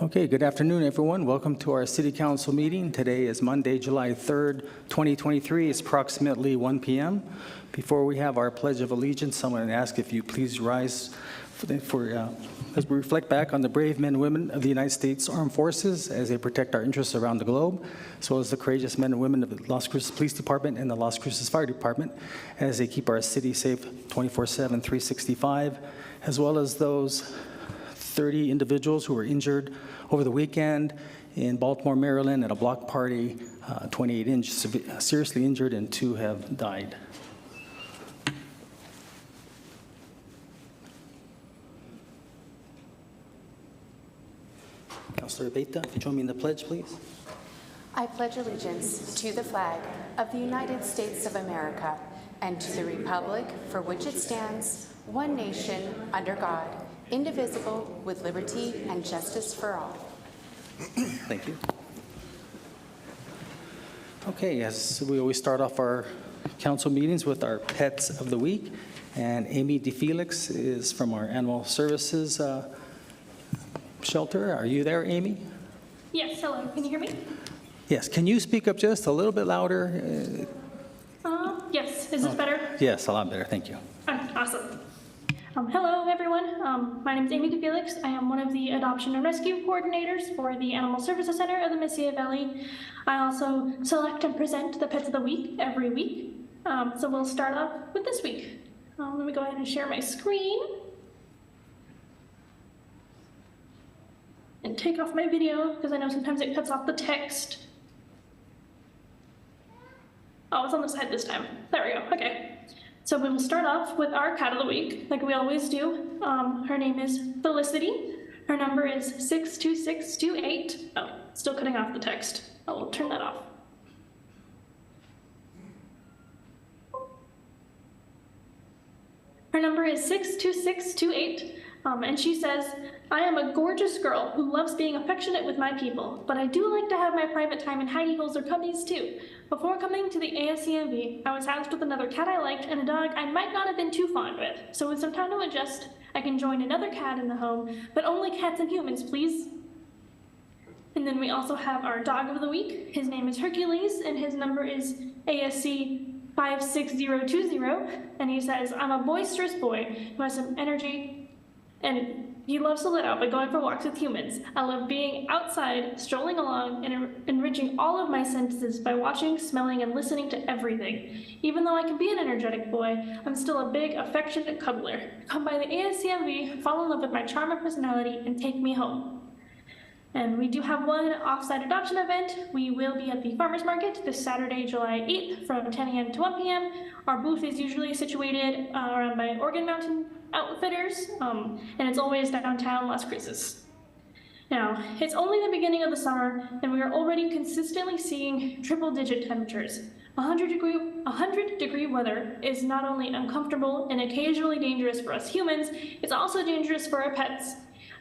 Okay, good afternoon, everyone. Welcome to our City Council meeting. Today is Monday, July 3rd, 2023. It's approximately 1 p.m. Before we have our Pledge of Allegiance, I'm going to ask if you please rise as we reflect back on the brave men and women of the United States Armed Forces as they protect our interests around the globe, as well as the courageous men and women of the Las Cruces Police Department and the Las Cruces Fire Department as they keep our city safe 24/7, 365, as well as those 30 individuals who were injured over the weekend in Baltimore, Maryland at a block party, 28 seriously injured and 2 have died. Councilor Beta, if you join me in the pledge, please. I pledge allegiance to the flag of the United States of America and to the republic for which it stands, one nation, under God, indivisible, with liberty and justice for all. Thank you. Okay, yes, we always start off our council meetings with our pets of the week. And Amy DeFelix is from our Animal Services shelter. Are you there, Amy? Yes, hello. Can you hear me? Yes. Can you speak up just a little bit louder? Yes. Is this better? Yes, a lot better. Thank you. Awesome. Hello, everyone. My name is Amy DeFelix. I am one of the Adoption and Rescue Coordinators for the Animal Services Center of the Mesilla Valley. I also select and present the Pets of the Week every week. So we'll start off with this week. Let me go ahead and share my screen. And take off my video, because I know sometimes it cuts off the text. Oh, it's on the side this time. There we go. Okay. So we will start off with our cat of the week, like we always do. Her name is Felicity. Her number is 62628. Oh, still cutting off the text. I will turn that off. Her number is 62628. And she says, I am a gorgeous girl who loves being affectionate with my people, but I do like to have my private time in hidey holes or cubbies too. Before coming to the ASCMV, I was housed with another cat I liked and a dog I might not have been too fond with. So with some time to adjust, I can join another cat in the home, but only cats and humans, please. And then we also have our dog of the week. His name is Hercules, and his number is ASC 56020, and he says, I'm a boisterous boy who has some energy, and he loves to let out by going for walks with humans. I love being outside, strolling along, and enriching all of my senses by watching, smelling, and listening to everything. Even though I can be an energetic boy, I'm still a big, affectionate cuddler. Come by the ASCMV, fall in love with my charm and personality, and take me home. And we do have one off-site adoption event. We will be at the Farmers Market this Saturday, July 8th from 10 a.m. to 1 p.m. Our booth is usually situated around by Organ Mountain Outfitters, and it's always downtown Las Cruces. Now, it's only the beginning of the summer, and we are already consistently seeing triple-digit temperatures. 100-degree weather is not only uncomfortable and occasionally dangerous for us humans, it's also dangerous for our pets.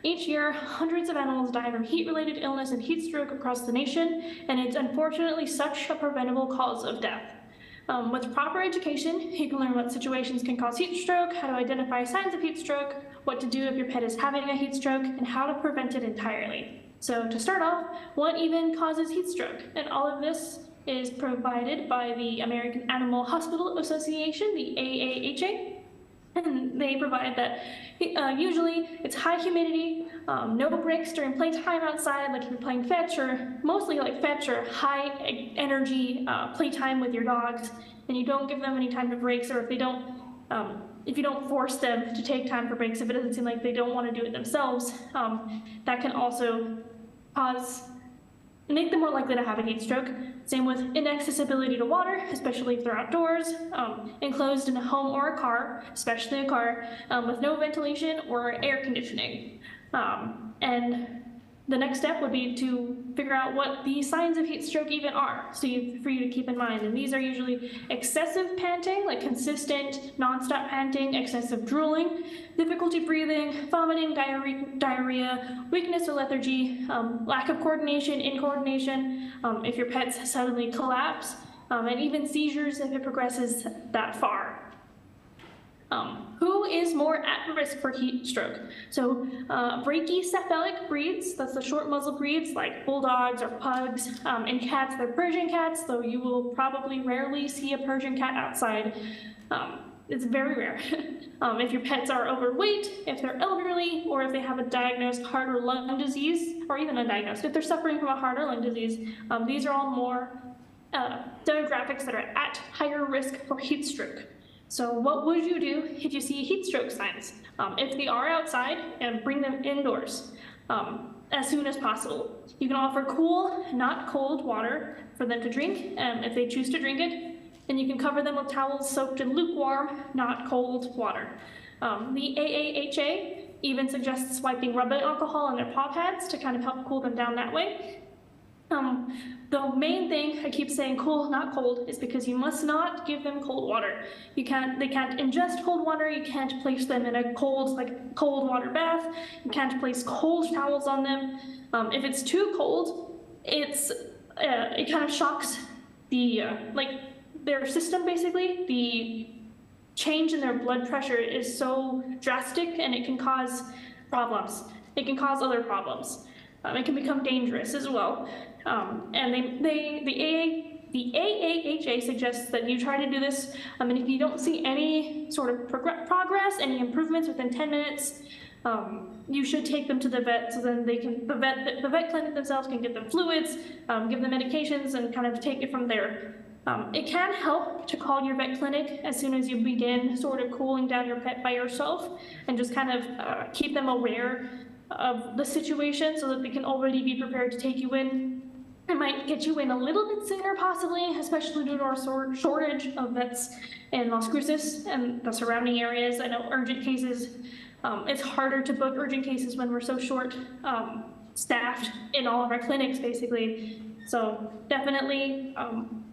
Each year, hundreds of animals die from heat-related illness and heat stroke across the nation, and it's unfortunately such a preventable cause of death. With proper education, you can learn what situations can cause heat stroke, how to identify signs of heat stroke, what to do if your pet is having a heat stroke, and how to prevent it entirely. So to start off, what even causes heat stroke? And all of this is provided by the American Animal Hospital Association, the AAHA. And they provide that usually it's high humidity, no breaks during playtime outside, like if you're playing fetch, or mostly like fetch or high energy playtime with your dogs, and you don't give them any time for breaks, or if they don't, if you don't force them to take time for breaks, if it doesn't seem like they don't want to do it themselves, that can also make them more likely to have a heat stroke. Same with inaccessibility to water, especially if they're outdoors, enclosed in a home or a car, especially a car, with no ventilation or air conditioning. And the next step would be to figure out what the signs of heat stroke even are, for you to keep in mind. And these are usually excessive panting, like consistent, nonstop panting, excessive drooling, difficulty breathing, vomiting, diarrhea, weakness or lethargy, lack of coordination, incoordination, if your pets suddenly collapse, and even seizures if it progresses that far. Who is more at risk for heat stroke? So brachycephalic breeds, that's the short muzzle breeds like bulldogs or pugs. In cats, they're Persian cats, though you will probably rarely see a Persian cat outside. It's very rare. If your pets are overweight, if they're elderly, or if they have a diagnosed heart or lung disease, or even undiagnosed, if they're suffering from a heart or lung disease, these are all more demographics that are at higher risk for heat stroke. So what would you do if you see heat stroke signs? If they are outside, and bring them indoors as soon as possible. You can offer cool, not cold water for them to drink if they choose to drink it. And you can cover them with towels soaked in lukewarm, not cold water. The AAHA even suggests wiping rubbing alcohol on their paw pads to kind of help cool them down that way. The main thing I keep saying cool, not cold, is because you must not give them cold water. They can't ingest cold water. You can't place them in a cold water bath. You can't place cold towels on them. If it's too cold, it kind of shocks their system, basically. The change in their blood pressure is so drastic, and it can cause problems. It can cause other problems. It can become dangerous as well. And the AAHA suggests that you try to do this, and if you don't see any sort of progress, any improvements within 10 minutes, you should take them to the vet, so then the vet clinic themselves can get them fluids, give them medications, and kind of take it from there. It can help to call your vet clinic as soon as you begin sort of cooling down your pet by yourself, and just kind of keep them aware of the situation so that they can already be prepared to take you in. It might get you in a little bit sooner, possibly, especially due to our shortage of vets in Las Cruces and the surrounding areas. I know urgent cases, it's harder to book urgent cases when we're so short staffed in all of our clinics, basically. So definitely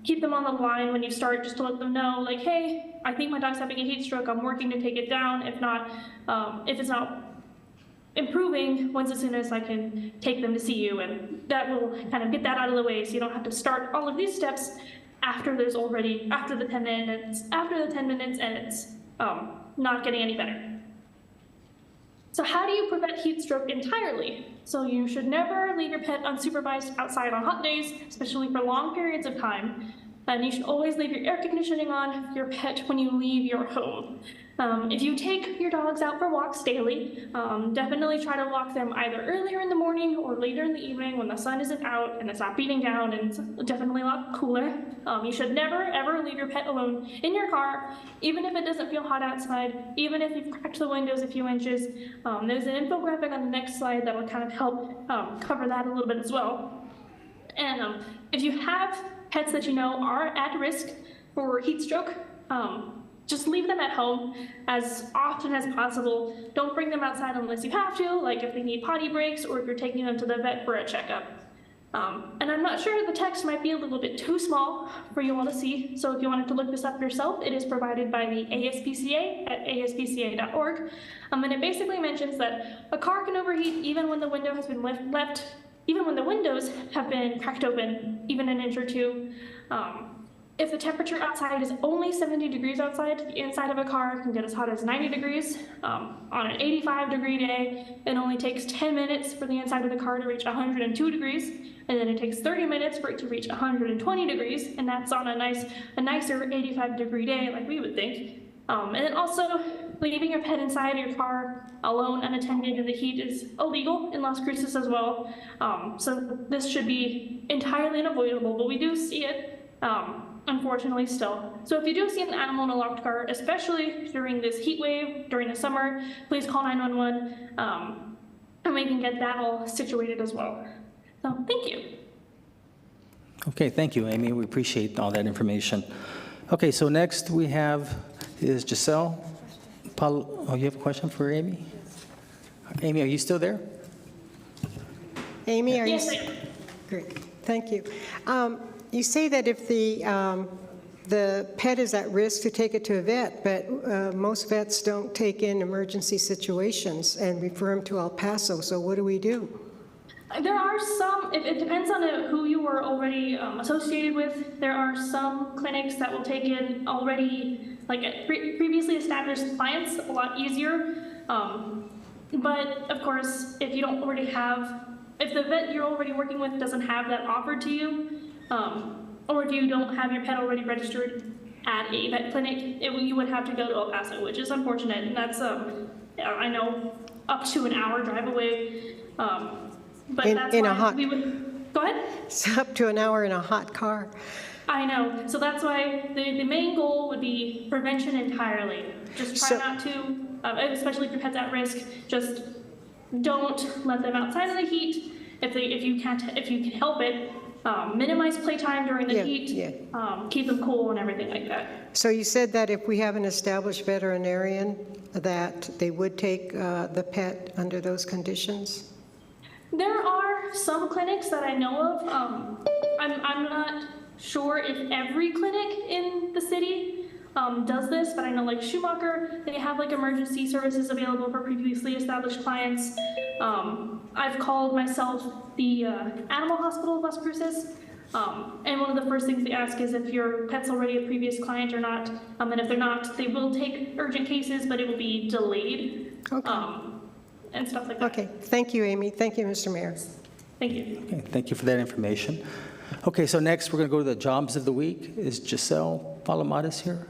keep them on the line when you start, just to let them know, like, hey, I think my dog's having a heat stroke. I'm working to take it down. If not, if it's not improving, as soon as I can take them to see you, and that will kind of get that out of the way, so you don't have to start all of these steps after the 10 minutes, and it's not getting any better. So how do you prevent heat stroke entirely? So you should never leave your pet unsupervised outside on hot days, especially for long periods of time. And you should always leave your air conditioning on for your pet when you leave your home. If you take your dogs out for walks daily, definitely try to walk them either earlier in the morning or later in the evening when the sun isn't out and it's not beating down and it's definitely a lot cooler. You should never, ever leave your pet alone in your car, even if it doesn't feel hot outside, even if you've cracked the windows a few inches. There's an infographic on the next slide that will kind of help cover that a little bit as well. And if you have pets that you know are at risk for heat stroke, just leave them at home as often as possible. Don't bring them outside unless you have to, like if they need potty breaks or if you're taking them to the vet for a checkup. And I'm not sure, the text might be a little bit too small for you all to see, so if you wanted to look this up yourself, it is provided by the ASPCA at aspca.org. And it basically mentions that a car can overheat even when the window has been even when the windows have been cracked open, even an inch or two. If the temperature outside is only 70 degrees outside, the inside of a car can get as hot as 90 degrees. On an 85-degree day, it only takes 10 minutes for the inside of the car to reach 102 degrees, and then it takes 30 minutes for it to reach 120 degrees, and that's on a nicer 85-degree day, like we would think. And then also, leaving your pet inside your car alone, unattended in the heat is illegal in Las Cruces as well. So this should be entirely unavoidable, but we do see it, unfortunately, still. So if you do see an animal in a locked car, especially during this heat wave, during the summer, please call 911, and we can get that all situated as well. So thank you. Okay, thank you, Amy. We appreciate all that information. Okay, so next we have is Giselle. Oh, you have a question for Amy? Amy, are you still there? Amy, are Yes, you? I am. Great, thank you. You say that if the pet is at risk to take it to a vet, but most vets don't take in emergency situations and refer them to El Paso, so what do we do? There are some, it depends on who you were already associated with. There are some clinics that will take in already previously established clients a lot easier. But of course, if you don't already have, if the vet you're already working with doesn't have that offered to you, or if you don't have your pet already registered at a vet clinic, you would have to go to El Paso, which is unfortunate, and that's, I know, up to an hour drive away. But that's why we would, go ahead. It's up to an hour in a hot car. I know, so that's why the main goal would be prevention entirely. Just try not to, especially if your pet's at risk, just don't let them outside of the heat. If you can help it, minimize playtime during the heat, keep them cool and everything like that. So you said that if we have an established veterinarian, that they would take the pet under those conditions? There are some clinics that I know of. I'm not sure if every clinic in the city does this, but I know like Schumacher, they have like emergency services available for previously established clients. I've called myself the Animal Hospital of Las Cruces, and one of the first things they ask is if your pet's already a previous client or not, and if they're not, they will take urgent cases, but it will be delayed, and stuff like that. Okay, thank you, Amy. Thank you, Mr. Mayor. Thank you. Okay, thank you for that information. Okay, so next we're going to go to the jobs of the week. Is Giselle Palomares here?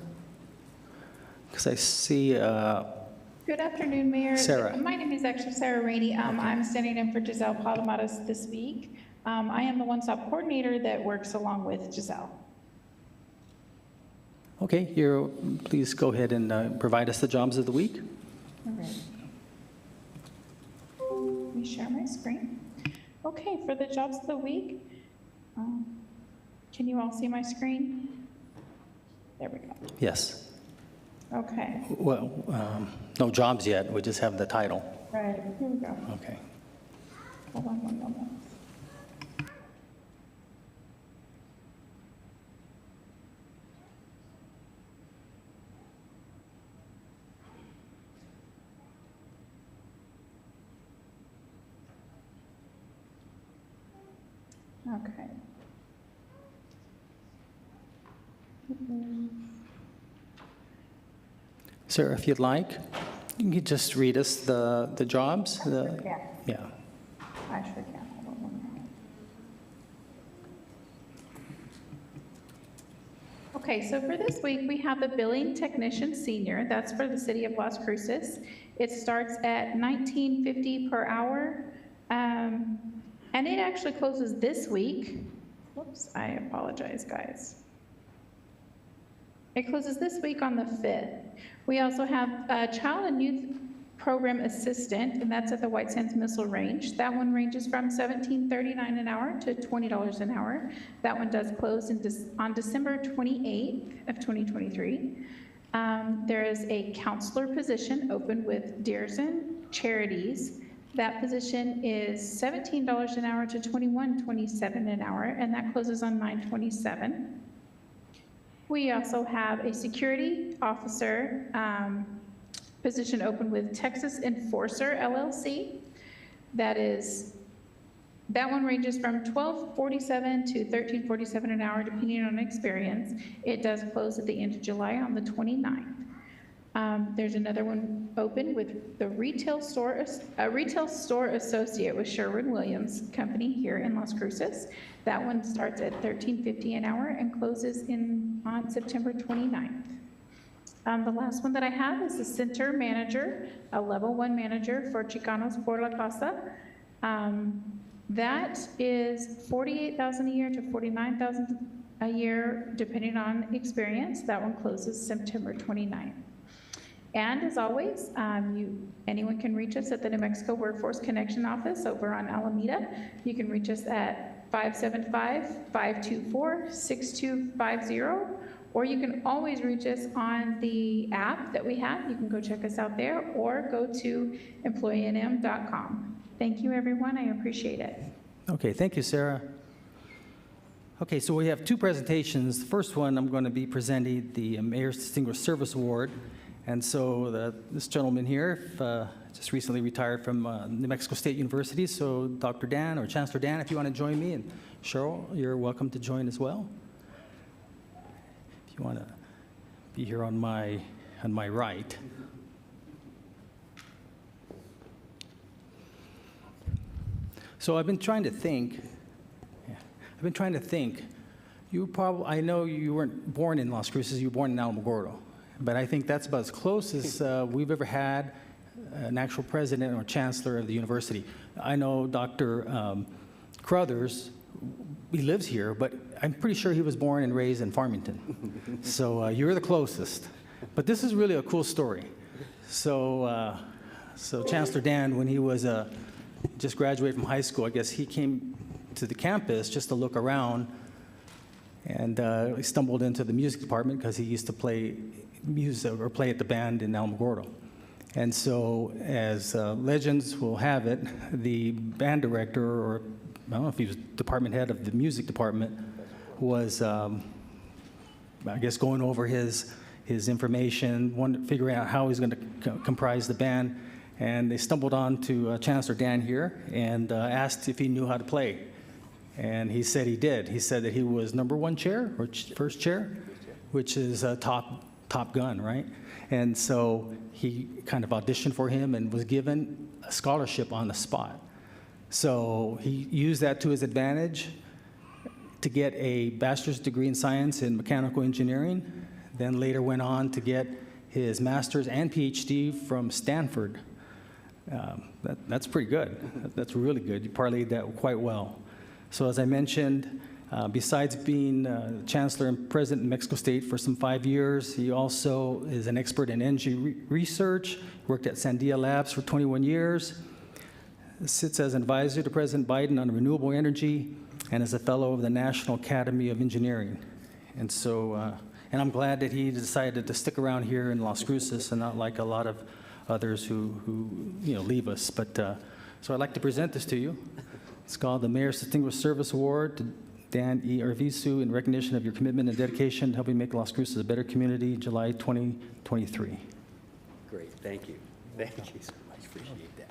Because I see Good afternoon, Mayor. Sarah. My name is actually Sarah Rainey. I'm standing in for Giselle Palomares this week. I am the one-stop coordinator that works along with Giselle. Okay, please go ahead and provide us the jobs of the week. All right. Let me share my screen. Okay, for the jobs of the week, can you all see my screen? There we go. Yes. Okay. Well, no jobs yet. We just have the title. Right, here we go. Okay. Hold on one moment. Okay. Sarah, if you'd like, you could just read us the jobs. Yeah. I sure can. Hold on one minute. Okay, so for this week, we have the billing technician senior. That's for the city of Las Cruces. It starts at $19.50 per hour, and it actually closes this week. Whoops, I apologize, guys. It closes this week on the 5th. We also have a child and youth program assistant, and that's at the White Sands Missile Range. That one ranges from $17.39 an hour to $20 an hour. That one does close on December 28th of 2023. There is a counselor position open with Dearson Charities. That position is $17 an hour to $21.27 an hour, and that closes on 9/27. We also have a security officer position open with Texas Enforcer LLC. That one ranges from $12.47 to $13.47 an hour, depending on experience. It does close at the end of July on the 29th. There's another one open with the retail store associate with Sherwin-Williams Company here in Las Cruces. That one starts at $13.50 an hour and closes on September 29th. The last one that I have is the center manager, a level 1 manager for Chicanos por la Casa. That is $48,000 a year to $49,000 a year, depending on experience. That one closes September 29th. And as always, anyone can reach us at the New Mexico Workforce Connection Office over on Alameda. You can reach us at 575-524-6250, or you can always reach us on the app that we have. You can go check us out there, or go to employeenm.com. Thank you, everyone. I appreciate it. Okay, thank you, Sarah. Okay, so we have two presentations. The first one, I'm going to be presenting the Mayor's Distinguished Service Award. And so this gentleman here just recently retired from New Mexico State University. So Dr. Dan, or Chancellor Dan, if you want to join me, and Cheryl, you're welcome to join as well. If you want to be here on my right. So I've been trying to think. I know you weren't born in Las Cruces, you were born in Alamogordo. But I think that's about as close as we've ever had an actual president or chancellor of the university. I know Dr. Cruthers, he lives here, but I'm pretty sure he was born and raised in Farmington. So you're the closest. But this is really a cool story. So Chancellor Dan, when he was just graduated from high school, I guess he came to the campus just to look around, and he stumbled into the music department because he used to play music or play at the band in Alamogordo. And so, as legends will have it, the band director, or I don't know if he was department head of the music department, was, I guess, going over his information, figuring out how he's going to comprise the band. And they stumbled on to Chancellor Dan here and asked if he knew how to play. And he said he did. He said that he was number one chair, or first chair, which is top gun, right? And so he kind of auditioned for him and was given a scholarship on the spot. So he used that to his advantage to get a bachelor's degree in science in mechanical engineering, then later went on to get his master's and PhD from Stanford. That's pretty good. That's really good. You parlayed that quite well. So as I mentioned, besides being Chancellor and President in Mexico State for some 5 years, he also is an expert in energy research, worked at Sandia Labs for 21 years, sits as an advisor to President Biden on renewable energy, and is a fellow of the National Academy of Engineering. And so, and I'm glad that he decided to stick around here in Las Cruces and not like a lot of others who leave us. But so I'd like to present this to you. It's called the Mayor's Distinguished Service Award to Dan E. Arvizu in recognition of your commitment and dedication to helping make Las Cruces a better community, July 2023. Great, thank you. Thank you so much, appreciate that.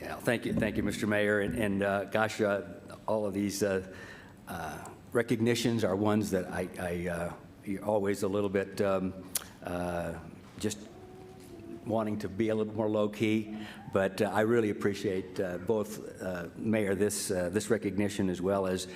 Yeah, thank you. Yeah, thank you, Mr. Mayor, and gosh, all of these recognitions are ones that you're always a little bit just wanting to be a little more low-key, but I really appreciate both, Mayor, this recognition as well as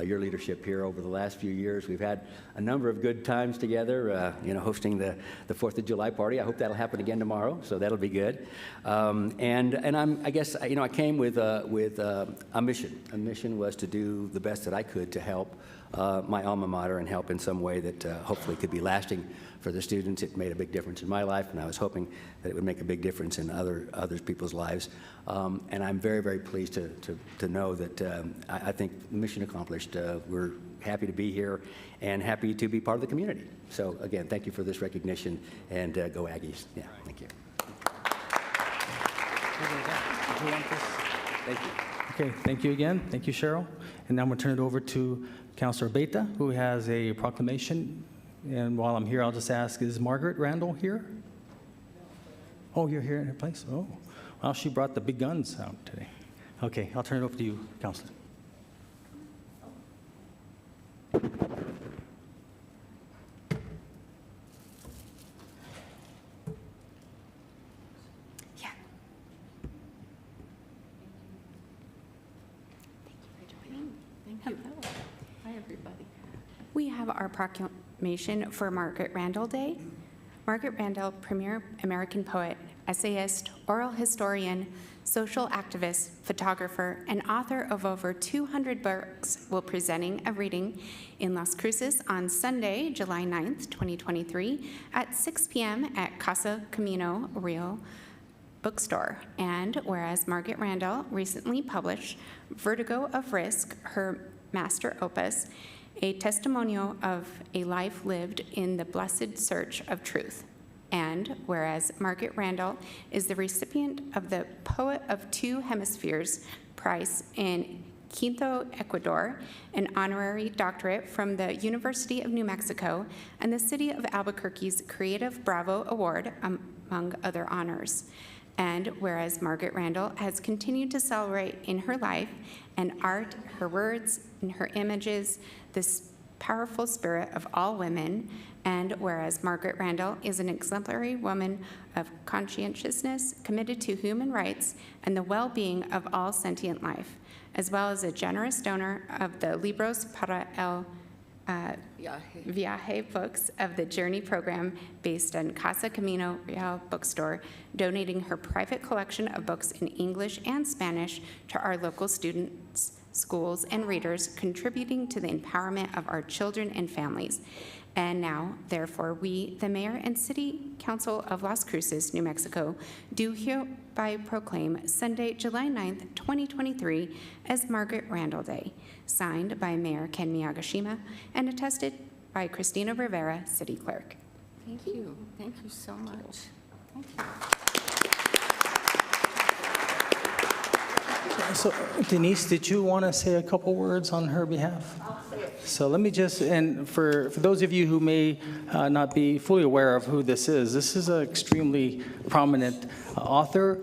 your leadership here over the last few years. We've had a number of good times together, hosting the 4th of July party. I hope that'll happen again tomorrow, so that'll be good. I guess I came with a mission. A mission was to do the best that I could to help my alma mater and help in some way that hopefully could be lasting for the students. It made a big difference in my life, and I was hoping that it would make a big difference in other people's lives. And I'm very, very pleased to know that I think mission accomplished. We're happy to be here and happy to be part of the community. So again, thank you for this recognition, and go Aggies. Yeah, thank you. Thank you. Okay, thank you again. Thank you, Cheryl. And now I'm going to turn it over to Councilor Beta, who has a proclamation. And while I'm here, I'll just ask, is Margaret Randall here? Oh, you're here in her place? Oh, well, she brought the big guns out today. Okay, I'll turn it over to you, Councilor. Yeah. Thank you for joining. Thank you. Hi, everybody. We have our proclamation for Margaret Randall Day. Margaret Randall, premier American poet, essayist, oral historian, social activist, photographer, and author of over 200 books, will be presenting a reading in Las Cruces on Sunday, July 9th, 2023, at 6 p.m. at Casa Camino Rio bookstore. And whereas Margaret Randall recently published Vertigo of Risk, her master opus, a testimonial of a life lived in the blessed search of truth. And whereas Margaret Randall is the recipient of the Poet of Two Hemispheres Prize in Quito, Ecuador, an honorary doctorate from the University of New Mexico, and the City of Albuquerque's Creative Bravo Award, among other honors. And whereas Margaret Randall has continued to celebrate in her life and art, her words, and her images, this powerful spirit of all women, and whereas Margaret Randall is an exemplary woman of conscientiousness, committed to human rights and the well-being of all sentient life, as well as a generous donor of the Libros para el Viaje books of the Journey program based on Casa Camino Real bookstore, donating her private collection of books in English and Spanish to our local students, schools, and readers, contributing to the empowerment of our children and families. And now, therefore, we, the Mayor and City Council of Las Cruces, New Mexico, do hereby proclaim Sunday, July 9th, 2023 as Margaret Randall Day, signed by Mayor Ken Miyagashima and attested by Christina Rivera, City Clerk. Thank you. Thank you so much. Thank you. So Denise, did you want to say a couple words on her behalf? So let me just, and for those of you who may not be fully aware of who this is an extremely prominent author,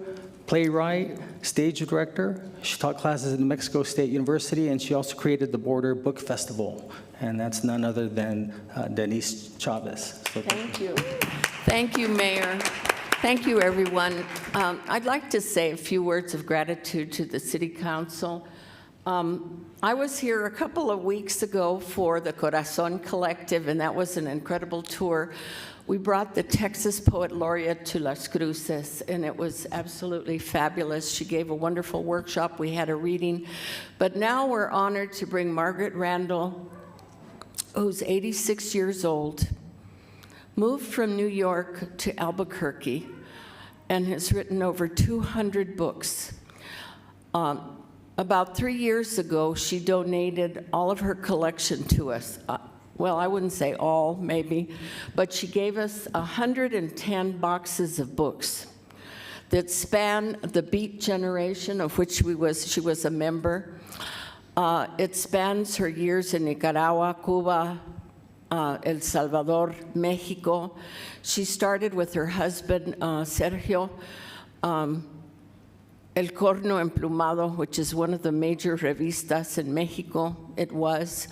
playwright, stage director. She taught classes at New Mexico State University, and she also created the Border Book Festival, and that's none other than Denise Chavez. So Thank you. Thank you, Mayor. Thank you, everyone. I'd like to say a few words of gratitude to the City Council. I was here a couple of weeks ago for the Corazon Collective, and that was an incredible tour. We brought the Texas Poet Laureate to Las Cruces, and it was absolutely fabulous. She gave a wonderful workshop. We had a reading. But now we're honored to bring Margaret Randall, who's 86 years old, moved from New York to Albuquerque, and has written over 200 books. About 3 years ago, she donated all of her collection to us. Well, I wouldn't say all, maybe, but she gave us 110 boxes of books that span the Beat generation, of which she was a member. It spans her years in Nicaragua, Cuba, El Salvador, Mexico. She started with her husband, Sergio, El Corno Emplumado, which is one of the major revistas in Mexico. It was.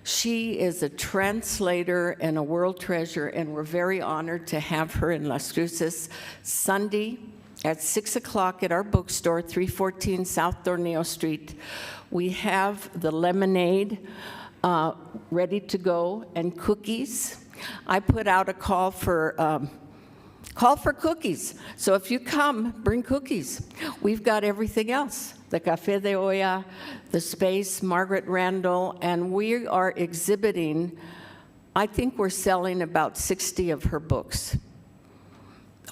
She is a translator and a world treasure, and we're very honored to have her in Las Cruces Sunday at 6 o'clock at our bookstore, 314 South Torneo Street. We have the lemonade ready to go and cookies. I put out a call for cookies. So if you come, bring cookies. We've got everything else. The Café de Olla, the Space, Margaret Randall, and we are exhibiting, I think we're selling about 60 of her books,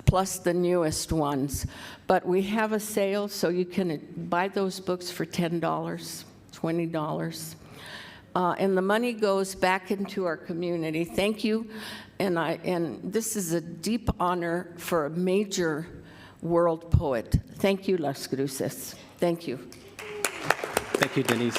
plus the newest ones. But we have a sale, so you can buy those books for $10, $20. And the money goes back into our community. Thank you. And this is a deep honor for a major world poet. Thank you, Las Cruces. Thank you. thank you, Denise.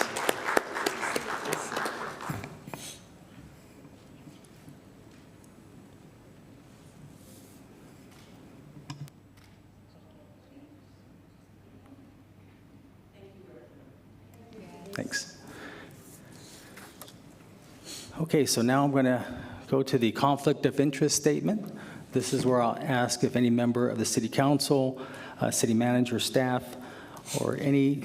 Thanks. Okay, so now I'm going to go to the conflict of interest statement. This is where I'll ask if any member of the City Council, city manager, staff, or any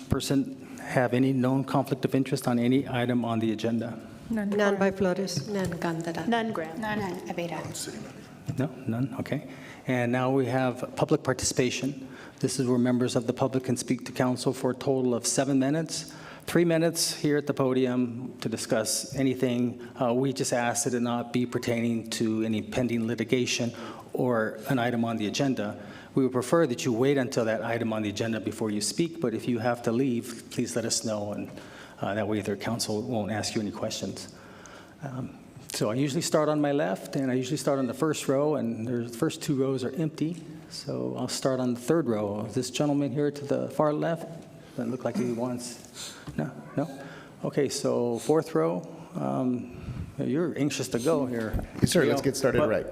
person have any known conflict of interest on any item on the agenda. None by Flores. None, Candela. None, Graham. None, Aveda. No, none, okay. And now we have public participation. This is where members of the public can speak to council for a total of 7 minutes. 3 minutes here at the podium to discuss anything. We just ask that it not be pertaining to any pending litigation or an item on the agenda. We would prefer that you wait until that item on the agenda before you speak, but if you have to leave, please let us know, and that way the council won't ask you any questions. So I usually start on my left, and I usually start on the first row, and the first 2 rows are empty. So I'll start on the 3rd row. This gentleman here to the far left, doesn't look like he wants, no? Okay, so 4th row, you're anxious to go here. Yes, sir, let's get started right.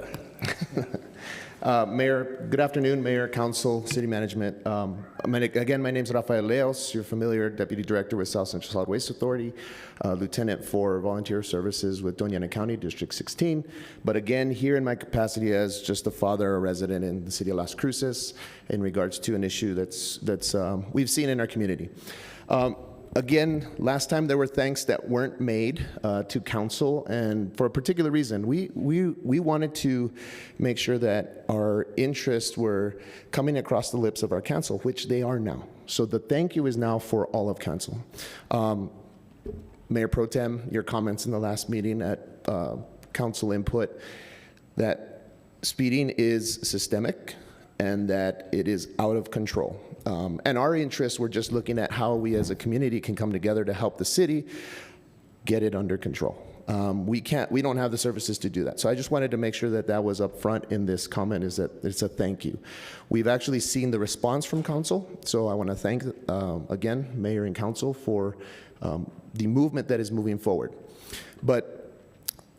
Mayor, good afternoon, Mayor, Council, City Management. Again, my name is Rafael Leos. You're familiar, Deputy Director with South Central Solid Waste Authority, Lieutenant for Volunteer Services with Doña Ana County, District 16. But again, here in my capacity as just a father, a resident in the city of Las Cruces, in regards to an issue that's we've seen in our community. Again, last time there were thanks that weren't made to council, and for a particular reason. We wanted to make sure that our interests were coming across the lips of our council, which they are now. So the thank you is now for all of council. Mayor Pro Tem, your comments in the last meeting at council input, that speeding is systemic and that it is out of control. And our interests were just looking at how we as a community can come together to help the city get it under control. We don't have the services to do that. So I just wanted to make sure that that was up front in this comment, is that it's a thank you. We've actually seen the response from council. So I want to thank, again, Mayor and council for the movement that is moving forward. But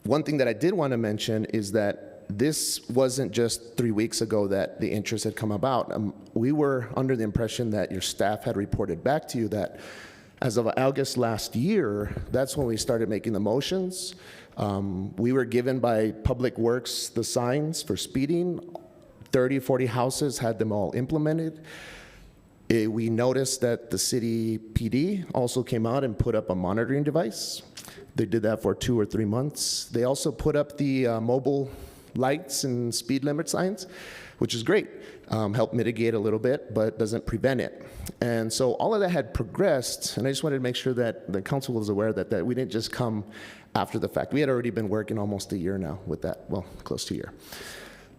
one thing that I did want to mention is that this wasn't just 3 weeks ago that the interest had come about. We were under the impression that your staff had reported back to you that as of August last year, that's when we started making the motions. We were given by Public Works the signs for speeding. 30, 40 houses had them all implemented. We noticed that the city PD also came out and put up a monitoring device. They did that for 2 or 3 months. They also put up the mobile lights and speed limit signs, which is great. Help mitigate a little bit, but doesn't prevent it. And so all of that had progressed, and I just wanted to make sure that the council was aware that we didn't just come after the fact. We had already been working almost a year now with that, well, close to a year.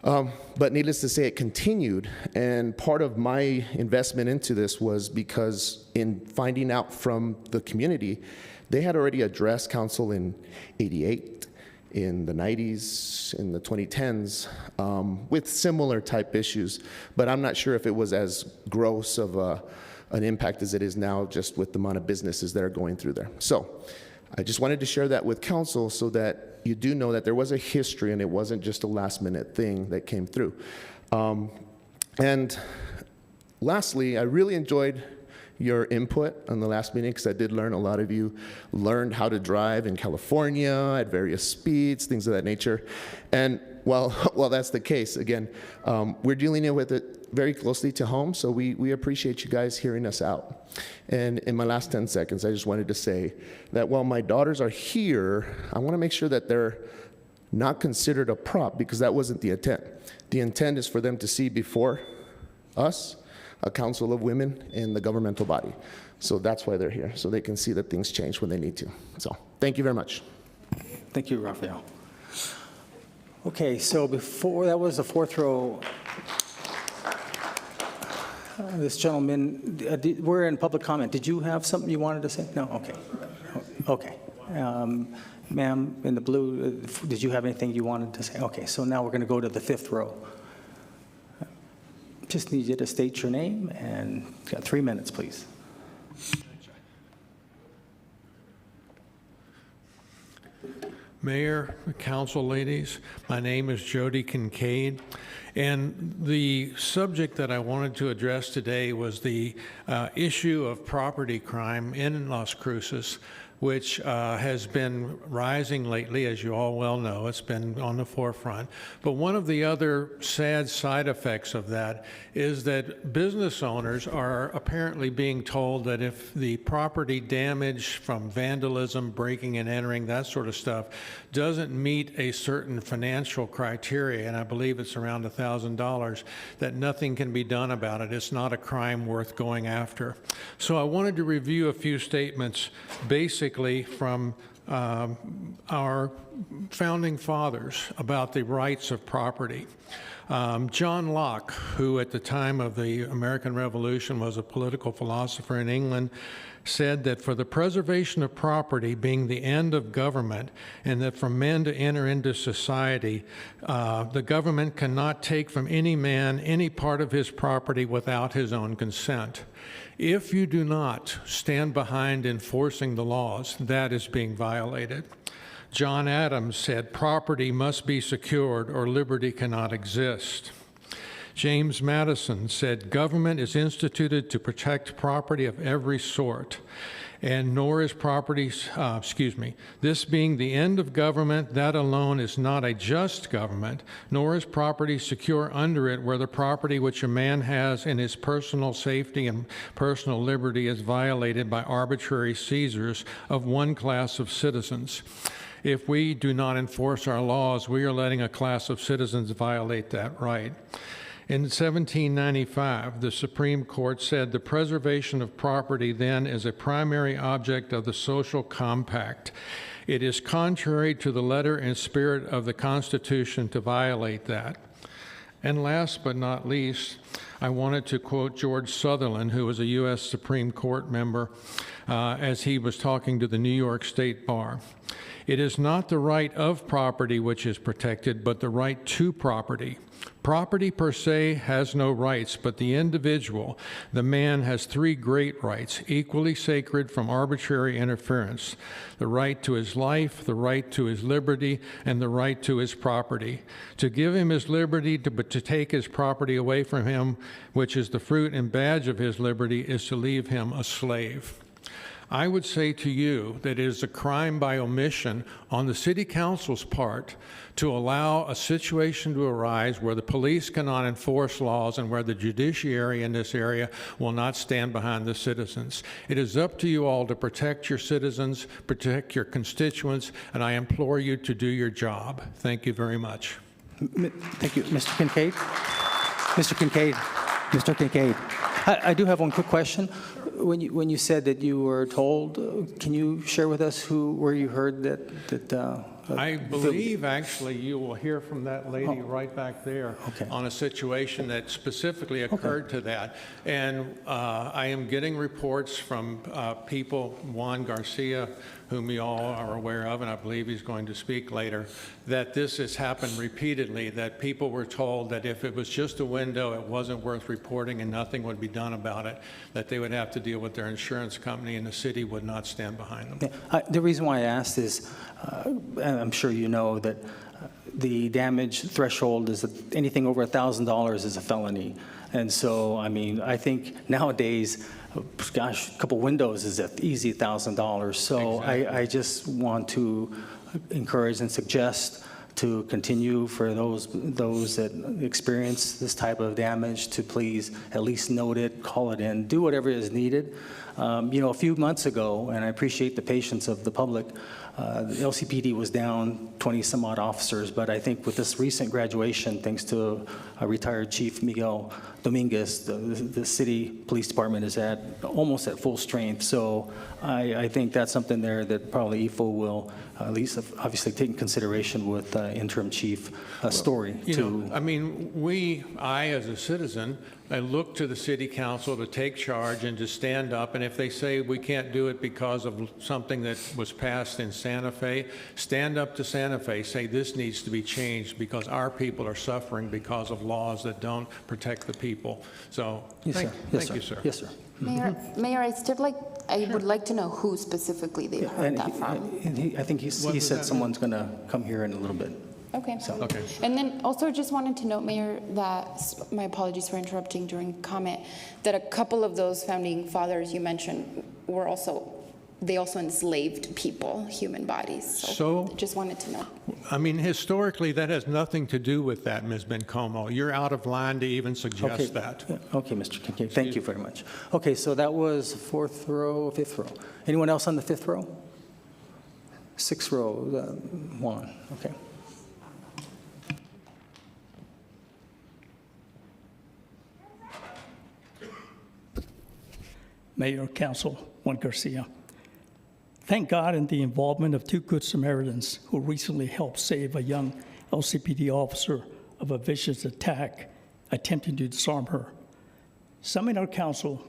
But needless to say, it continued, and part of my investment into this was because in finding out from the community, they had already addressed council in '88, in the 90s, in the 2010s, with similar type issues, but I'm not sure if it was as gross of an impact as it is now, just with the amount of businesses that are going through there. So I just wanted to share that with council so that you do know that there was a history and it wasn't just a last minute thing that came through. And lastly, I really enjoyed your input on the last meeting, because I did learn a lot of you learned how to drive in California at various speeds, things of that nature. And while that's the case, again, we're dealing with it very closely to home, so we appreciate you guys hearing us out. And in my last 10 seconds, I just wanted to say that while my daughters are here, I want to make sure that they're not considered a prop, because that wasn't the intent. The intent is for them to see before us a council of women in the governmental body. So that's why they're here, so they can see that things change when they need to. So thank you very much. Thank you, Rafael. Okay, so before, that was the fourth row. This gentleman, we're in public comment. Did you have something you wanted to say? No? Okay. Okay. Ma'am, in the blue, did you have anything you wanted to say? Okay, so now we're going to go to the fifth row. Just need you to state your name, and you've got 3 minutes, please. Mayor, council ladies, my name is Jody Kincaid, and the subject that I wanted to address today was the issue of property crime in Las Cruces, which has been rising lately, as you all well know. It's been on the forefront. But one of the other sad side effects of that is that business owners are apparently being told that if the property damage from vandalism, breaking and entering, that sort of stuff, doesn't meet a certain financial criteria, and I believe it's around $1,000, that nothing can be done about it. It's not a crime worth going after. So I wanted to review a few statements basically from our founding fathers about the rights of property. John Locke, who at the time of the American Revolution was a political philosopher in England, said that for the preservation of property being the end of government, and that for men to enter into society, the government cannot take from any man any part of his property without his own consent. If you do not stand behind enforcing the laws, that is being violated. John Adams said, property must be secured or liberty cannot exist. James Madison said, "Government is instituted to protect property of every sort, and nor is this being the end of government, that alone is not a just government, nor is property secure under it where the property which a man has in his personal safety and personal liberty is violated by arbitrary seizures of one class of citizens. If we do not enforce our laws, we are letting a class of citizens violate that right." In 1795, the Supreme Court said the preservation of property then is a primary object of the social compact. It is contrary to the letter and spirit of the Constitution to violate that. And last but not least, I wanted to quote George Sutherland, who was a U.S. Supreme Court member, as he was talking to the New York State Bar. "It is not the right of property which is protected, but the right to property. Property per se has no rights, but the individual, the man, has three great rights, equally sacred from arbitrary interference: the right to his life, the right to his liberty, and the right to his property. To give him his liberty, but to take his property away from him, which is the fruit and badge of his liberty, is to leave him a slave." I would say to you that it is a crime by omission on the City Council's part to allow a situation to arise where the police cannot enforce laws and where the judiciary in this area will not stand behind the citizens. It is up to you all to protect your citizens, protect your constituents, and I implore you to do your job. Thank you very much. Thank you. Mr. Kincaid? Mr. Kincaid, I do have one quick question. When you said that you were told, can you share with us where you heard that I believe, actually, you will hear from that lady right back there on a situation that specifically occurred to that. And I am getting reports from people, Juan Garcia, whom you all are aware of, and I believe he's going to speak later, that this has happened repeatedly, that people were told that if it was just a window, it wasn't worth reporting and nothing would be done about it, that they would have to deal with their insurance company and the city would not stand behind them. The reason why I asked is, and I'm sure you know that the damage threshold is that anything over $1,000 is a felony. And so, I mean, I think nowadays, gosh, a couple windows is an easy $1,000. So exactly. I just want to encourage and suggest to continue for those that experience this type of damage to please at least note it, call it in, do whatever is needed. A few months ago, and I appreciate the patience of the public, the LCPD was down 20 some odd officers, but I think with this recent graduation, thanks to retired Chief Miguel Dominguez, the city police department is almost at full strength. So I think that's something there that probably EFO will at least obviously take in consideration with interim chief Story. I as a citizen, I look to the city council to take charge and to stand up, and if they say we can't do it because of something that was passed in Santa Fe, stand up to Santa Fe, say this needs to be changed because our people are suffering because of laws that don't protect the people. So thank you, sir. Yes, sir. Mayor, I would like to know who specifically they heard that from. I think he said someone's going to come here in a little bit. Okay. Okay. And then also just wanted to note, Mayor, that, my apologies for interrupting during comment, that a couple of those founding fathers you mentioned were they also enslaved people, human bodies. So just wanted to know. I mean, historically, that has nothing to do with that, Ms. Bencomo. You're out of line to even suggest that. Okay, Mr. Kincaid, thank you very much. Okay, so that was fourth row, fifth row. Anyone else on the fifth row? Sixth row, Juan, okay. Mayor, Council, Juan Garcia. Thank God in the involvement of two Good Samaritans who recently helped save a young LCPD officer of a vicious attack attempting to disarm her. Some in our council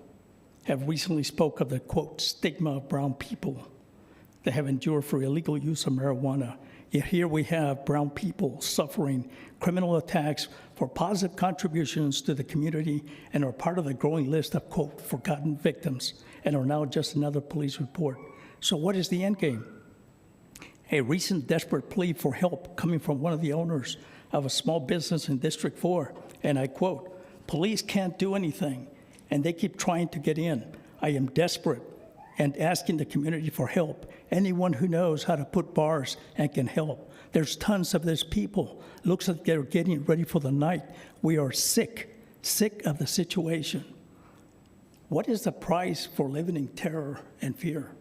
have recently spoke of the, quote, stigma of brown people that have endured for illegal use of marijuana. Yet here we have brown people suffering criminal attacks for positive contributions to the community and are part of the growing list of, quote, forgotten victims and are now just another police report. So what is the end game? A recent desperate plea for help coming from one of the owners of a small business in District 4, and I quote, Police can't do anything, and they keep trying to get in. I am desperate and asking the community for help. Anyone who knows how to put bars and can help. There's tons of these people. Looks like they're getting ready for the night. We are sick of the situation. What is the price for living in terror and fear?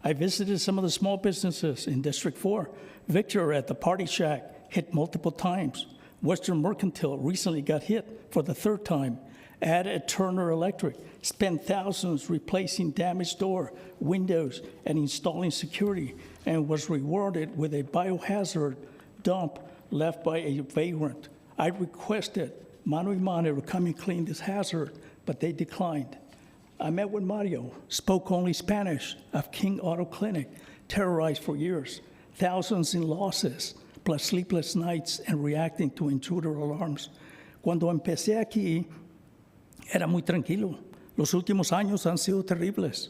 I visited some of the small businesses in District 4. Victor at the Party Shack hit multiple times. Western Mercantile recently got hit for the third time. Ad at Turner Electric spent thousands replacing damaged door, windows, and installing security, and was rewarded with a biohazard dump left by a vagrant. I requested Mano y Mano to come and clean this hazard, but they declined. I met with Mario, spoke only Spanish, of King Auto Clinic, terrorized for years, thousands in losses, plus sleepless nights and reacting to intruder alarms. Cuando empecé aquí, era muy tranquilo. Los últimos años han sido terribles.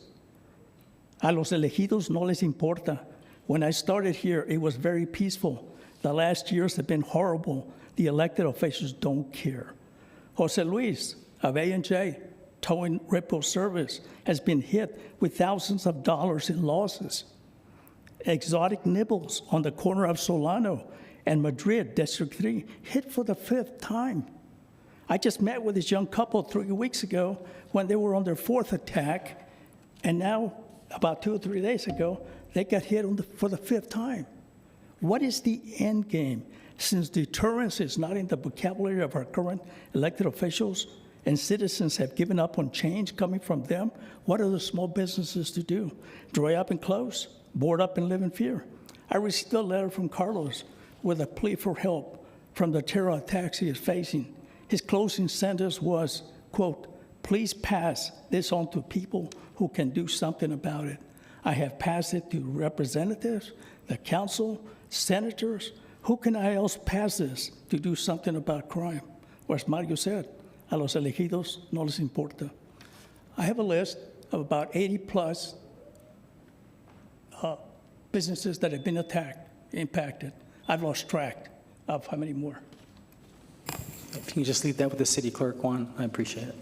A los elegidos no les importa. When I started here, it was very peaceful. The last years have been horrible. The elected officials don't care. Jose Luis of A&J, Towing Repo Service, has been hit with thousands of dollars in losses. Exotic Nibbles on the corner of Solano and Madrid, District 3, hit for the 5th time. I just met with this young couple 3 weeks ago when they were on their 4th attack, and now, about 2 or 3 days ago, they got hit for the 5th time. What is the end game? Since deterrence is not in the vocabulary of our current elected officials, and citizens have given up on change coming from them, what are the small businesses to do? Dry up and close? Board up and live in fear? I received a letter from Carlos with a plea for help from the terror attacks he is facing. His closing sentence was, quote, "Please pass this on to people who can do something about it." I have passed it to representatives, the council, senators. Who can I else pass this to do something about crime? Or as Mario said, a los elegidos no les importa. I have a list of about 80 plus businesses that have been attacked, impacted. I've lost track of how many more. If you can just leave that with the city clerk, Juan, I appreciate it.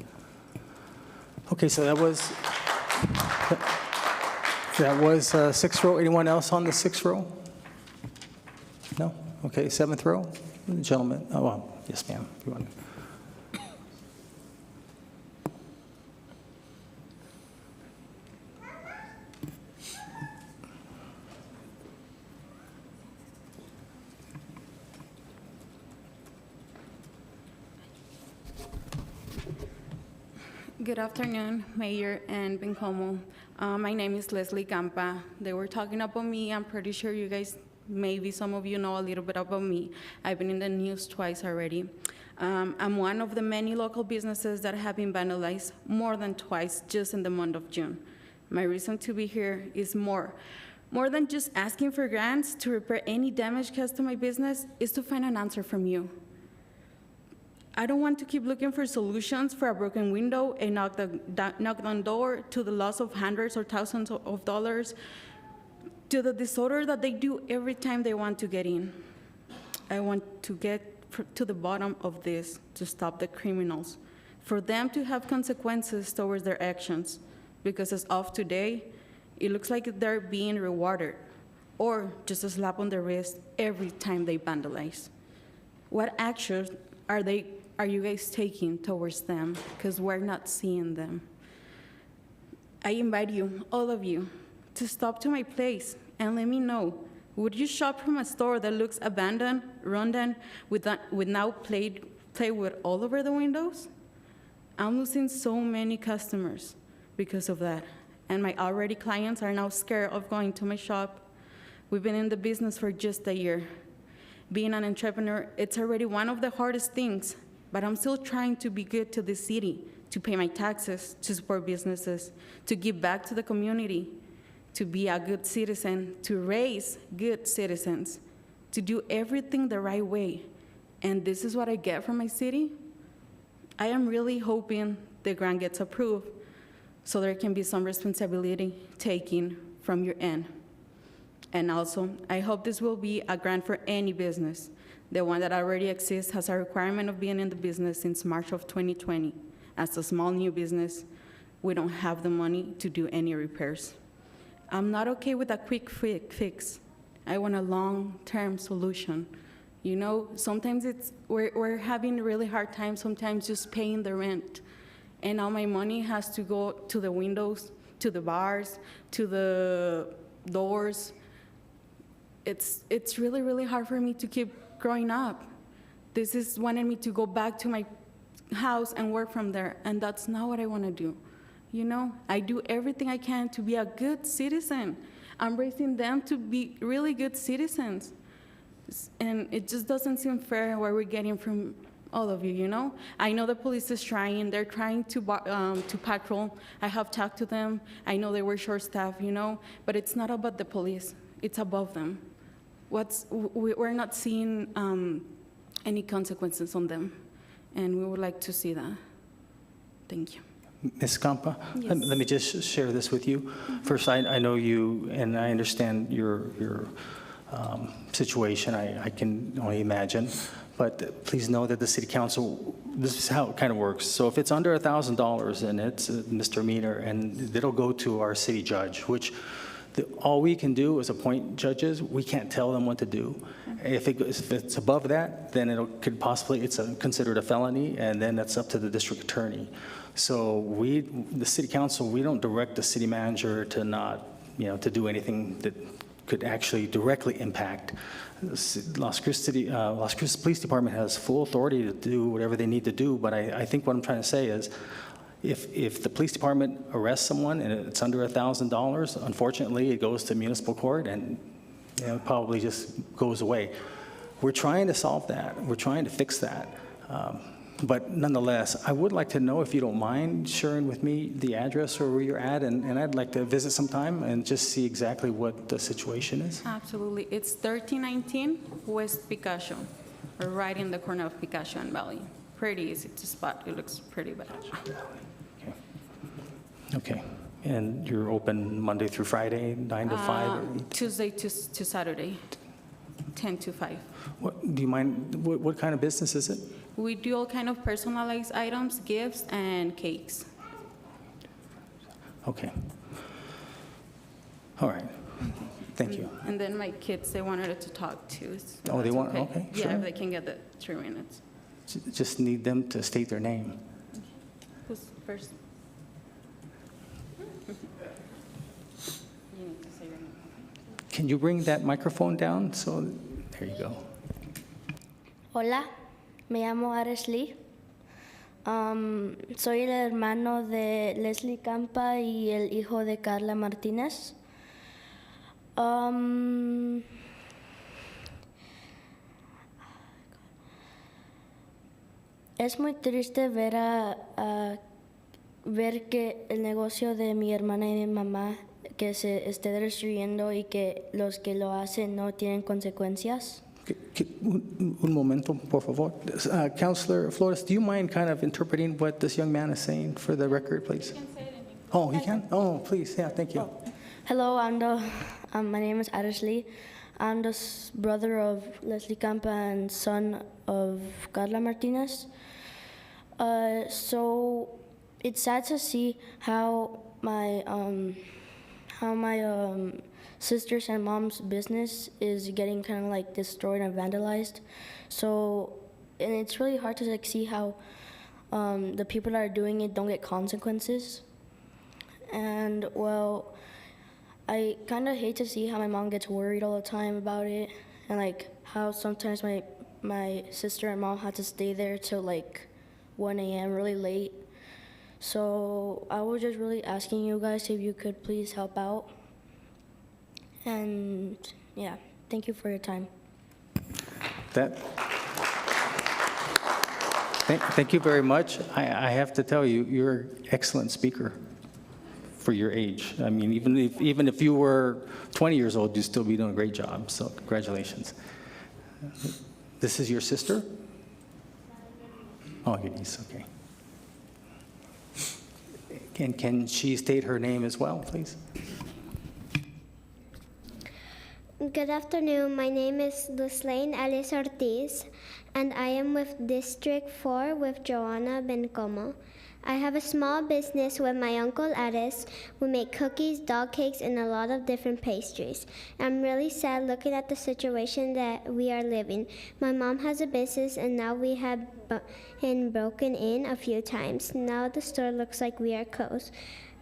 Okay, so that was 6th row. Anyone else on the 6th row? No? Okay, 7th row. Gentlemen, oh, well, yes, ma'am. You want to? Good afternoon, Mayor and Bencomo. My name is Leslie Campa. They were talking about me. I'm pretty sure you guys, maybe some of you know a little bit about me. I've been in the news twice already. I'm one of the many local businesses that have been vandalized more than twice just in the month of June. My reason to be here is more than just asking for grants to repair any damage caused to my business, is to find an answer from you. I don't want to keep looking for solutions for a broken window, a knocked on door, to the loss of hundreds or thousands of dollars, to the disorder that they do every time they want to get in. I want to get to the bottom of this, to stop the criminals, for them to have consequences towards their actions, because as of today, it looks like they're being rewarded, or just a slap on the wrist every time they vandalize. What actions are you guys taking towards them? Because we're not seeing them. I invite you, all of you, to stop to my place and let me know, would you shop from a store that looks abandoned, rundown, with now plywood all over the windows? I'm losing so many customers because of that, and my already clients are now scared of going to my shop. We've been in the business for just a year. Being an entrepreneur, it's already one of the hardest things, but I'm still trying to be good to the city, to pay my taxes, to support businesses, to give back to the community, to be a good citizen, to raise good citizens, to do everything the right way. And this is what I get from my city? I am really hoping the grant gets approved so there can be some responsibility taken from your end. And also, I hope this will be a grant for any business The one that already exists has a requirement of being in the business since March of 2020. As a small new business, we don't have the money to do any repairs. I'm not okay with a quick fix. I want a long-term solution. You know, sometimes we're having a really hard time sometimes just paying the rent. And all my money has to go to the windows, to the bars, to the doors. It's really, really hard for me to keep growing up. This is wanting me to go back to my house and work from there, and that's not what I want to do. You know, I do everything I can to be a good citizen. I'm raising them to be really good citizens. And it just doesn't seem fair what we're getting from all of you, you know? I know the police is trying. They're trying to patrol. I have talked to them. I know they were short-staffed, you know? But it's not about the police. It's above them. We're not seeing any consequences on them, and we would like to see that. Thank you. Ms. Campa, Yes. let me just share this with you. First, I know you, and I understand your situation. I can only imagine. But please know that the city council, this is how it kind of works. So if it's under $1,000 and it's a misdemeanor, and it'll go to our city judge, which all we can do is appoint judges. We can't tell them what to do. If it's above that, then it's considered a felony, and then that's up to the district attorney. So the city council, we don't direct the city manager to not, to do anything that could actually directly impact. Las Cruces Police Department has full authority to do whatever they need to do, but I think what I'm trying to say is, if the police department arrests someone and it's under $1,000, unfortunately, it goes to municipal court and it probably just goes away. We're trying to solve that. We're trying to fix that. But nonetheless, I would like to know, if you don't mind sharing with me the address or where you're at, and I'd like to visit sometime and just see exactly what the situation is. Absolutely. It's 1319 West Picacho, right in the corner of Picacho and Valley. Pretty easy to spot. It looks pretty bad. Okay. And you're open Monday through Friday, 9 to 5? Tuesday to Saturday, 10 to 5. Do you mind, what kind of business is it? We do all kind of personalized items, gifts, and cakes. Okay. All right. Thank you. And then my kids, they wanted to talk too. So Oh, they that's want, okay, Yeah, sure. if they can get the 3 minutes. Just need them to state their name. Who's first? You need to say your name. Can you bring that microphone down? So, there you go. Hola, me llamo Ares Lee. Soy el hermano de Leslie Campa y el hijo de Carla Martínez. Es muy triste ver que el negocio de mi hermana y mi mamá que se esté destruyendo y que los que lo hacen no tienen consecuencias. Un momento, por favor. Councilor Flores, do you mind kind of interpreting what this young man is saying for the record, please? You can say it in English. Oh, he can? Oh, please, yeah, thank you. Hello, my name is Ares Lee. I'm the brother of Leslie Campa and son of Carla Martinez. So it's sad to see how my sisters and mom's business is getting kind of like destroyed and vandalized. So, and it's really hard to like see how the people that are doing it don't get consequences. And well, I kind of hate to see how my mom gets worried all the time about it, and like how sometimes my sister and mom had to stay there till like 1 a.m. really late. So I was just really asking you guys if you could please help out. And yeah, thank you for your time. Thank you very much. I have to tell you, you're an excellent speaker for your age. I mean, even if you were 20 years old, you'd still be doing a great job. So congratulations. This is your sister? Oh, your niece, okay. Can she state her name as well, please? Good afternoon. My name is Luslaine Alice Ortiz, and I am with District 4 with Joanna Bencomo. I have a small business with my uncle Addis. We make cookies, dog cakes, and a lot of different pastries. I'm really sad looking at the situation that we are living. My mom has a business, and now we have been broken in a few times. Now the store looks like we are closed.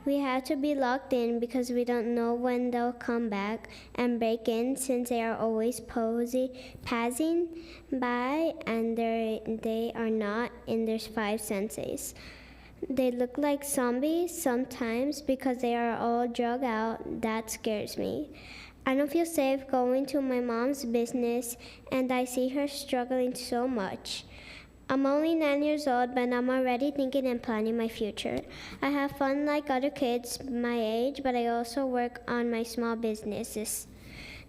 We had to be locked in because we don't know when they'll come back and break in, since they are always passing by and they are not in their five senses. They look like zombies sometimes because they are all drugged out. That scares me. I don't feel safe going to my mom's business, and I see her struggling so much. I'm only 9 years old, but I'm already thinking and planning my future. I have fun like other kids my age, but I also work on my small businesses.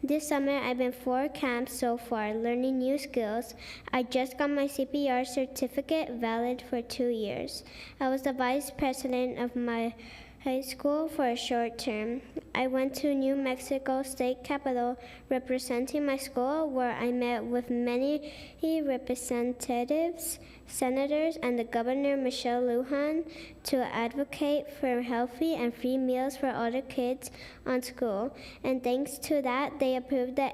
This summer, I've been 4 camps so far, learning new skills. I just got my CPR certificate, valid for 2 years. I was the vice president of my high school for a short term. I went to New Mexico State Capitol representing my school, where I met with many representatives, senators, and the Governor Michelle Lujan to advocate for healthy and free meals for other kids on school. And thanks to that, they approved the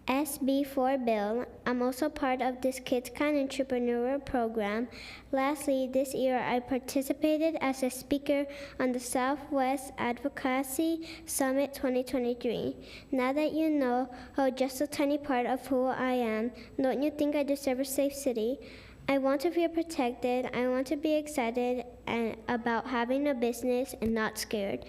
SB4 bill. I'm also part of this Kids Kind Entrepreneur program. Lastly, this year I participated as a speaker on the Southwest Advocacy Summit 2023. Now that you know just a tiny part of who I am, don't you think I deserve a safe city? I want to feel protected. I want to be excited about having a business and not scared.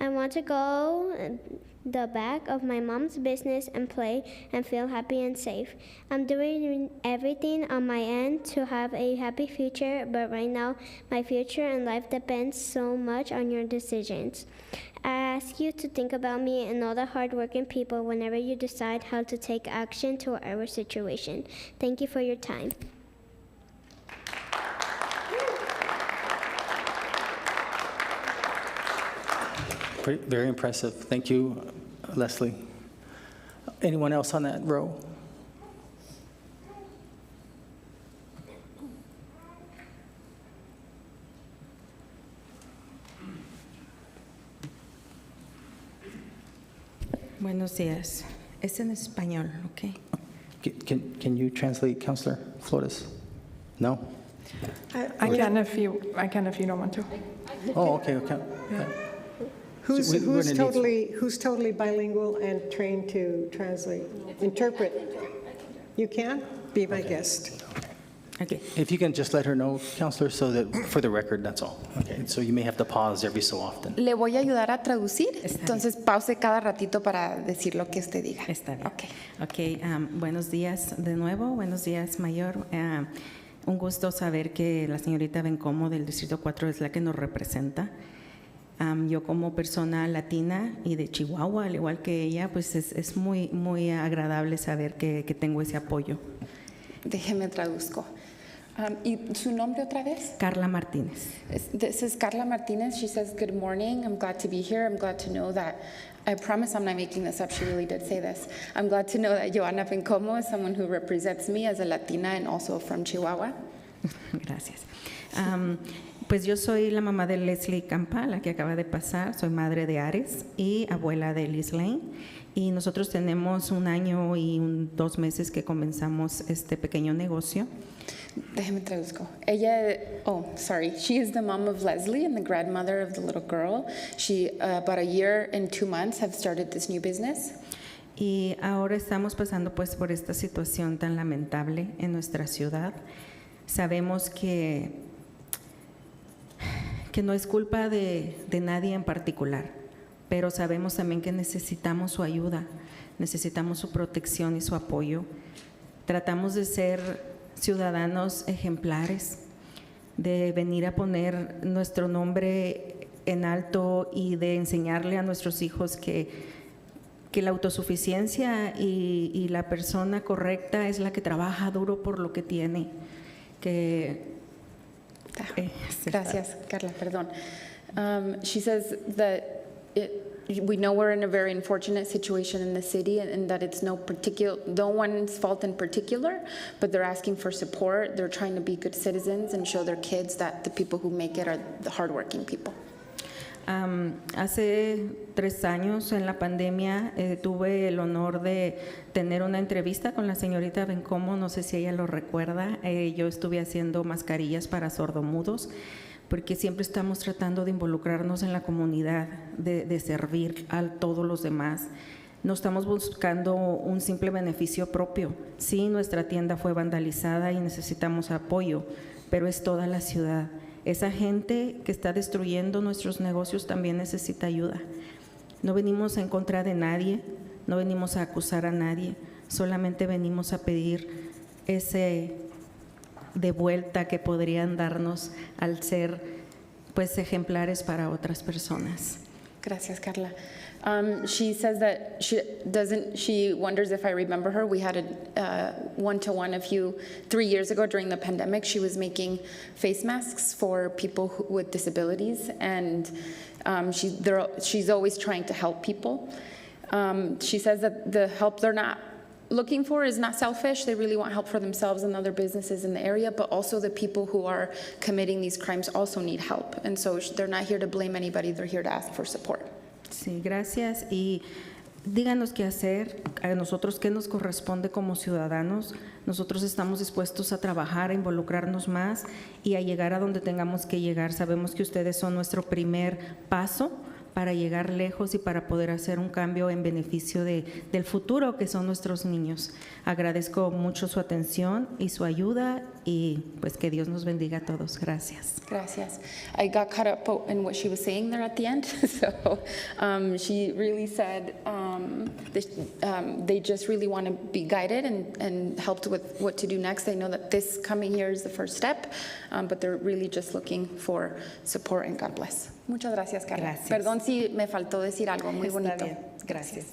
I want to go the back of my mom's business and play and feel happy and safe. I'm doing everything on my end to have a happy future, but right now my future and life depends so much on your decisions. I ask you to think about me and all the hardworking people whenever you decide how to take action to our situation. Thank you for your time. Very impressive. Thank you, Leslie. Anyone else on that row? Buenos días. Es en español, ¿ok? Can you translate, Councilor Flores? No? I can if you don't want to. Oh, okay. Yeah. Who's totally bilingual and trained to translate, interpret? You can? Be my guest. Okay. If you can just let her know, Councilor, so that for the record, that's all. Okay. So you may have to pause every so often. Le voy a ayudar a traducir, entonces pause cada ratito para decir lo que usted diga. Está bien. Okay. Ok, buenos días de nuevo. Buenos días, Mayor. Un gusto saber que la señorita Bencomo del Distrito 4 es la que nos representa. Yo como persona latina y de Chihuahua, al igual que ella, pues es muy, muy agradable saber que tengo ese apoyo. Déjeme traduzco. ¿Y su nombre otra vez? Carla Martínez. This is Carla Martínez. She says, good morning. I'm glad to be here. I'm glad to know that, I promise I'm not making this up. She really did say this. I'm glad to know that Joanna Bencomo is someone who represents me as a Latina and also from Chihuahua. Gracias. Pues yo soy la mamá de Leslie Campa, la que acaba de pasar. Soy madre de Ares y abuela de Lislaine. Y nosotros tenemos 1 año y 2 meses que comenzamos este pequeño negocio. Déjeme traduzco. She is the mom of Leslie and the grandmother of the little girl. She, about 1 year and 2 months, have started this new business. Y ahora estamos pasando pues por esta situación tan lamentable en nuestra ciudad. Sabemos que no es culpa de nadie en particular, pero sabemos también que necesitamos su ayuda, necesitamos su protección y su apoyo. Tratamos de ser ciudadanos ejemplares, de venir a poner nuestro nombre en alto y de enseñarle a nuestros hijos que la autosuficiencia y la persona correcta es la que trabaja duro por lo que tiene, Gracias, Carla, perdón. She says that we know we're in a very unfortunate situation in the city, and that it's no one's fault in particular, but they're asking for support. They're trying to be good citizens and show their kids that the people who make it are the hardworking people. Hace 3 años en la pandemia tuve el honor de tener una entrevista con la señorita Bencomo, no sé si ella lo recuerda. Yo estuve haciendo mascarillas para sordomudos, porque siempre estamos tratando de involucrarnos en la comunidad, de servir a todos los demás. No estamos buscando un simple beneficio propio. Sí, nuestra tienda fue vandalizada y necesitamos apoyo, pero es toda la ciudad. Esa gente que está destruyendo nuestros negocios también necesita ayuda. No venimos en contra de nadie, no venimos a acusar a nadie, solamente venimos a pedir ese de vuelta que podrían darnos al ser pues ejemplares para otras personas. Gracias, Carla. She says that she wonders if I remember her. We had a one-to-one 3 years ago during the pandemic. She was making face masks for people with disabilities, and she's always trying to help people. She says that the help they're not looking for is not selfish. They really want help for themselves and other businesses in the area, but also the people who are committing these crimes also need help. And so they're not here to blame anybody, they're here to ask for support. Sí, gracias. Y díganos qué hacer, a nosotros qué nos corresponde como ciudadanos. Nosotros estamos dispuestos a trabajar, a involucrarnos más y a llegar a donde tengamos que llegar. Sabemos que ustedes son nuestro primer paso para llegar lejos y para poder hacer un cambio en beneficio del futuro, que son nuestros niños. Agradezco mucho su atención y su ayuda, y pues que Dios nos bendiga a todos. Gracias. Gracias. I got caught up in what she was saying there at the end. So she really said they just really want to be guided and helped with what to do next. They know that this coming here is the first step, but they're really just looking for support, and God bless. Muchas gracias, Carla. Gracias. Perdón si me faltó decir algo muy Está bonito. bien. Gracias.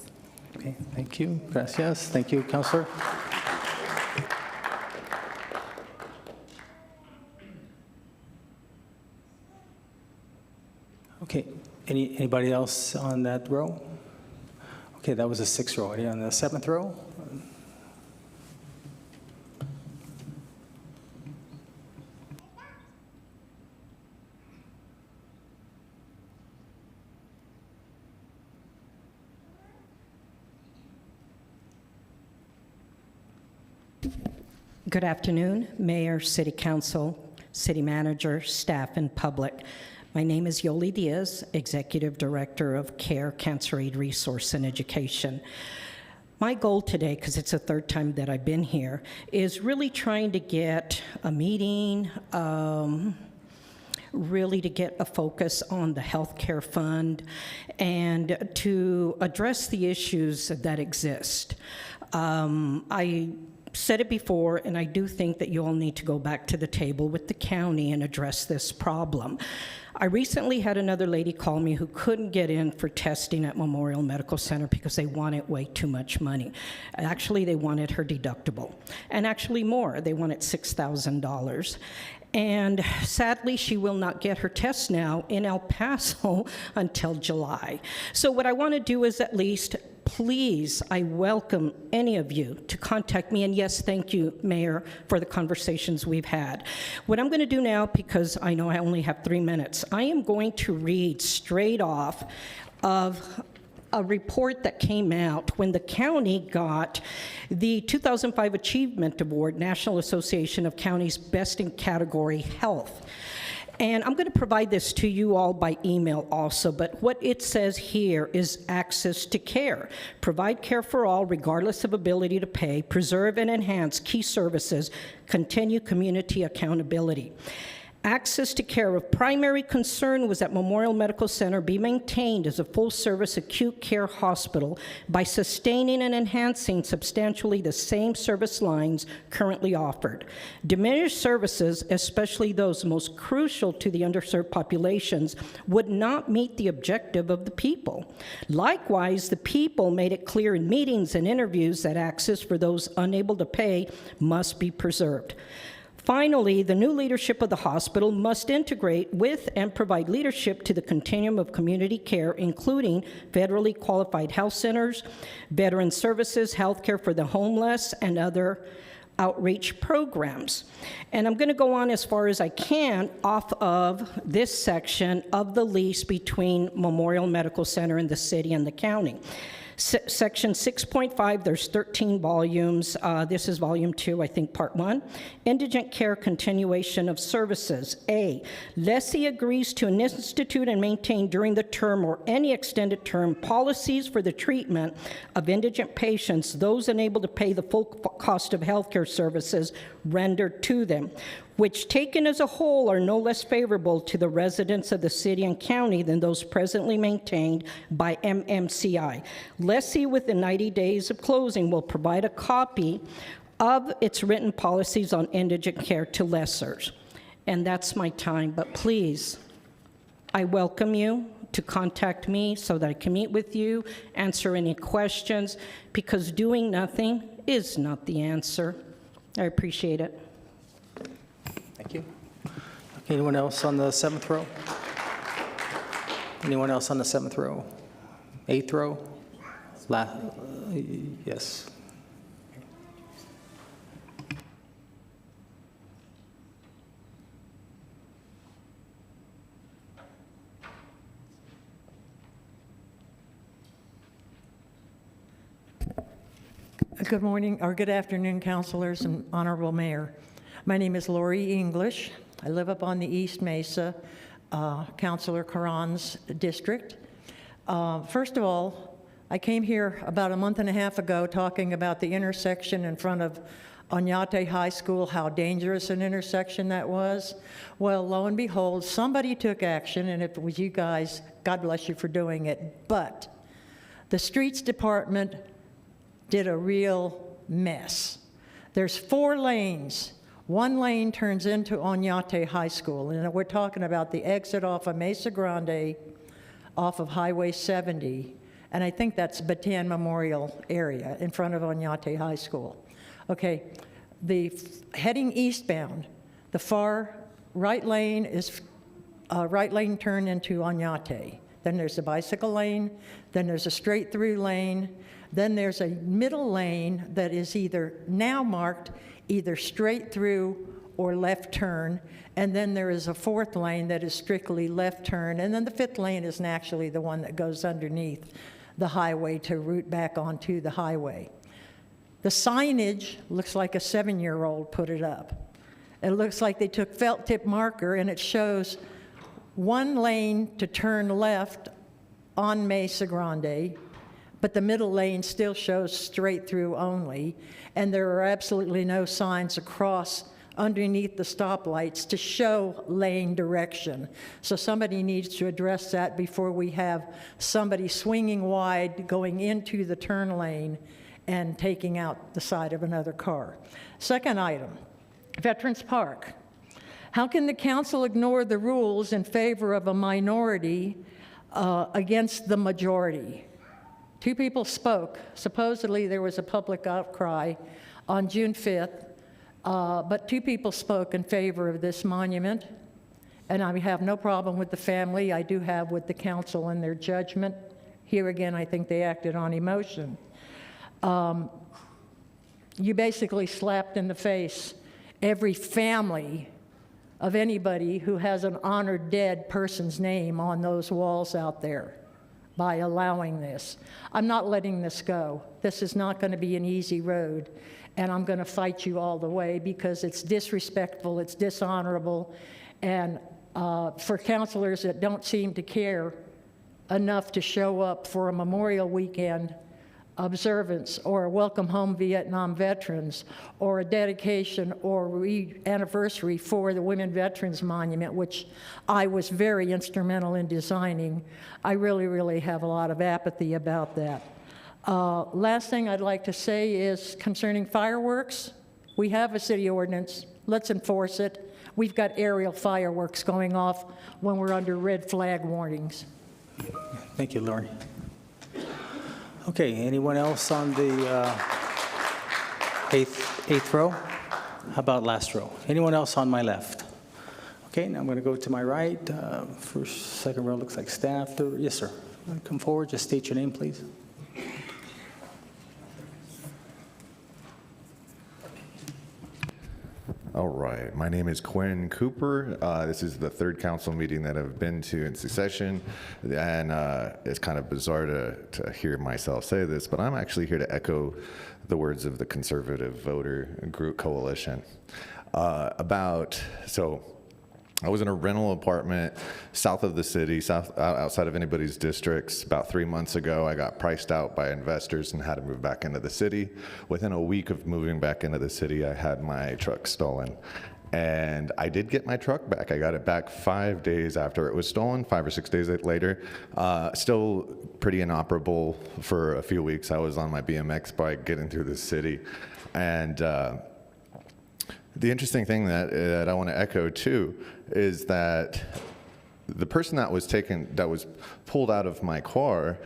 Okay, thank you. Gracias. Thank you, Councilor. Okay, anybody else on that row? Okay, that was the 6th row. Any on the 7th row? Good afternoon, Mayor, City Council, City Manager, staff, and public. My name is Yoli Diaz, Executive Director of CARE, Cancer Aid Resource and Education. My goal today, because it's the 3rd time that I've been here, is really trying to get a meeting, really to get a focus on the healthcare fund and to address the issues that exist. I said it before, and I do think that you all need to go back to the table with the county and address this problem. I recently had another lady call me who couldn't get in for testing at Memorial Medical Center because they wanted way too much money. Actually, they wanted her deductible, and actually more. They wanted $6,000. And sadly, she will not get her test now in El Paso until July. So what I want to do is at least, please, I welcome any of you to contact me. And yes, thank you, Mayor, for the conversations we've had. What I'm going to do now, because I know I only have 3 minutes, I am going to read straight off of a report that came out when the county got the 2005 Achievement Award, National Association of Counties Best in Category Health. And I'm going to provide this to you all by email also, but what it says here is access to care. Provide care for all, regardless of ability to pay, preserve and enhance key services, continue community accountability. Access to care of primary concern was that Memorial Medical Center be maintained as a full-service acute care hospital by sustaining and enhancing substantially the same service lines currently offered. Diminished services, especially those most crucial to the underserved populations, would not meet the objective of the people. Likewise, the people made it clear in meetings and interviews that access for those unable to pay must be preserved. Finally, the new leadership of the hospital must integrate with and provide leadership to the continuum of community care, including federally qualified health centers, veteran services, healthcare for the homeless, and other outreach programs. And I'm going to go on as far as I can off of this section of the lease between Memorial Medical Center and the city and the county. Section 6.5, there's 13 volumes. This is volume 2, I think, part 1. Indigent care continuation of services. A, lessee agrees to institute and maintain during the term or any extended term policies for the treatment of indigent patients, those unable to pay the full cost of healthcare services rendered to them, which taken as a whole are no less favorable to the residents of the city and county than those presently maintained by MMCI. Lessee within 90 days of closing will provide a copy of its written policies on indigent care to lessors. And that's my time, but please, I welcome you to contact me so that I can meet with you, answer any questions, because doing nothing is not the answer. I appreciate it. Thank you. Okay, anyone else on the 7th row? Anyone else on the 7th row? 8th row? Yes. Good morning, or good afternoon, councilors and honorable mayor. My name is Lori English. I live up on the East Mesa, Councilor Karan's district. First of all, I came here about a month and a half ago talking about the intersection in front of Oñate High School, how dangerous an intersection that was. Well, lo and behold, somebody took action, and if it was you guys, God bless you for doing it, but the streets department did a real mess. There's 4 lanes. One lane turns into Oñate High School, and we're talking about the exit off of Mesa Grande, off of Highway 70, and I think that's Bataan Memorial area in front of Oñate High School. Okay, heading eastbound, the far right lane is right lane turn into Oñate. Then there's a bicycle lane, then there's a straight through lane, then there's a middle lane that is either now marked either straight through or left turn, and then there is a 4th lane that is strictly left turn, and then the 5th lane is actually the one that goes underneath the highway to route back onto the highway. The signage looks like a 7-year-old put it up. It looks like they took felt tip marker and it shows 1 lane to turn left on Mesa Grande, but the middle lane still shows straight through only, and there are absolutely no signs across underneath the stoplights to show lane direction. So somebody needs to address that before we have somebody swinging wide going into the turn lane and taking out the side of another car. Second item, Veterans Park. How can the council ignore the rules in favor of a minority against the majority? 2 people spoke. Supposedly there was a public outcry on June 5th, but 2 people spoke in favor of this monument, and I have no problem with the family. I do have with the council and their judgment. Here again, I think they acted on emotion. You basically slapped in the face every family of anybody who has an honored dead person's name on those walls out there by allowing this. I'm not letting this go. This is not going to be an easy road, and I'm going to fight you all the way because it's disrespectful, it's dishonorable, and for counselors that don't seem to care enough to show up for a Memorial Weekend observance or a welcome home Vietnam veterans or a dedication or anniversary for the Women Veterans Monument, which I was very instrumental in designing. I really, really have a lot of apathy about that. Last thing I'd like to say is concerning fireworks. We have a city ordinance. Let's enforce it. We've got aerial fireworks going off when we're under red flag warnings. Thank you, Lori. Okay, anyone else on the eighth row? How about last row? Anyone else on my left? Okay, now I'm going to go to my right. First, second row looks like staff. Third, yes, sir. Come forward. Just state your name, please. All right. My name is Quinn Cooper. This is the third council meeting that I've been to in succession, and it's kind of bizarre to hear myself say this, but I'm actually here to echo the words of the Conservative Voter Group Coalition. I was in a rental apartment south of the city, outside of anybody's districts. About 3 months ago, I got priced out by investors and had to move back into the city. Within a week of moving back into the city, I had my truck stolen. And I did get my truck back. I got it back 5 days after it was stolen, 5 or 6 days later. Still pretty inoperable for a few weeks. I was on my BMX bike getting through the city. And the interesting thing that I want to echo too is that the person that was pulled out of my car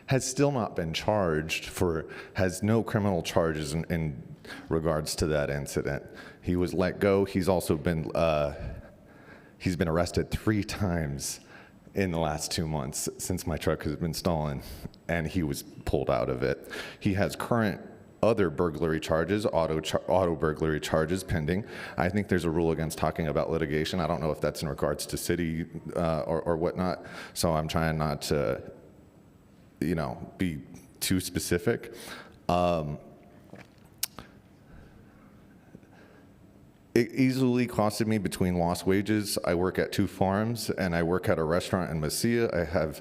has still not been charged has no criminal charges in regards to that incident. He was let go. He's also been arrested 3 times in the last 2 months since my truck has been stolen, and he was pulled out of it. He has current other burglary charges, auto burglary charges pending. I think there's a rule against talking about litigation. I don't know if that's in regards to city or whatnot, so I'm trying not to, be too specific. It easily costed me between lost wages. I work at 2 farms and I work at a restaurant in Mesilla. I have,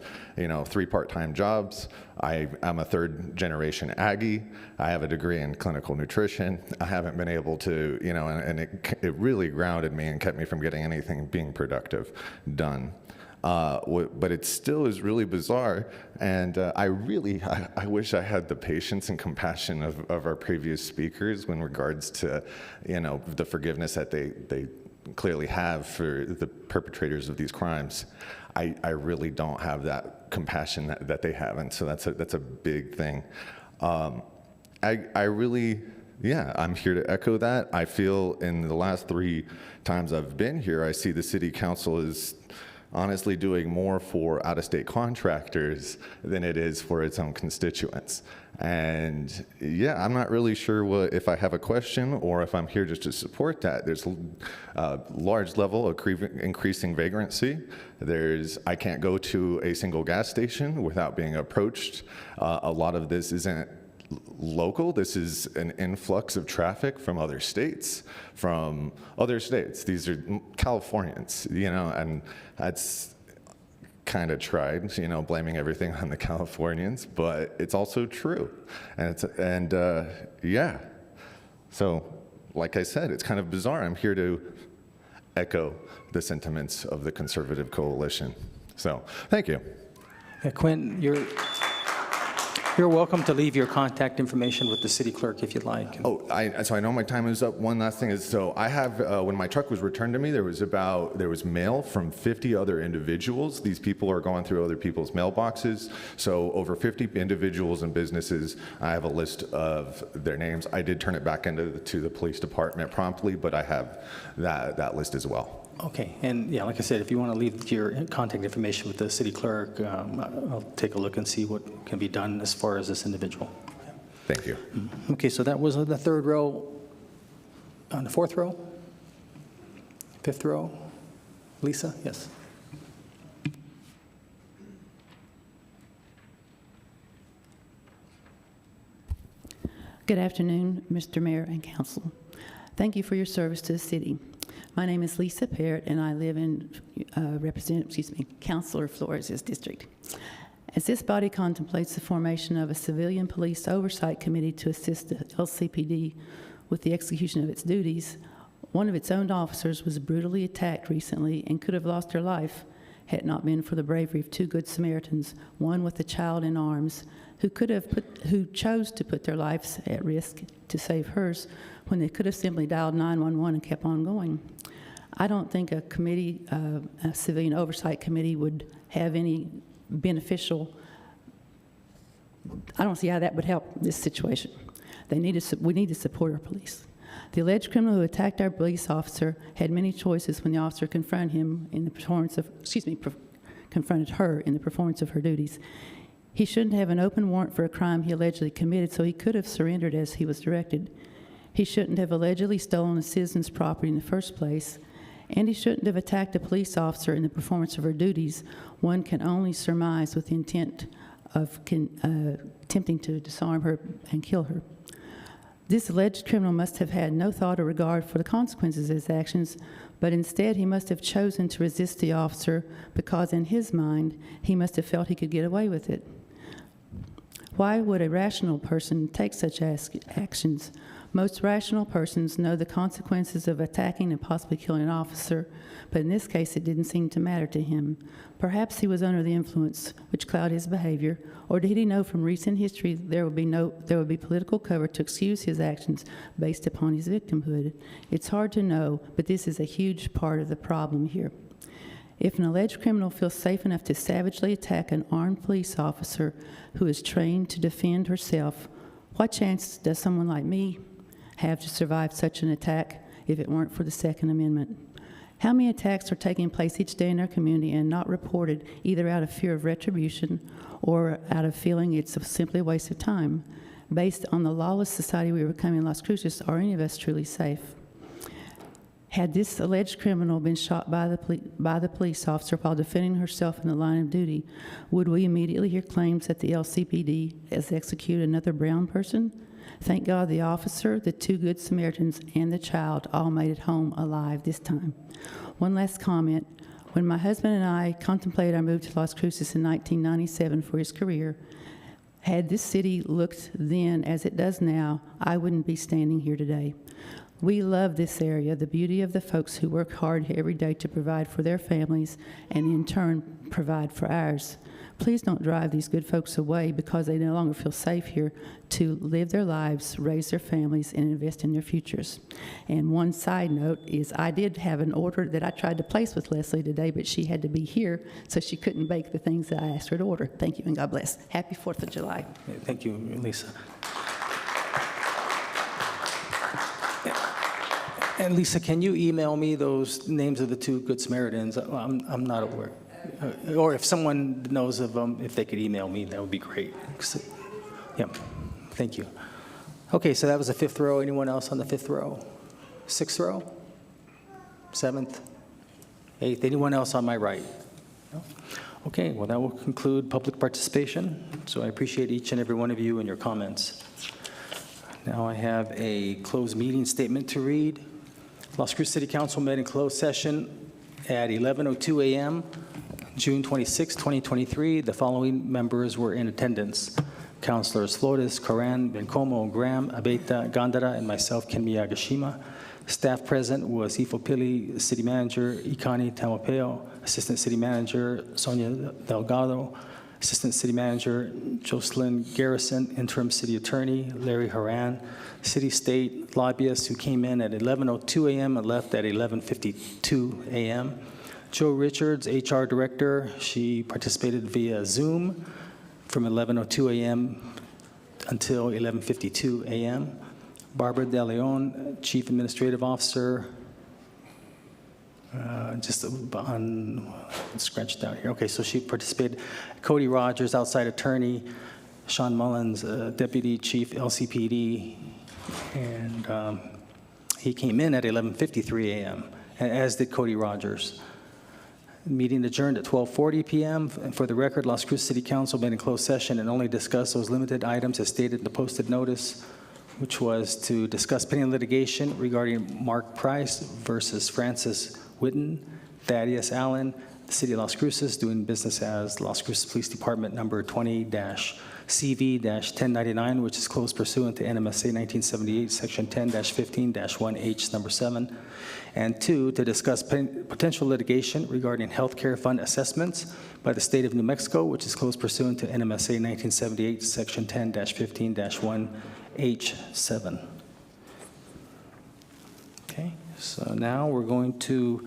3 part-time jobs. I'm a 3rd generation Aggie. I have a degree in clinical nutrition. I haven't been able to, and it really grounded me and kept me from getting anything being productive done. But it still is really bizarre, and I wish I had the patience and compassion of our previous speakers in regards to, the forgiveness that they clearly have for the perpetrators of these crimes. I really don't have that compassion that they have, and so that's a big thing. I'm here to echo that. I feel in the last 3 times I've been here, I see the city council is honestly doing more for out-of-state contractors than it is for its own constituents. And I'm not really sure if I have a question or if I'm here just to support that. There's a large level of increasing vagrancy. I can't go to a single gas station without being approached. A lot of this isn't local. This is an influx of traffic from other states. These are Californians, and that's kind of tried, blaming everything on the Californians, but it's also true. So like I said, it's kind of bizarre. I'm here to echo the sentiments of the Conservative Coalition. So thank you. Quinn, you're welcome to leave your contact information with the city clerk if you'd like. So I know my time is up. One last thing is, so I have, when my truck was returned to me, there was mail from 50 other individuals. These people are going through other people's mailboxes. So over 50 individuals and businesses, I have a list of their names. I did turn it back into to the police department promptly, but I have that list as well. Okay, and like I said, if you want to leave your contact information with the city clerk, I'll take a look and see what can be done as far as this individual. Thank you. Okay, so that was on the 3rd row. On the 4th row? 5th row? Lisa, yes. Good afternoon, Mr. Mayor and Council. Thank you for your service to the city. My name is Lisa Parrott, and I live in Councilor Flores' district. As this body contemplates the formation of a civilian police oversight committee to assist the LCPD with the execution of its duties, one of its own officers was brutally attacked recently and could have lost her life had it not been for the bravery of 2 good Samaritans, one with a child in arms, who chose to put their lives at risk to save hers when they could have simply dialed 911 and kept on going. I don't think a committee, a civilian oversight committee, would have any beneficial. I don't see how that would help this situation. We need to support our police. The alleged criminal who attacked our police officer had many choices when the officer confronted him in the performance of, confronted her in the performance of her duties. He shouldn't have an open warrant for a crime he allegedly committed, so he could have surrendered as he was directed. He shouldn't have allegedly stolen a citizen's property in the first place, and he shouldn't have attacked a police officer in the performance of her duties. One can only surmise with the intent of attempting to disarm her and kill her. This alleged criminal must have had no thought or regard for the consequences of his actions, but instead he must have chosen to resist the officer because in his mind he must have felt he could get away with it. Why would a rational person take such actions? Most rational persons know the consequences of attacking and possibly killing an officer, but in this case it didn't seem to matter to him. Perhaps he was under the influence which clouded his behavior, or did he know from recent history there would be political cover to excuse his actions based upon his victimhood? It's hard to know, but this is a huge part of the problem here. If an alleged criminal feels safe enough to savagely attack an armed police officer who is trained to defend herself, what chance does someone like me have to survive such an attack if it weren't for the Second Amendment? How many attacks are taking place each day in our community and not reported, either out of fear of retribution or out of feeling it's simply a waste of time? Based on the lawless society we are becoming in Las Cruces, are any of us truly safe? Had this alleged criminal been shot by the police officer while defending herself in the line of duty, would we immediately hear claims that the LCPD has executed another brown person? Thank God the officer, the two Good Samaritans, and the child all made it home alive this time. One last comment. When my husband and I contemplated our move to Las Cruces in 1997 for his career, had this city looked then as it does now, I wouldn't be standing here today. We love this area, the beauty of the folks who work hard every day to provide for their families and in turn provide for ours. Please don't drive these good folks away because they no longer feel safe here to live their lives, raise their families, and invest in their futures. And one side note is I did have an order that I tried to place with Leslie today, but she had to be here, so she couldn't bake the things that I asked her to order. Thank you, and God bless. Happy 4th of July. Thank you, Lisa. And Lisa, can you email me those names of the two Good Samaritans? I'm not aware. Or if someone knows of them, if they could email me, that would be great. Yeah, thank you. Okay, so that was the 5th row. Anyone else on the 5th row? 6th row? 7th? 8th? Anyone else on my right? No? Okay, well, that will conclude public participation. So I appreciate each and every one of you and your comments. Now I have a closed meeting statement to read. Las Cruces City Council met in closed session at 11:02 a.m. June 26, 2023. The following members were in attendance: Councilors Flores, Coran, Bencomo, Graham, Abeta, Gandara, and myself, Ken Miyagashima. Staff present was Ifo Pili, City Manager, Ikani Tamapeo, Assistant City Manager, Sonia Delgado, Assistant City Manager, Jocelyn Garrison, Interim City Attorney, Larry Haran, City State lobbyists who came in at 11:02 a.m. and left at 11:52 a.m. Joe Richards, HR Director, she participated via Zoom from 11:02 a.m. until 11:52 a.m. Barbara De Leon, Chief Administrative Officer, just on scratched out here. Okay, so she participated. Cody Rogers, outside attorney. Sean Mullins, Deputy Chief LCPD, and he came in at 11:53 a.m., as did Cody Rogers. Meeting adjourned at 12:40 p.m. And for the record, Las Cruces City Council met in closed session and only discussed those limited items as stated in the posted notice, which was to discuss pending litigation regarding Mark Price versus Francis Whitten, Thaddeus Allen, the City of Las Cruces, doing business as Las Cruces Police Department number 20-CV-1099, which is closed pursuant to NMSA 1978, Section 10-15-1H, number 7. And 2, to discuss potential litigation regarding healthcare fund assessments by the State of New Mexico, which is closed pursuant to NMSA 1978, Section 10-15-1H7. Okay, so now we're going to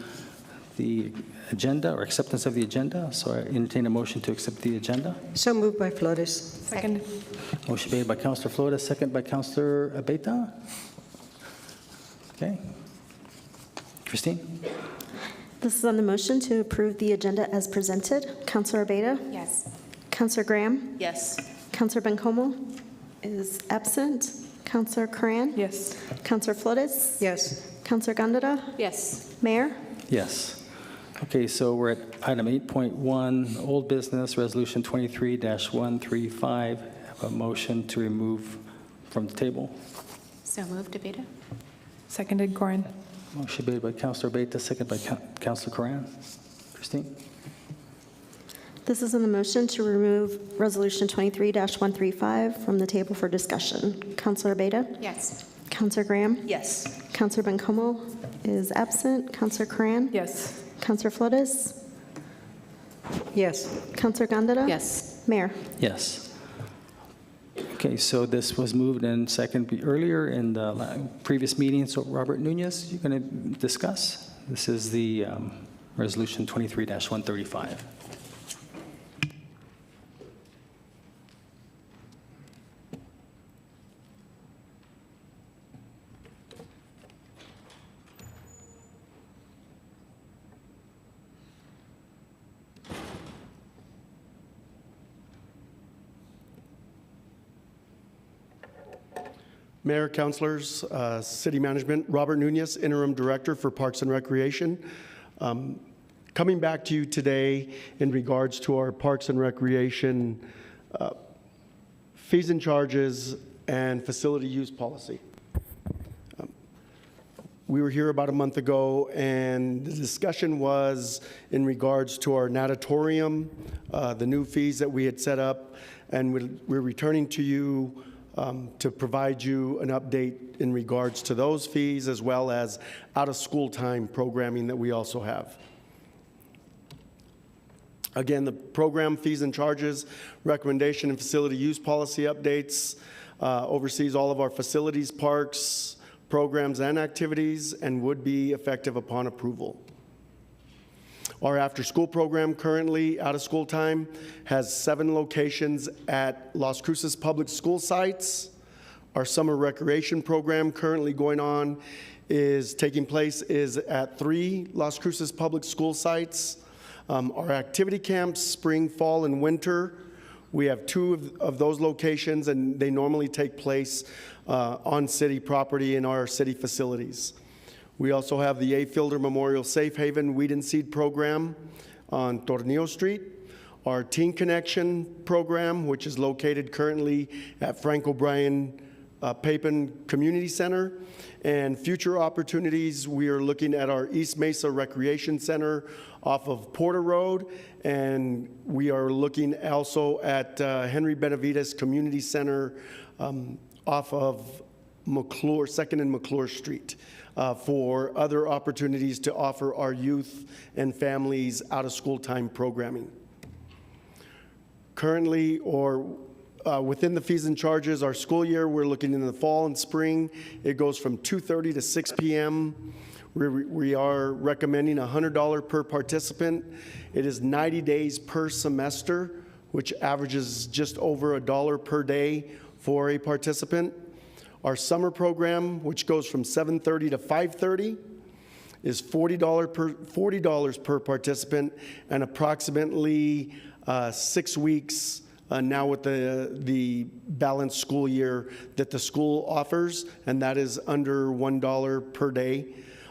the agenda or acceptance of the agenda. So I entertain a motion to accept the agenda. So moved by Flores. Second. Motion made by Councilor Flores, second by Councilor Abeta. Okay. Christine? This is on the motion to approve the agenda as presented. Counselor Abeyta? Yes. Counselor Graham? Yes. Counselor Bencomo is absent. Counselor Cran? Yes. Counselor Flores? Yes. Counselor Gondeta? Yes. Mayor? Yes. Okay, so we're at item 8.1, old business, resolution 23-135. Have a motion to remove from the table. So moved, Abeyta. Seconded, Corin. Motion made by Councilor Abeyta, second by Councilor Coran. Christine? This is on the motion to remove resolution 23-135 from the table for discussion. Counselor Abeyta? Yes. Counselor Graham? Yes. Counselor Bencomo is absent. Counselor Cran? Yes. Counselor Flores? Yes. Counselor Gondeta? Yes. Mayor? Yes. Okay, so this was moved and seconded earlier in the previous meeting. So Robert Nunez, you're going to discuss? This is the resolution 23-135. Mayor, councilors, city management, Robert Nunez, interim director for Parks and Recreation. Coming back to you today in regards to our Parks and Recreation fees and charges and facility use policy. We were here about a month ago, and the discussion was in regards to our natatorium, the new fees that we had set up, and we're returning to you to provide you an update in regards to those fees, as well as out-of-school time programming that we also have. Again, the program fees and charges, recommendation and facility use policy updates, oversees all of our facilities, parks, programs, and activities, and would be effective upon approval. Our after-school program currently, out-of-school time, has 7 locations at Las Cruces public school sites. Our summer recreation program currently going on is at 3 Las Cruces public school sites. Our activity camps, spring, fall, and winter, we have 2 of those locations, and they normally take place on city property in our city facilities. We also have the A. Fielder Memorial Safe Haven Weed and Seed Program on Tornillo Street, our Teen Connection program, which is located currently at Frank O'Brien Papin Community Center, and future opportunities, we are looking at our East Mesa Recreation Center off of Porter Road, and we are looking also at Henry Benavides Community Center off of McClure, 2nd and McClure Street. For other opportunities to offer our youth and families out-of-school time programming. Currently, or within the fees and charges, our school year, we're looking in the fall and spring. It goes from 2:30 to 6 p.m. We are recommending $100 per participant. It is 90 days per semester, which averages just over $1 per day for a participant. Our summer program, which goes from 7:30 to 5:30, is $40 per participant, and approximately 6 weeks now with the balanced school year that the school offers, and that is under $1 per day.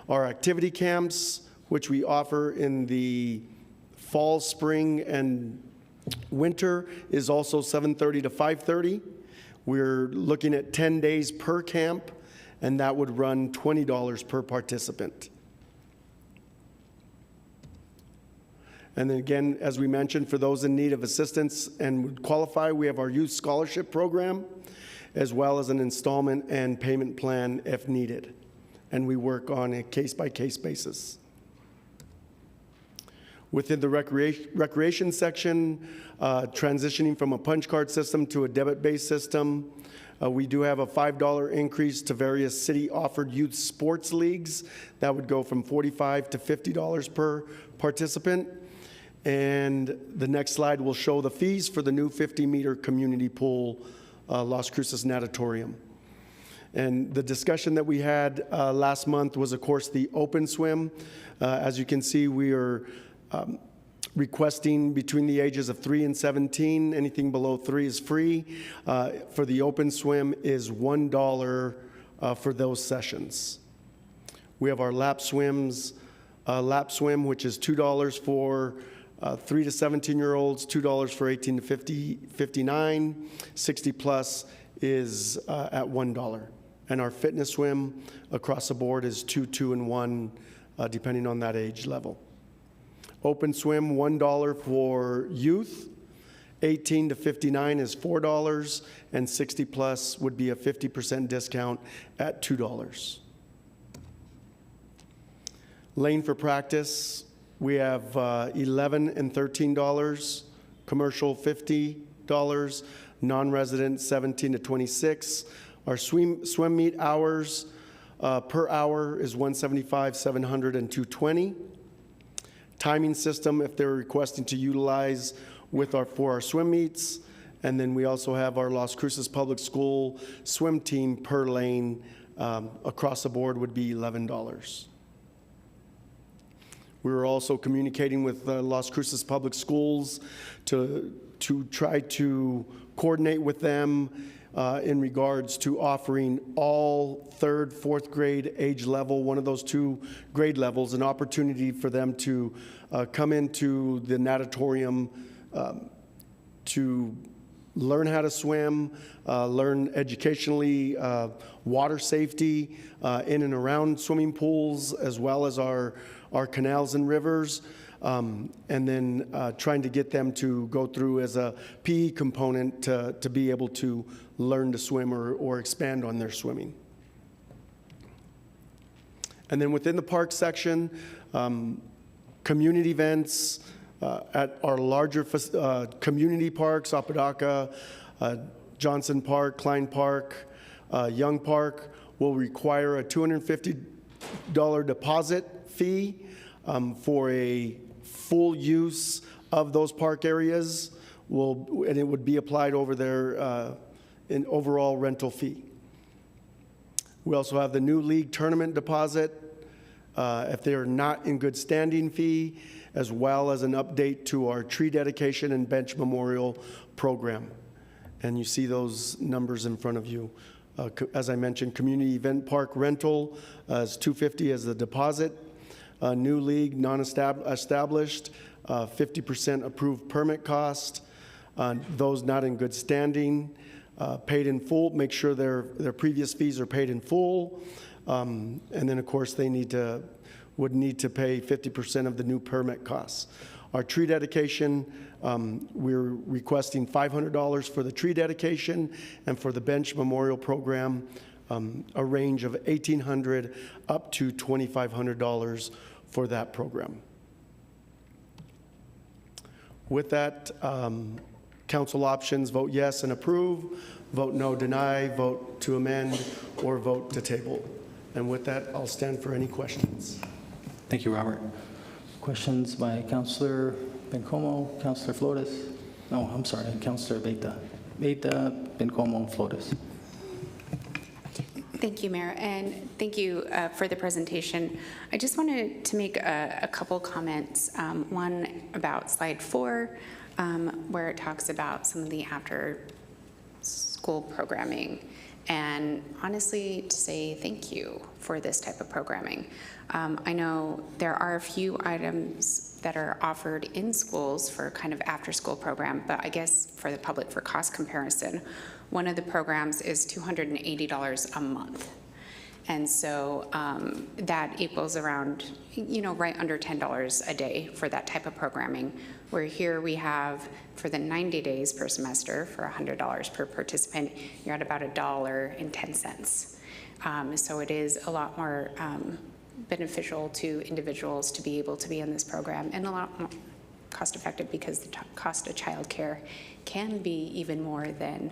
Our activity camps, which we offer in the fall, spring, and winter, is also 7:30 to 5:30. We're looking at 10 days per camp, and that would run $20 per participant. And then again, as we mentioned, for those in need of assistance and would qualify, we have our youth scholarship program, as well as an installment and payment plan if needed. And we work on a case-by-case basis. Within the recreation section, transitioning from a punch card system to a debit-based system, we do have a $5 increase to various city-offered youth sports leagues. That would go from $45 to $50 per participant. And the next slide will show the fees for the new 50-meter community pool, Las Cruces Natatorium. And the discussion that we had last month was, of course, the open swim. As you can see, we are requesting between the ages of 3 and 17. Anything below 3 is free. For the open swim is $1 for those sessions. We have our lap swims. Lap swim, which is $2 for 3 to 17-year-olds, $2 for 18 to 59. 60 plus is at $1. And our fitness swim across the board is 2, 2, and 1, depending on that age level. Open swim, $1 for youth. 18 to 59 is $4, and 60 plus would be a 50% discount at $2. Lane for practice, we have $11 and $13, commercial $50, non-resident 17 to 26. Our swim meet hours per hour is $175, $700, and $220. Timing system, if they're requesting to utilize for our swim meets. And then we also have our Las Cruces Public School swim team per lane across the board would be $11. We were also communicating with Las Cruces Public Schools to try to coordinate with them in regards to offering all 3rd, 4th grade age level, one of those 2 grade levels, an opportunity for them to come into the natatorium to learn how to swim, learn educationally water safety in and around swimming pools, as well as our canals and rivers, and then trying to get them to go through as a PE component to be able to learn to swim or expand on their swimming. And then within the park section, community events at our larger community parks, Apodaca, Johnson Park, Klein Park, Young Park, will require a $250 deposit fee for a full use of those park areas, and it would be applied over their overall rental fee. We also have the new league tournament deposit, if they are not in good standing fee, as well as an update to our tree dedication and bench memorial program. And you see those numbers in front of you. As I mentioned, community event park rental is $250 as the deposit. New league, non-established, 50% approved permit cost. Those not in good standing, paid in full. Make sure their previous fees are paid in full. And then, of course, they would need to pay 50% of the new permit costs. Our tree dedication, we're requesting $500 for the tree dedication, and for the bench memorial program, a range of $1,800 up to $2,500 for that program. With that, council options: vote yes and approve, vote no, deny, vote to amend, or vote to table. And with that, I'll stand for any questions. Thank you, Robert. Questions by Councilor Bencomo, Councilor Flores? No, I'm sorry, Councilor Beta, Bencomo, Flores. Thank you, Mayor, and thank you for the presentation. I just wanted to make a couple comments. One about slide 4, where it talks about some of the after-school programming, and honestly, to say thank you for this type of programming. I know there are a few items that are offered in schools for kind of after-school program, but I guess for the public, for cost comparison, one of the programs is $280 a month. And so that equals around, right under $10 a day for that type of programming, where here we have, for the 90 days per semester, for $100 per participant, you're at about $1.10. So it is a lot more beneficial to individuals to be able to be in this program, and a lot more cost effective, because the cost of childcare can be even more than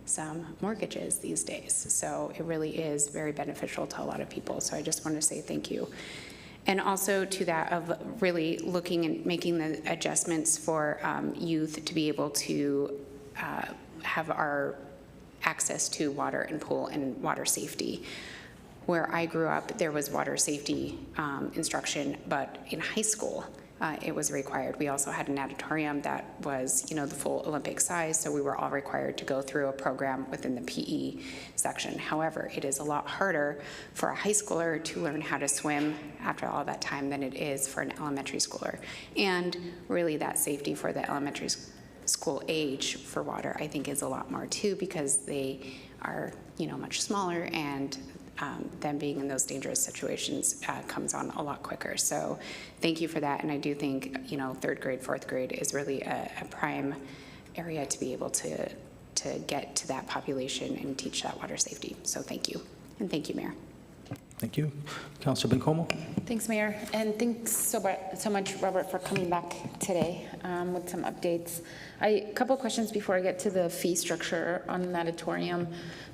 some mortgages these days. So it really is very beneficial to a lot of people. So I just want to say thank you. And also to that of really looking and making the adjustments for youth to be able to have our access to water and pool and water safety. Where I grew up, there was water safety instruction, but in high school, it was required. We also had an auditorium that was, the full Olympic size, so we were all required to go through a program within the PE section. However, it is a lot harder for a high schooler to learn how to swim after all that time than it is for an elementary schooler. And really that safety for the elementary school age for water, I think, is a lot more too, because they are, much smaller, and them being in those dangerous situations comes on a lot quicker. So thank you for that. And I do think, third grade, fourth grade is really a prime area to be able to get to that population and teach that water safety. So thank you. And thank you, Mayor. Thank you. Councilor Bencomo? Thanks, Mayor, and thanks so much, Robert, for coming back today with some updates. A couple questions before I get to the fee structure on an auditorium.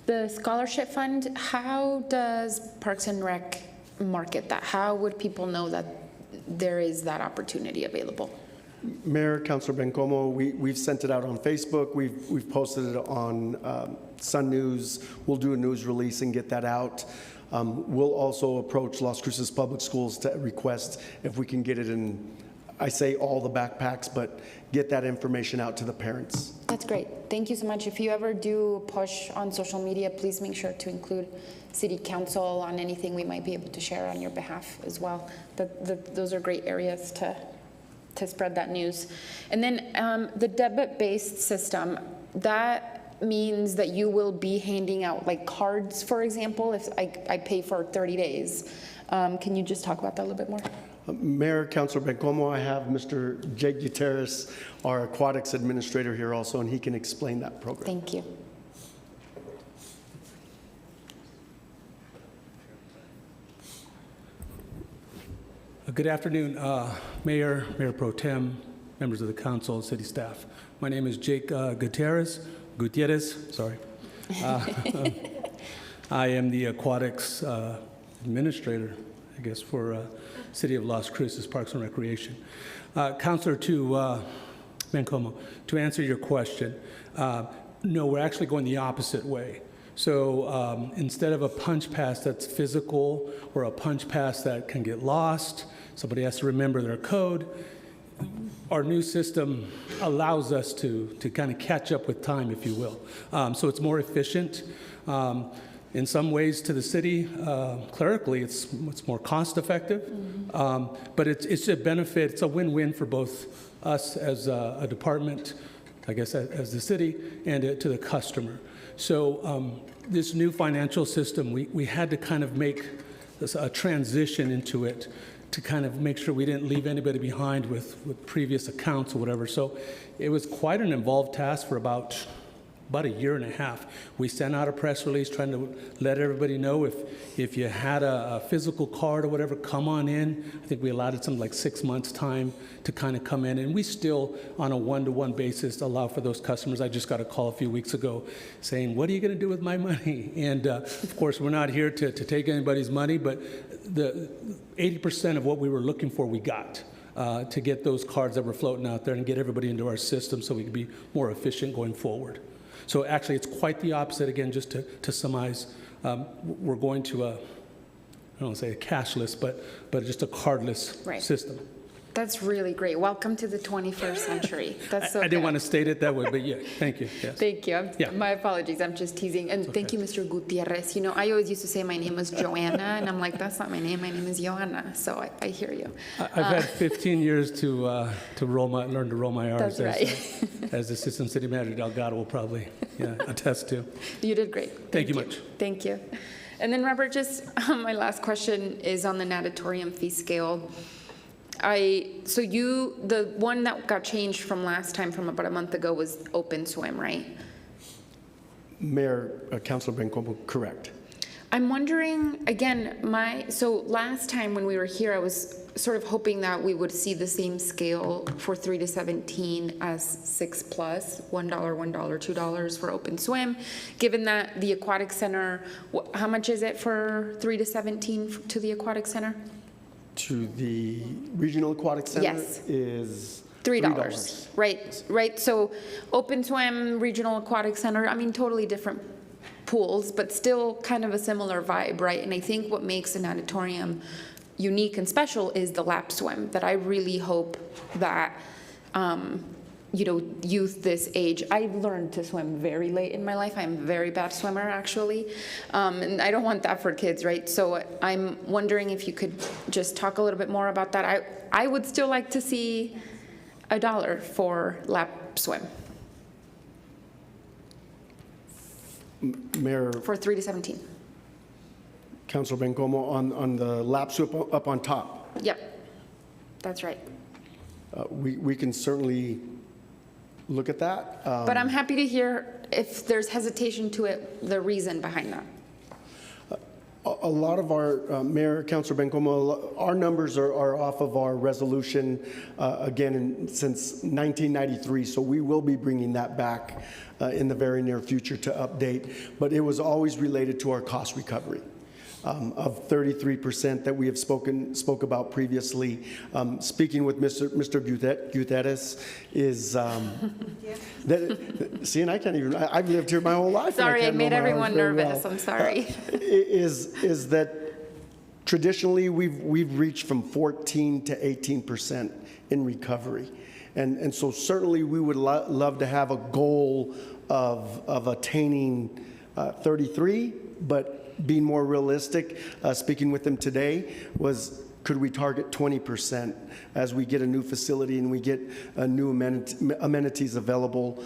The scholarship fund, how does Parks and Rec market that? How would people know that there is that opportunity available? Mayor, Councilor Bencomo, we've sent it out on Facebook. We've posted it on Sun News. We'll do a news release and get that out. We'll also approach Las Cruces Public Schools to request if we can get it in, I say all the backpacks, but get that information out to the parents. That's great. Thank you so much. If you ever do push on social media, please make sure to include City Council on anything we might be able to share on your behalf as well. Those are great areas to spread that news. And then the debit-based system, that means that you will be handing out like cards, for example, if I pay for 30 days. Can you just talk about that a little bit more? Mayor, Councilor Bencomo, I have Mr. Jake Gutierrez, our aquatics administrator here also, and he can explain that program. Thank you. Good afternoon, Mayor, Mayor Pro Tem, members of the council, city staff. My name is Jake Gutierrez, sorry. I am the aquatics administrator, I guess, for City of Las Cruces Parks and Recreation. Councilor Bencomo, to answer your question, no, we're actually going the opposite way. So instead of a punch pass that's physical or a punch pass that can get lost, somebody has to remember their code, our new system allows us to kind of catch up with time, if you will. So it's more efficient. In some ways to the city, clerically, it's more cost effective, but it's a benefit, it's a win-win for both us as a department, I guess as the city, and to the customer. So this new financial system, we had to kind of make a transition into it to kind of make sure we didn't leave anybody behind with previous accounts or whatever. So it was quite an involved task for about a year and a half. We sent out a press release trying to let everybody know if you had a physical card or whatever, come on in. I think we allotted something like 6 months time to kind of come in, and we still, on a one-to-one basis, allow for those customers. I just got a call a few weeks ago saying, what are you going to do with my money? And of course, we're not here to take anybody's money, but the 80% of what we were looking for, we got. To get those cards that were floating out there and get everybody into our system so we can be more efficient going forward. So actually, it's quite the opposite. Again, just to summarize, we're going to I don't want to say a cashless, but just a cardless system. That's really great. Welcome to the 21st century. That's so I didn't want to state it that way, but yeah, thank you. Yes. Thank you. My apologies. I'm just teasing. And thank you, Mr. Gutierrez. You know, I always used to say my name was Joanna, and I'm like, that's not my name. My name is Joanna. So I hear you. I've had 15 years to learn to roll my R's. That's right. As Assistant City Manager Delgado will probably attest to. You did great. Thank you much. Thank you. And then, Robert, just my last question is on the natatorium fee scale. So the one that got changed from last time, from about a month ago, was open swim, right? Mayor, Councilor Bencomo, correct. I'm wondering, again, so last time when we were here, I was sort of hoping that we would see the same scale for 3 to 17 as 6 plus, $1, $2 for open swim. Given that the aquatic center, how much is it for 3 to 17 to the aquatic center? To the Regional Aquatic Center is $3. Right. So open swim, Regional Aquatic Center, I mean, totally different pools, but still kind of a similar vibe, right? And I think what makes an auditorium unique and special is the lap swim, that I really hope that youth this age. I learned to swim very late in my life. I'm a very bad swimmer, actually. And I don't want that for kids, right? So I'm wondering if you could just talk a little bit more about that. I would still like to see $1 for lap swim. Mayor. For 3 to 17. Councilor Bencomo, on the lap swim up on top. Yep, that's right. We can certainly look at that. But I'm happy to hear if there's hesitation to it, the reason behind that. A lot of our, Mayor, Councilor Bencomo, our numbers are off of our resolution, again, since 1993, so we will be bringing that back in the very near future to update. But it was always related to our cost recovery. Of 33% that we have spoke about previously. Speaking with Mr. Gutierrez is, see, and I can't even, I've lived here my whole life. Sorry, I made everyone nervous, well. I'm sorry. Is that traditionally we've reached from 14 to 18% in recovery. And so certainly we would love to have a goal of attaining 33, but being more realistic, speaking with them today, was could we target 20% as we get a new facility and we get new amenities available.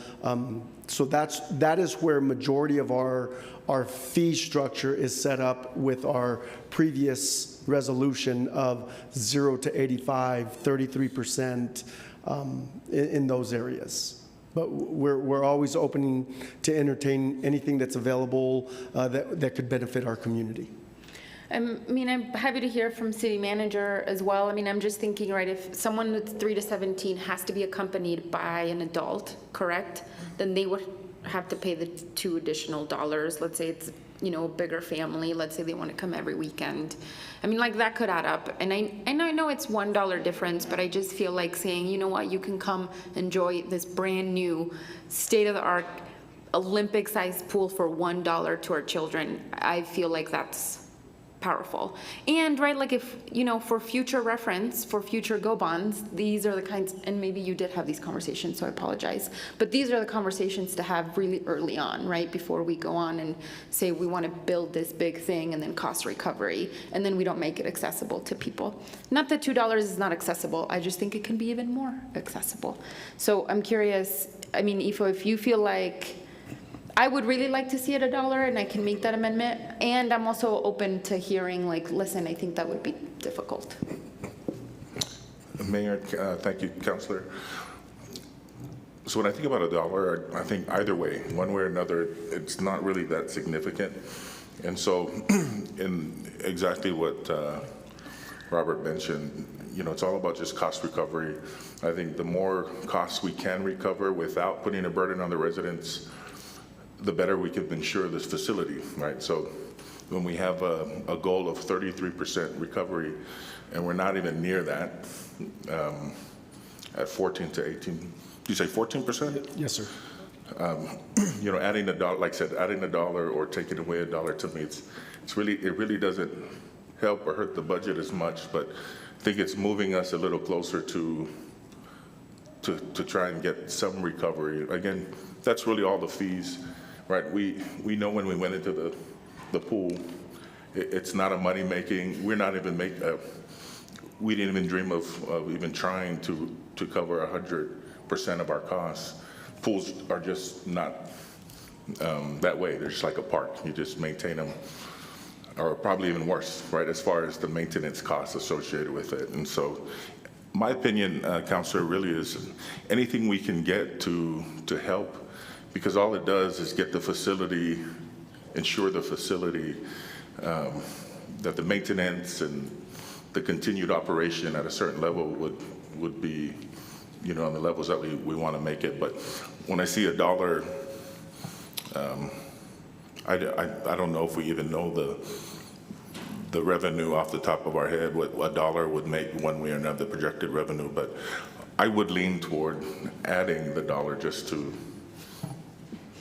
So that is where majority of our fee structure is set up with our previous resolution of 0 to 85, 33% in those areas. But we're always open to entertain anything that's available that could benefit our community. I mean, I'm happy to hear from city manager as well. I mean, I'm just thinking, right, if someone that's 3 to 17 has to be accompanied by an adult, correct? Then they would have to pay the $2 additional. Let's say it's, a bigger family. Let's say they want to come every weekend. I mean, like that could add up. And I know it's $1 difference, but I just feel like saying, you know what, you can come enjoy this brand new state-of-the-art Olympic-sized pool for $1 to our children. I feel like that's powerful. And right, like if, for future reference, for future go bonds, these are the kinds, and maybe you did have these conversations, so I apologize, but these are the conversations to have really early on, right, before we go on and say we want to build this big thing and then cost recovery, and then we don't make it accessible to people. Not that $2 is not accessible, I just think it can be even more accessible. So I'm curious, I mean, Ifo, if you feel like I would really like to see it $1, and I can make that amendment. And I'm also open to hearing, like, listen, I think that would be difficult. Mayor, thank you, Councilor. So when I think about $1, I think either way, one way or another, it's not really that significant. And so, in exactly what Robert mentioned, it's all about just cost recovery. I think the more costs we can recover without putting a burden on the residents, the better we can ensure this facility, right? So when we have a goal of 33% recovery, and we're not even near that at 14 to 18, did you say 14%? Yes, sir. Adding $1, like I said, adding $1 or taking away $1 to me, it really doesn't help or hurt the budget as much, but I think it's moving us a little closer to try and get some recovery. Again, that's really all the fees. Right, we know when we went into the pool, it's not a money making. We're not even we didn't even dream of even trying to cover 100% of our costs. Pools are just not that way. They're just like a park. You just maintain them, or probably even worse, right? As far as the maintenance costs associated with it. And so, my opinion, Councilor, really is anything we can get to help. Because all it does is get the facility, ensure the facility, that the maintenance and the continued operation at a certain level would be, on the levels that we want to make it. But when I see $1, I don't know if we even know the revenue off the top of our head, what $1 would make one way or another, projected revenue. But I would lean toward adding the $1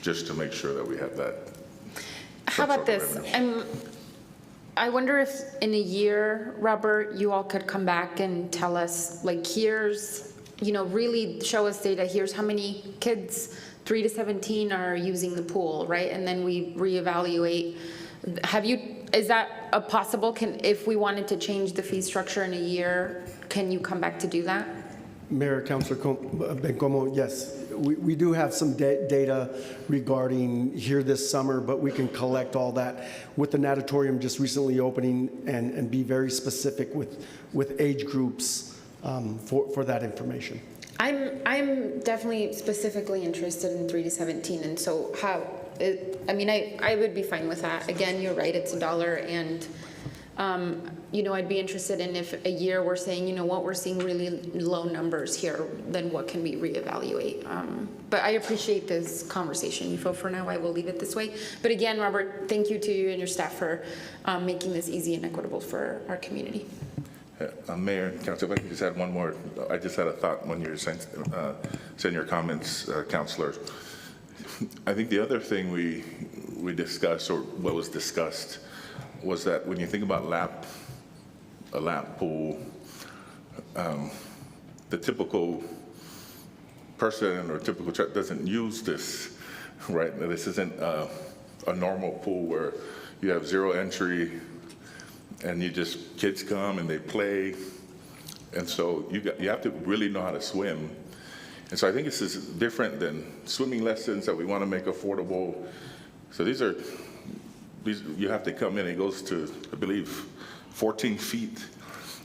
just to make sure that we have that. How about this? I wonder if in a year, Robert, you all could come back and tell us, like, here's, really show us data. Here's how many kids, 3 to 17, are using the pool, right? And then we reevaluate. Is that a possible? If we wanted to change the fee structure in a year, can you come back to do that? Mayor, Councilor Bencomo, yes. We do have some data regarding here this summer, but we can collect all that with the natatorium just recently opening and be very specific with age groups for that information. I'm definitely specifically interested in 3 to 17, and so I would be fine with that. Again, you're right, it's $1, and I'd be interested in if a year we're saying, we're seeing really low numbers here, then what can we reevaluate? But I appreciate this conversation. So for now, I will leave it this way. But again, Robert, thank you to you and your staff for making this easy and equitable for our community. Mayor and Council, if I can just add one more. I just had a thought when you were saying your comments, Councilor. I think the other thing we discussed, or what was discussed, was that when you think about a lap pool, the typical person or typical child doesn't use this, right? This isn't a normal pool where you have zero entry and kids come and they play. And so you have to really know how to swim. And so I think this is different than swimming lessons that we want to make affordable. So these you have to come in. It goes to, I believe, 14 feet,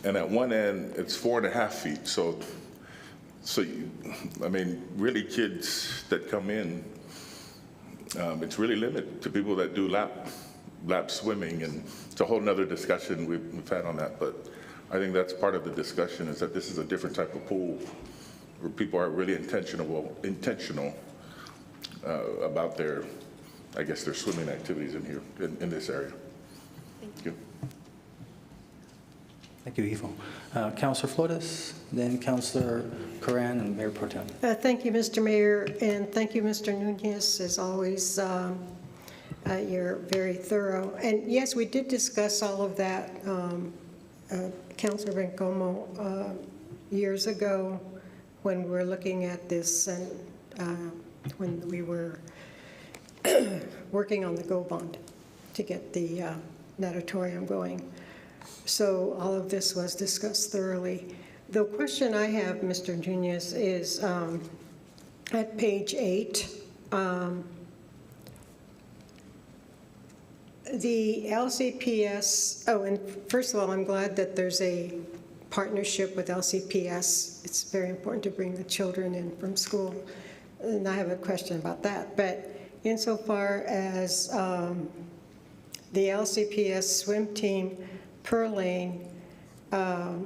and at one end it's 4.5 feet. So really, kids that come in, it's really limited to people that do lap swimming, and it's a whole nother discussion we've had on that. But I think that's part of the discussion, is that this is a different type of pool where people are really intentional about their swimming activities in here, in this area. Thank you. Thank you, Ivo. Councilor Flores, then Councilor Coran, and Mayor Pro Tem. Thank you, Mr. Mayor, and thank you, Mr. Nunez. As always, you're very thorough. And yes, we did discuss all of that, Councilor Bencomo, years ago when we were looking at this, and when we were working on the GO bond to get the natatorium going. So all of this was discussed thoroughly. The question I have, Mr. Nunez, is at page 8, the LCPS, and first of all, I'm glad that there's a partnership with LCPS. It's very important to bring the children in from school, and I have a question about that. But insofar as the LCPS swim team per lane, oh,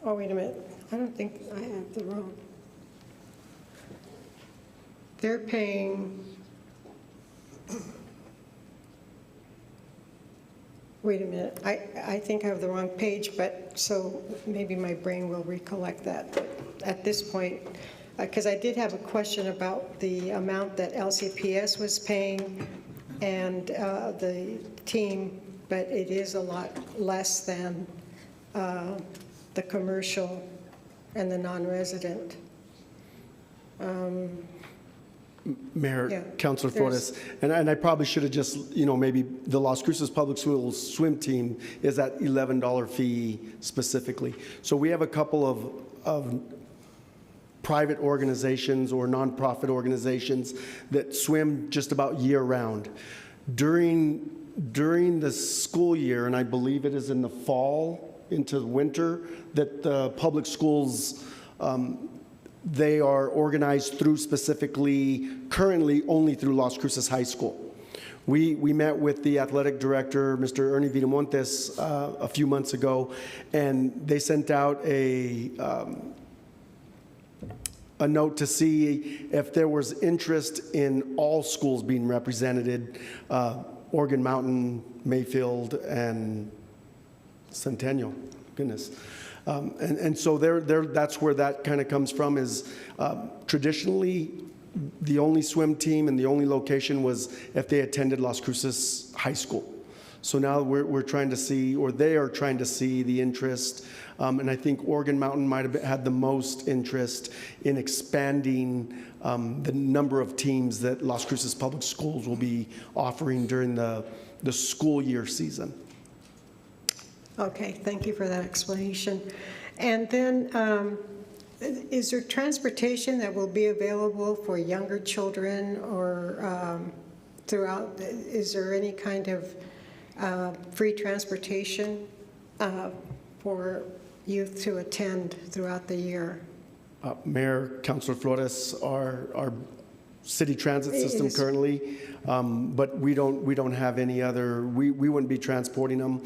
wait a minute, I don't think I have the wrong. They're paying, wait a minute, I think I have the wrong page, but so maybe my brain will recollect that. But at this point, because I did have a question about the amount that LCPS was paying and the team, but it is a lot less than the commercial and the non-resident. Mayor, yeah, Councilor Flores, and I probably should have just, maybe the Las Cruces Public Schools swim team is at $11 fee specifically. So we have a couple of private organizations or nonprofit organizations that swim just about year-round. During the school year, and I believe it is in the fall into the winter, that the public schools, they are organized through specifically, currently only through Las Cruces High School. We met with the athletic director, Mr. Ernie Viramontes, a few months ago, and they sent out a note to see if there was interest in all schools being represented, Oregon Mountain, Mayfield, and Centennial. Goodness. And so that's where that kind of comes from, is traditionally the only swim team and the only location was if they attended Las Cruces High School. So now we're trying to see, or they are trying to see the interest, and I think Oregon Mountain might have had the most interest in expanding the number of teams that Las Cruces Public Schools will be offering during the school year season. Okay, thank you for that explanation. And then, is there transportation that will be available for younger children or throughout? Is there any kind of free transportation for youth to attend throughout the year? Mayor, Councilor Flores, our city transit system currently, but we don't have any other, we wouldn't be transporting them.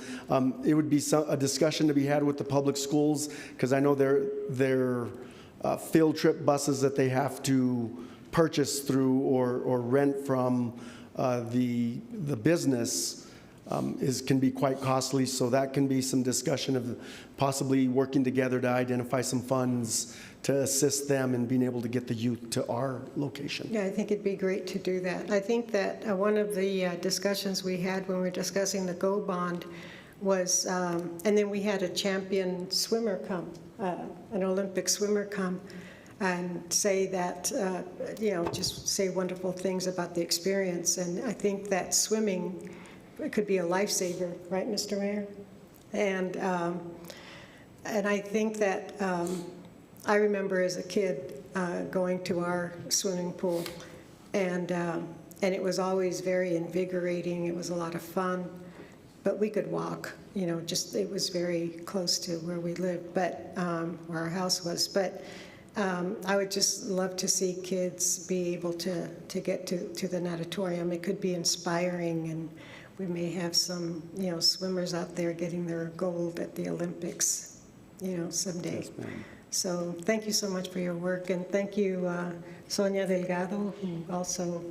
It would be a discussion to be had with the public schools, because I know their field trip buses that they have to purchase through or rent from the business can be quite costly, so that can be some discussion of possibly working together to identify some funds to assist them in being able to get the youth to our location. Yeah, I think it'd be great to do that. I think that one of the discussions we had when we were discussing the GO bond was, and then we had a champion swimmer come, an Olympic swimmer come and say that, just say wonderful things about the experience. And I think that swimming, it could be a lifesaver, right, Mr. Mayor? And I think that I remember as a kid going to our swimming pool, and it was always very invigorating. It was a lot of fun, but we could walk. It was very close to where we lived, but where our house was. But I would just love to see kids be able to get to the natatorium. It could be inspiring, and we may have some, swimmers out there getting their gold at the Olympics, someday. Yes, ma'am. So thank you so much for your work, and thank you, Sonia Delgado, who also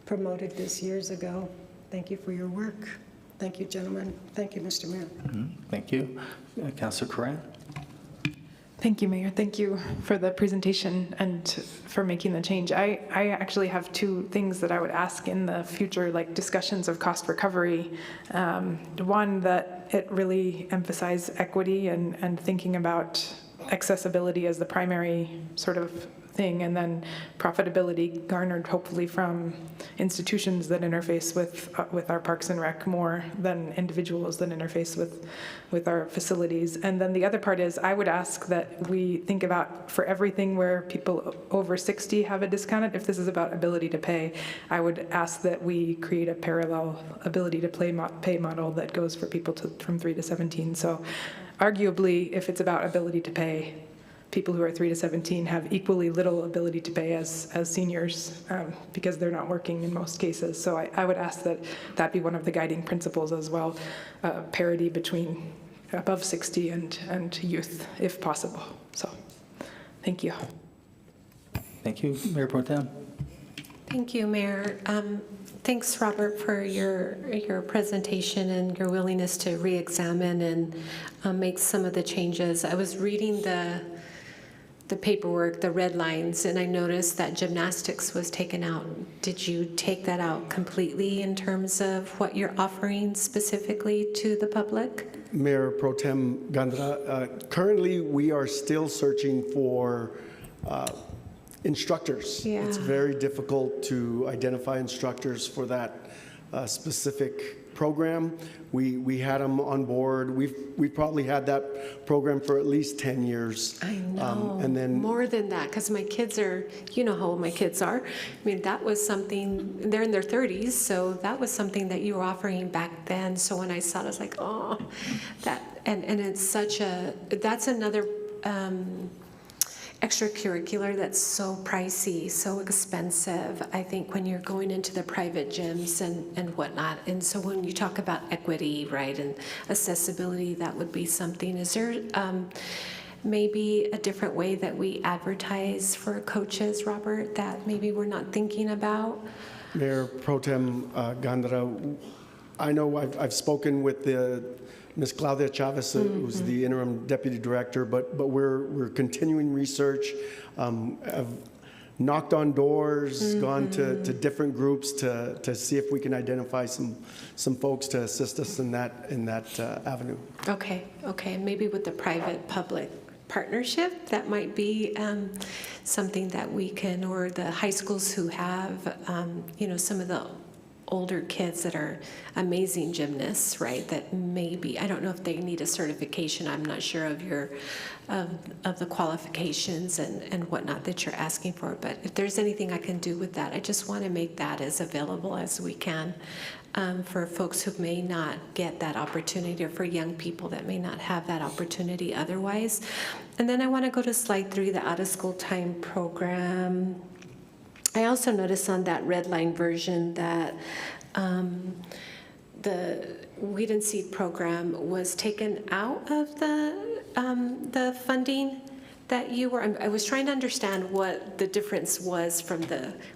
promoted this years ago. Thank you for your work. Thank you, gentlemen. Thank you, Mr. Mayor. Thank you. Councilor Coran? Thank you, Mayor. Thank you for the presentation and for making the change. I actually have two things that I would ask in the future, like discussions of cost recovery. One, that it really emphasize equity and thinking about accessibility as the primary sort of thing, and then profitability garnered hopefully from institutions that interface with our Parks and Rec more than individuals that interface with our facilities. And then the other part is, I would ask that we think about, for everything where people over 60 have a discount, if this is about ability to pay, I would ask that we create a parallel ability to pay model that goes for people from 3 to 17. So arguably, if it's about ability to pay, people who are 3 to 17 have equally little ability to pay as seniors because they're not working in most cases. So I would ask that be one of the guiding principles as well, parity between above 60 and youth, if possible. So thank you. Thank you. Mayor Pro Tem. Thank you, Mayor. Thanks, Robert, for your presentation and your willingness to re-examine and make some of the changes. I was reading the paperwork, the red lines, and I noticed that gymnastics was taken out. Did you take that out completely in terms of what you're offering specifically to the public? Mayor Pro Tem Gandra, currently we are still searching for instructors. Yeah. It's very difficult to identify instructors for that specific program. We had them on board. We've probably had that program for at least 10 years. I know, and then more than that, because my kids are, you know how old my kids are. I mean, that was something, they're in their 30s, so that was something that you were offering back then. So when I saw it, I was like, oh, and it's such that's another extracurricular that's so pricey, so expensive, I think, when you're going into the private gyms and whatnot. And so when you talk about equity, right, and accessibility, that would be something. Is there maybe a different way that we advertise for coaches, Robert, that maybe we're not thinking about? Mayor Pro Tem Gandra, I know I've spoken with Ms. Claudia Chavez, who's the interim deputy director, but we're continuing research. knocked on doors, gone to different groups to see if we can identify some folks to assist us in that avenue. Okay, maybe with the private-public partnership, that might be something that we can, or the high schools who have, some of the older kids that are amazing gymnasts, right? That maybe, I don't know if they need a certification. I'm not sure of of the qualifications and whatnot that you're asking for. But if there's anything I can do with that, I just want to make that as available as we can for folks who may not get that opportunity, or for young people that may not have that opportunity otherwise. And then I want to go to slide 3, the out-of-school time program. I also noticed on that red line version that the Weed and Seed program was taken out of the funding that you were. I was trying to understand what the difference was from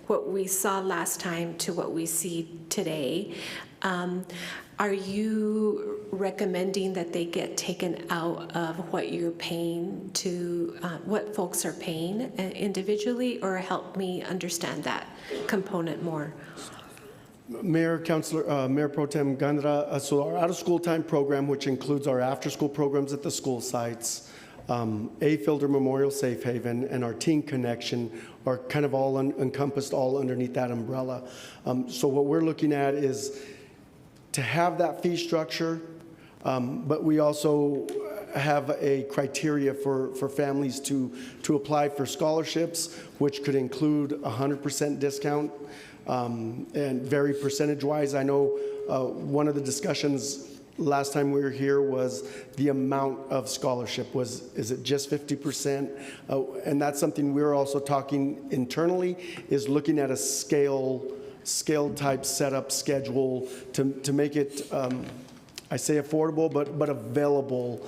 what we saw last time to what we see today. Are you recommending that they get taken out of what you're paying to, what folks are paying individually, or help me understand that component more? Mayor Pro Tem Gandra, so our out-of-school time program, which includes our after-school programs at the school sites, A Fielder Memorial Safe Haven, and our Teen Connection are kind of all encompassed all underneath that umbrella. So what we're looking at is to have that fee structure, but we also have a criteria for families to apply for scholarships, which could include 100% discount, and vary percentage-wise. I know one of the discussions last time we were here was the amount of scholarship. Is it just 50%? And that's something we're also talking internally, is looking at a scale type setup schedule to make it, I say affordable, but available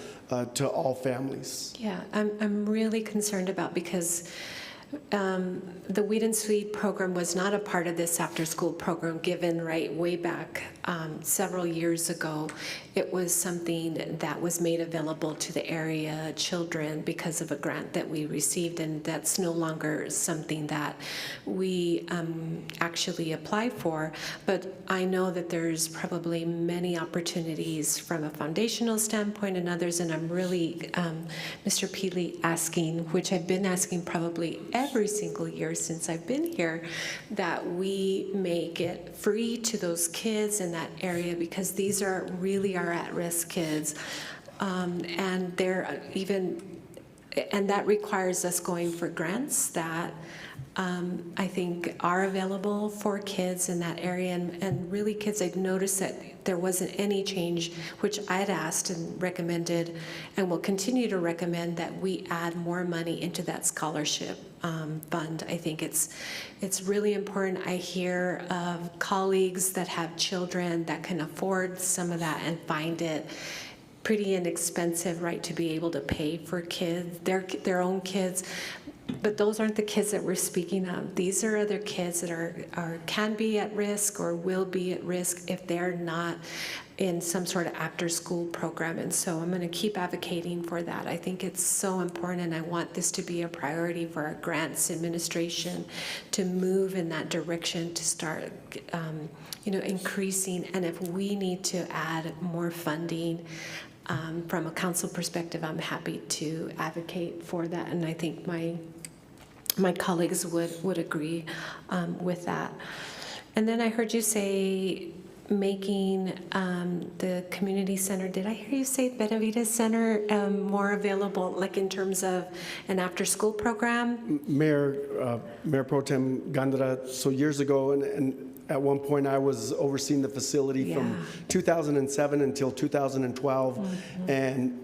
to all families. Yeah, I'm really concerned about, because the Weed and Seed program was not a part of this after-school program given right way back several years ago. It was something that was made available to the area children because of a grant that we received, and that's no longer something that we actually apply for. But I know that there's probably many opportunities from a foundational standpoint and others, and I'm really, Mr. Peely, asking, which I've been asking probably every single year since I've been here, that we make it free to those kids in that area, because these are really are at-risk kids, and they're and that requires us going for grants that I think are available for kids in that area, and really kids. I'd noticed that there wasn't any change, which I'd asked and recommended, and will continue to recommend, that we add more money into that scholarship fund. I think it's really important. I hear of colleagues that have children that can afford some of that and find it pretty inexpensive, right, to be able to pay for kids, their own kids. But those aren't the kids that we're speaking of. These are other kids that can be at risk or will be at risk if they're not in some sort of after-school program. And so I'm going to keep advocating for that. I think it's so important, and I want this to be a priority for our grants administration to move in that direction, to start increasing. And if we need to add more funding, from a council perspective, I'm happy to advocate for that, and I think my colleagues would agree with that. And then I heard you say making the community center, did I hear you say Benavides Center more available, like in terms of an after-school program? Mayor Pro Tem Gandra, so years ago, and at one point I was overseeing the facility from 2007 until 2012, and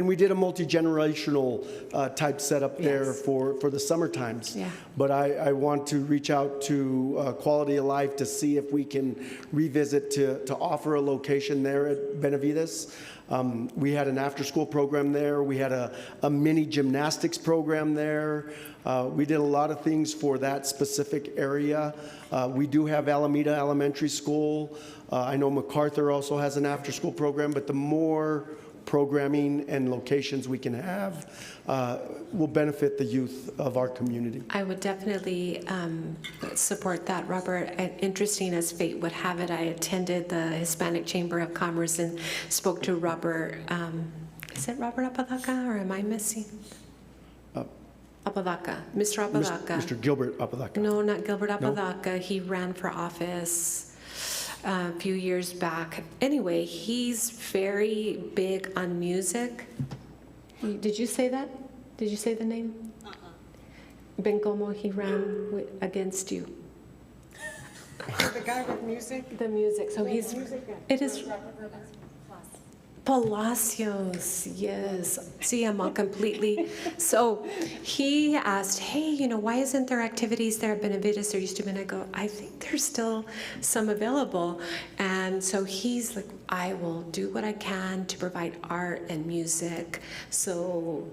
we did a multi-generational type setup there for the summer times. But I want to reach out to Quality of Life to see if we can revisit to offer a location there at Benavides. We had an after-school program there. We had a mini gymnastics program there. We did a lot of things for that specific area. We do have Alameda Elementary School. I know MacArthur also has an after-school program, but the more programming and locations we can have will benefit the youth of our community. I would definitely support that, Robert. And interesting as fate would have it, I attended the Hispanic Chamber of Commerce and spoke to Robert. Is it Robert Apodaca, or am I missing? Apodaca, Mr. Apodaca. Mr. Gilbert Apodaca. No, not Gilbert Apodaca. He ran for office a few years back. Anyway, he's very big on music. Did you say that? Did you say the name? Bencomo, he ran against you. The guy with music? The music. So he's, it is Palacios, yes. See, I'm all completely. So he asked, hey, you know, why isn't there activities there at Benavides? There used to be, and I go, I think there's still some available. And so he's like, I will do what I can to provide art and music. So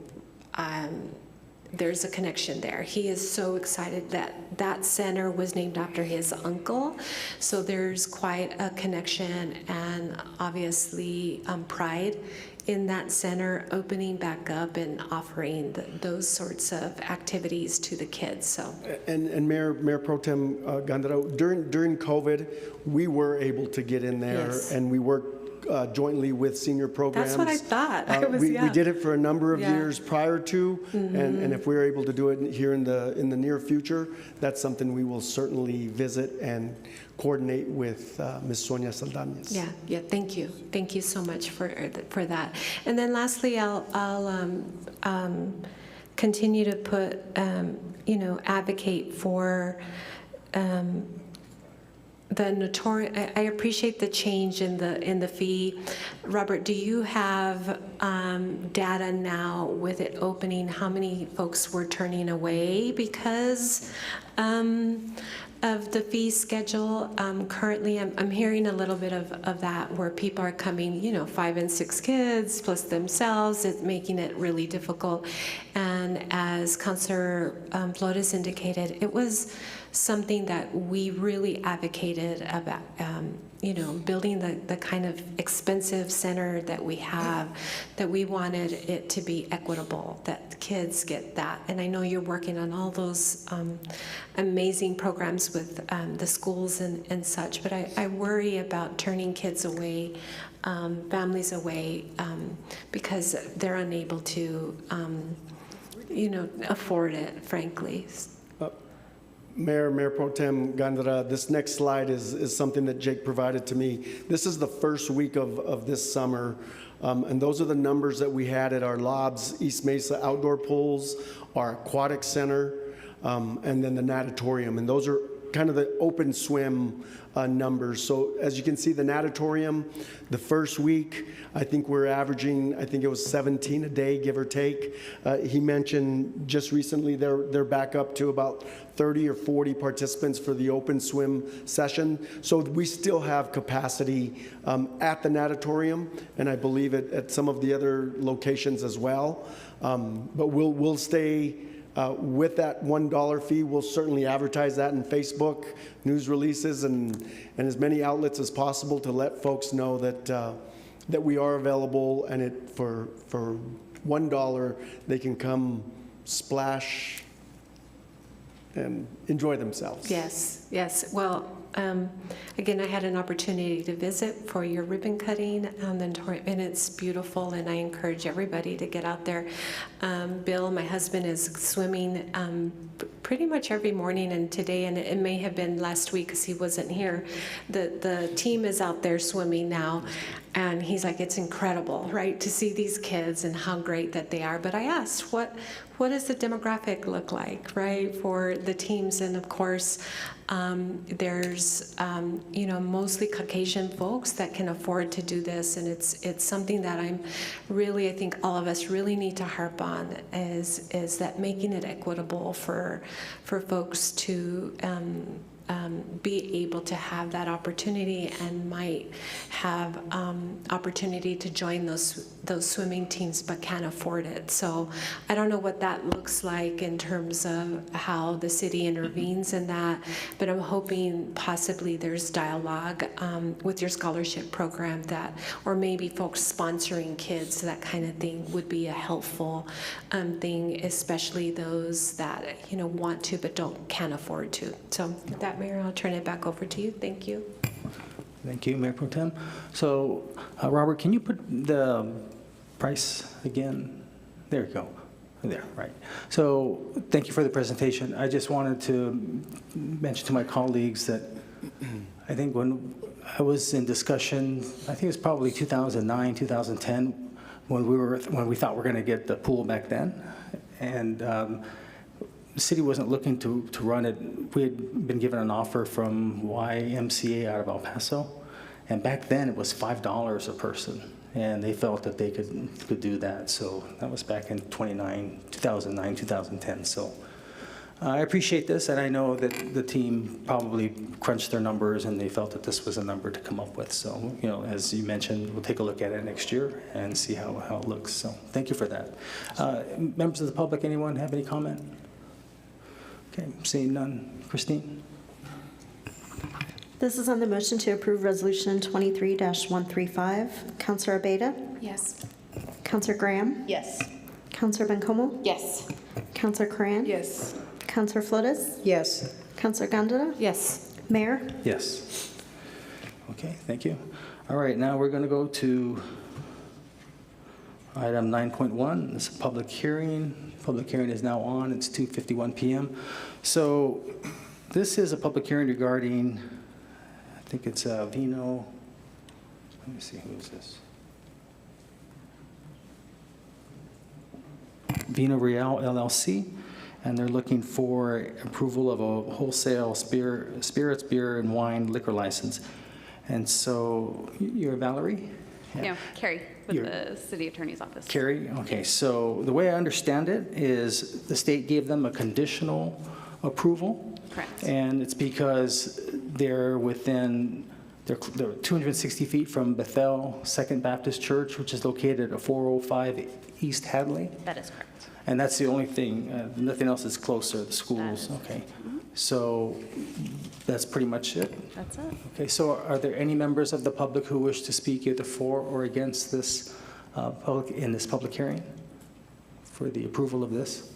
there's a connection there. He is so excited that that center was named after his uncle. So there's quite a connection and obviously pride in that center opening back up and offering those sorts of activities to the kids. So and Mayor Pro Tem Gandara, during COVID, we were able to get in there, yes, and we worked jointly with senior programs. That's what I thought. We did it for a number of years prior to, and if we're able to do it here in the near future, that's something we will certainly visit and coordinate with Ms. Sonia Saldañez. Yeah, thank you so much for that. And then lastly, I'll continue to put advocate for the notorious. I appreciate the change in the fee. Robert, do you have data now with it opening, how many folks were turning away because of the fee schedule? Currently, I'm hearing a little bit of that, where people are coming, 5 and 6 kids plus themselves. It's making it really difficult. And as Councilor Flores indicated, it was something that we really advocated about, building the kind of expensive center that we have, that we wanted it to be equitable, that the kids get that. And I know you're working on all those amazing programs with the schools and such, but I worry about turning kids away, families away, because they're unable to, afford it, frankly. Mayor Pro Tem Gandara, this next slide is something that Jake provided to me. This is the first week of this summer, and those are the numbers that we had at our Lobs East Mesa outdoor pools, our aquatic center, and then the natatorium. And those are kind of the open swim numbers. So as you can see, the natatorium, the first week, I think we're averaging, it was 17 a day, give or take. He mentioned just recently they're back up to about 30 or 40 participants for the open swim session. So we still have capacity at the natatorium, and I believe at some of the other locations as well. But we'll stay with that $1 fee. We'll certainly advertise that in Facebook, news releases, and as many outlets as possible to let folks know that we are available, and for $1 they can come splash and enjoy themselves. Yes. Well, again, I had an opportunity to visit for your ribbon cutting, and it's beautiful, and I encourage everybody to get out there. Bill, my husband, is swimming pretty much every morning, and today, and it may have been last week because he wasn't here, the team is out there swimming now, and he's like, it's incredible, right, to see these kids and how great that they are. But I asked, what does the demographic look like, right, for the teams? And of course, there's mostly Caucasian folks that can afford to do this, and it's something that I think all of us really need to harp on, is that making it equitable for folks to be able to have that opportunity and might have opportunity to join those swimming teams but can't afford it. So I don't know what that looks like in terms of how the city intervenes in that, but I'm hoping possibly there's dialogue with your scholarship program that, or maybe folks sponsoring kids, that kind of thing would be a helpful thing, especially those that want to but can't afford to. So with that, Mayor, I'll turn it back over to you. Thank you. Thank you, Mayor Pro Tem. So, Robert, can you put the price again? There you go. There, right. So, thank you for the presentation. I just wanted to mention to my colleagues that I think when I was in discussion, I think it was probably 2009, 2010, when we thought we were going to get the pool back then, and the city wasn't looking to run it. We had been given an offer from YMCA out of El Paso, and back then it was $5 a person, and they felt that they could do that. So that was back in 2009, 2010. So I appreciate this, and I know that the team probably crunched their numbers, and they felt that this was a number to come up with. So, as you mentioned, we'll take a look at it next year and see how it looks. So thank you for that. Members of the public, anyone have any comment? Okay, seeing none. Christine? This is on the motion to approve Resolution 23-135. Counselor Abeyta? Yes. Counselor Graham? Yes. Counselor Bencomo? Yes. Counselor Cran? Yes. Counselor Flores? Yes. Counselor Gondeta? Yes. Mayor? Yes. Okay, thank you. All right, now we're going to go to item 9.1. This is a public hearing. Public hearing is now on. It's 2:51 p.m. So this is a public hearing regarding, I think it's Vino. Let me see, who is this? Vino Real LLC, and they're looking for approval of a wholesale spirits, beer, and wine liquor license. And so you're Valerie? No, Carrie with the city attorney's office. Carrie? Okay, so the way I understand it is the state gave them a conditional approval. Correct. And it's because they're within, they're 260 feet from Bethel Second Baptist Church, which is located at 405 East Hadley. That is correct. And that's the only thing, nothing else is closer, the schools, okay. So that's pretty much it? That's it. Okay, so are there any members of the public who wish to speak either for or against this public hearing for the approval of this?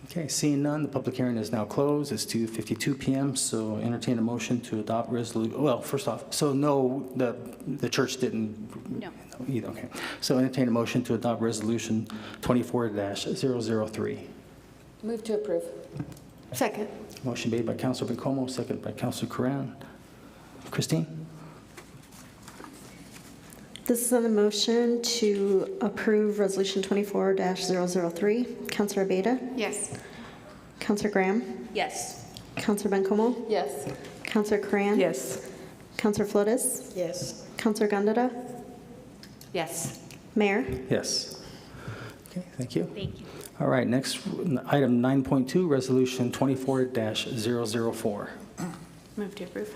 Okay, seeing none, the public hearing is now closed. It's 2:52 p.m., so entertain a motion to adopt resolution. Well, first off, so no, the church didn't No. either, okay. So entertain a motion to adopt resolution 24-003. Move to approve. Second. Motion made by Councilor Bencomo, second by Councilor Corran. Christine? This is on the motion to approve Resolution 24-003. Counselor Abeyta? Yes. Counselor Graham? Yes. Counselor Bencomo? Yes. Counselor Cran? Yes. Counselor Flores? Yes. Counselor Gondeta? Yes. Mayor? Yes. Okay, thank you. Thank you. All right, next, item 9.2, resolution 24-004. Move to approve.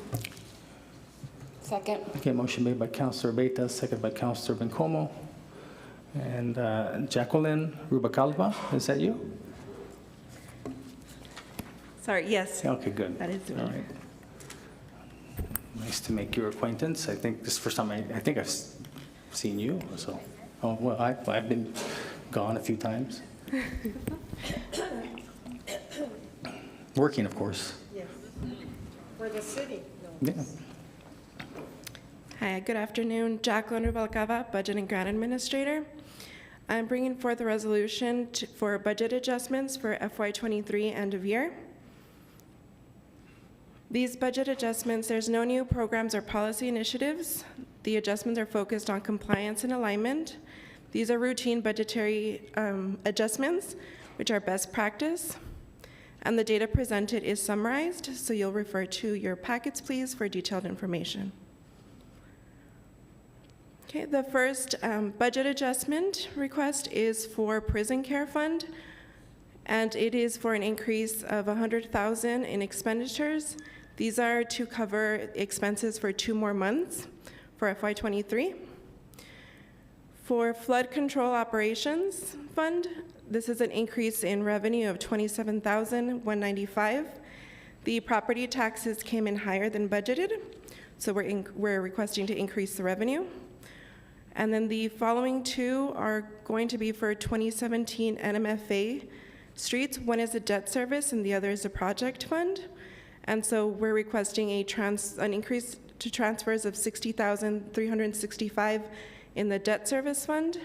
Second. Okay, motion made by Councilor Abeyta, second by Councilor Bencomo. And Jacqueline Rubacalva, is that you? Sorry, yes. Okay, good. That is me. All right. Nice to make your acquaintance. I think this is the first time I think I've seen you, so. Oh, well, I've been gone a few times. Working, of course. Yes. For the city. Yeah. Hi, good afternoon. Jacqueline Rubalcava, Budget and Grant Administrator. I'm bringing forth a resolution for budget adjustments for FY23 end of year. These budget adjustments, there's no new programs or policy initiatives. The adjustments are focused on compliance and alignment. These are routine budgetary adjustments, which are best practice. And the data presented is summarized, so you'll refer to your packets, please, for detailed information. Okay, the first budget adjustment request is for prison care fund. and it is for an increase of $100,000 in expenditures. These are to cover expenses for 2 more months for FY23. For flood control operations fund, this is an increase in revenue of $27,195. The property taxes came in higher than budgeted, so we're requesting to increase the revenue. And then the following 2 are going to be for 2017 NMFA streets. One is a debt service and the other is a project fund. And so we're requesting an increase to transfers of $60,365 in the debt service fund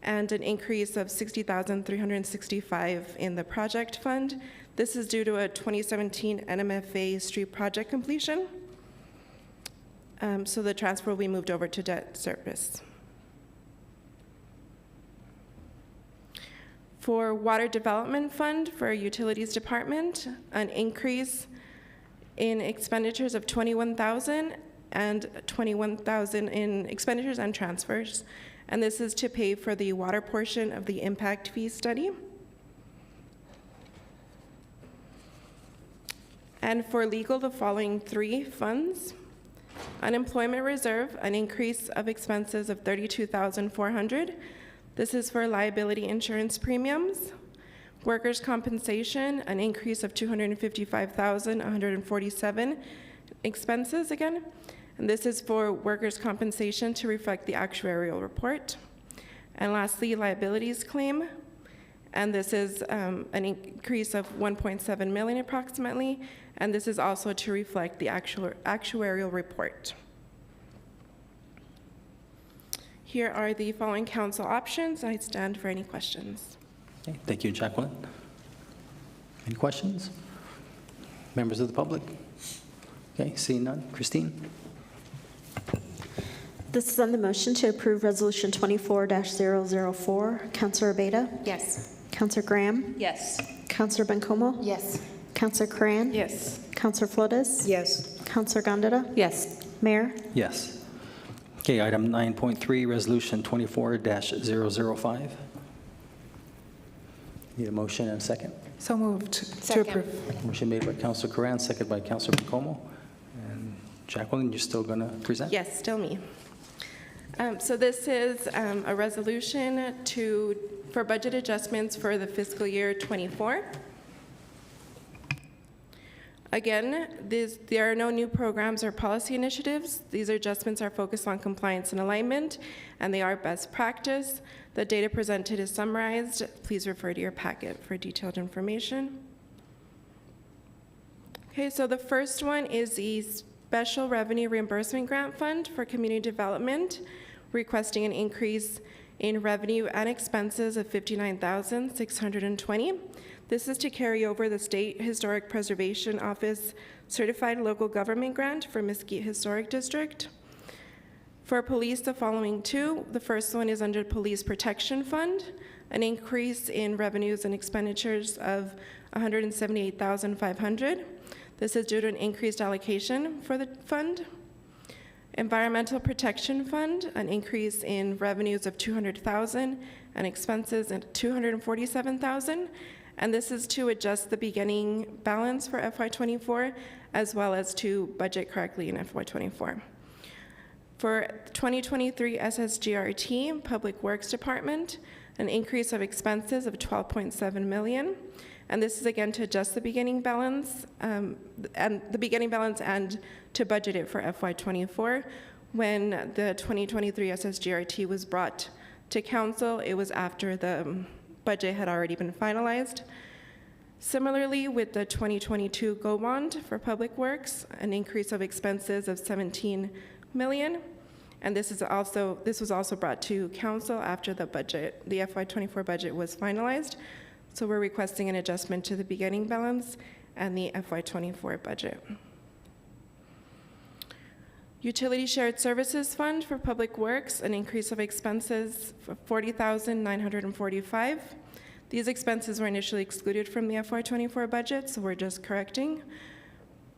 and an increase of $60,365 in the project fund. This is due to a 2017 NMFA street project completion. So the transfer will be moved over to debt service. For Water Development Fund for Utilities Department, an increase in expenditures of $21,000 and $21,000 in expenditures and transfers. And this is to pay for the water portion of the impact fee study. And for legal, the following 3 funds. Unemployment Reserve, an increase of expenses of $32,400. This is for liability insurance premiums. Workers' compensation, an increase of $255,147 expenses again. And this is for workers' compensation to reflect the actuarial report. And lastly, liabilities claim. And this is an increase of $1.7 million approximately. And this is also to reflect the actuarial report. Here are the following council options. I stand for any questions. Okay, thank you, Jacqueline. Any questions? Members of the public? Okay, seeing none. Christine? This is on the motion to approve Resolution 24-004. Councilor Abeyta? Yes. Councilor Graham? Yes. Councilor Bencomo? Yes. Councilor Cran? Yes. Councilor Flores? Yes. Councilor Gondeta? Yes. Mayor? Yes. Okay, item 9.3, Resolution 24-005. Need a motion and a second? So moved to approve. Motion made by Councilor Corran, second by Councilor Bencomo. And Jacqueline, you're still going to present? Yes, still me. So this is a resolution for budget adjustments for the fiscal year 24. Again, there are no new programs or policy initiatives. These adjustments are focused on compliance and alignment, and they are best practice. The data presented is summarized. Please refer to your packet for detailed information. Okay, so the first one is the Special Revenue Reimbursement Grant Fund for Community Development, requesting an increase in revenue and expenses of $59,620. This is to carry over the State Historic Preservation Office Certified Local Government Grant for Mesquite Historic District. For police, the following 2. The first one is under Police Protection Fund, an increase in revenues and expenditures of $178,500. This is due to an increased allocation for the fund. Environmental Protection Fund, an increase in revenues of $200,000 and expenses of $247,000. And this is to adjust the beginning balance for FY24 as well as to budget correctly in FY24. For 2023 SSGRT, Public Works Department, an increase of expenses of $12.7 million. And this is again to adjust the beginning balance and to budget it for FY24. When the 2023 SSGRT was brought to council, it was after the budget had already been finalized. Similarly, with the 2022 GO bond for Public Works, an increase of expenses of $17 million. And this was also brought to council after the FY24 budget was finalized. So we're requesting an adjustment to the beginning balance and the FY24 budget. Utility Shared Services Fund for Public Works, an increase of expenses of $40,945. These expenses were initially excluded from the FY24 budget, so we're just correcting.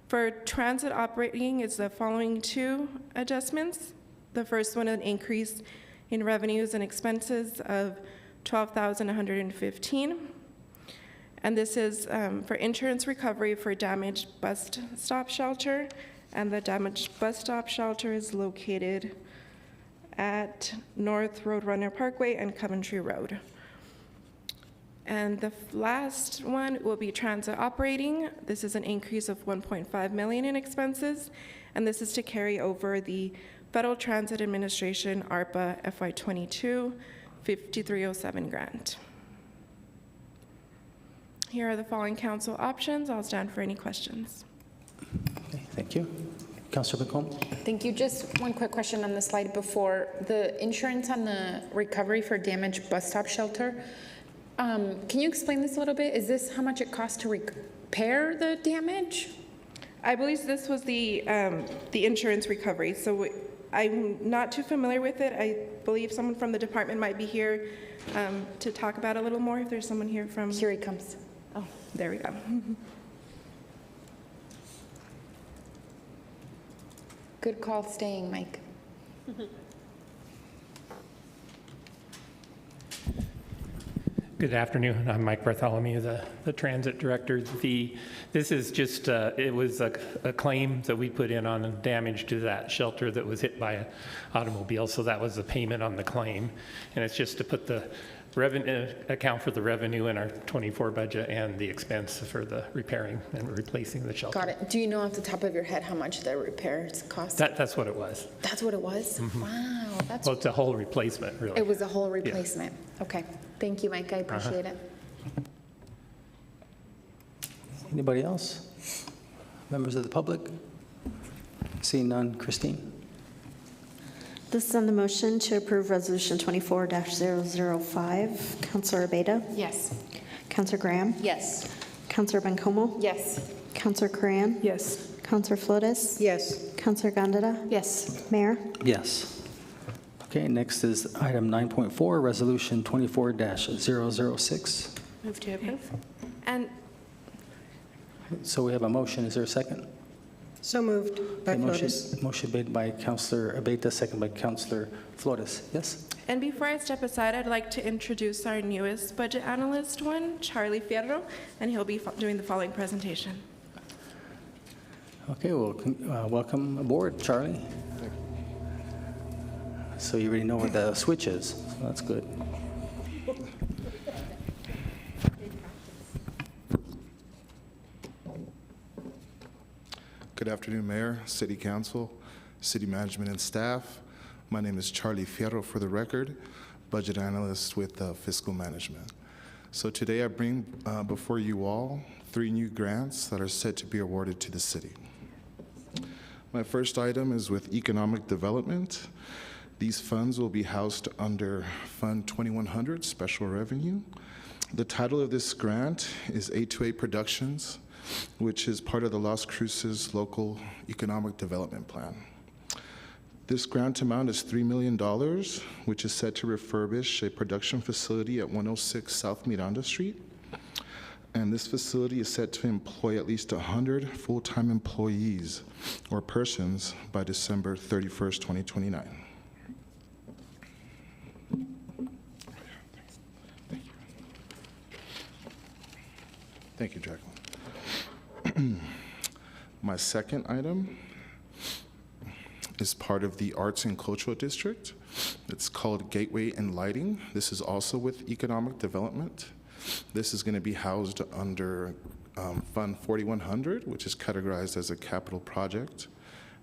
For transit operating, it's the following 2 adjustments. The first one, an increase in revenues and expenses of $12,115. And this is for insurance recovery for damaged bus stop shelter. And the damaged bus stop shelter is located at North Roadrunner Parkway and Coventry Road. And the last one will be transit operating. This is an increase of $1.5 million in expenses, and this is to carry over the Federal Transit Administration ARPA FY22 5307 grant. Here are the following council options. I'll stand for any questions. Okay, thank you. Councilor Bacon? Thank you. Just one quick question on the slide before. The insurance on the recovery for damaged bus stop shelter, can you explain this a little bit? Is this how much it costs to repair the damage? I believe this was the insurance recovery. So I'm not too familiar with it. I believe someone from the department might be here to talk about it a little more. If there's someone here from... Here he comes. Oh, there we go. Good call staying, Mike. Good afternoon. I'm Mike Bartholomew, the transit director. This is just, it was a claim that we put in on damage to that shelter that was hit by an automobile, so that was the payment on the claim. And it's just to put the revenue, account for the revenue in our 24 budget and the expense for the repairing and replacing the shelter. Got it. Do you know off the top of your head how much the repairs cost? That's what it was. That's what it was? Mm-hmm. Wow. That's Well, it's a whole replacement, really. It was a whole replacement. Yeah. Okay. Thank you, Mike. I appreciate it. Anybody else? Members of the public? Seeing none. Christine? This is on the motion to approve Resolution 24-005. Councilor Abeyta? Yes. Councilor Graham? Yes. Councilor Bencomo? Yes. Councilor Corran? Yes. Councilor Flores? Yes. Councilor Gondeta? Yes. Mayor? Yes. Okay, next is item 9.4, Resolution 24-006. Move to approve. And So we have a motion. Is there a second? So moved by Okay, Flores. motion made by Councilor Abeyta, second by Councilor Flores. Yes? And before I step aside, I'd like to introduce our newest budget analyst, Charlie Fierro, and he'll be doing the following presentation. Okay, well, welcome aboard, Charlie. So you already know what the switch is, so that's good. Good afternoon, Mayor, City Council, City Management and staff. My name is Charlie Fierro, for the record, Budget Analyst with Fiscal Management. So today I bring before you all 3 new grants that are set to be awarded to the city. My first item is with Economic Development. These funds will be housed under Fund 2100, Special Revenue. The title of this grant is 828 Productions, which is part of the Las Cruces Local Economic Development Plan. This grant amount is $3 million, which is set to refurbish a production facility at 106 South Miranda Street. And this facility is set to employ at least 100 full-time employees or persons by December 31st, 2029. Thank you, Jacqueline. My second item is part of the Arts and Cultural District. It's called Gateway and Lighting. This is also with Economic Development. This is going to be housed under Fund 4100, which is categorized as a capital project.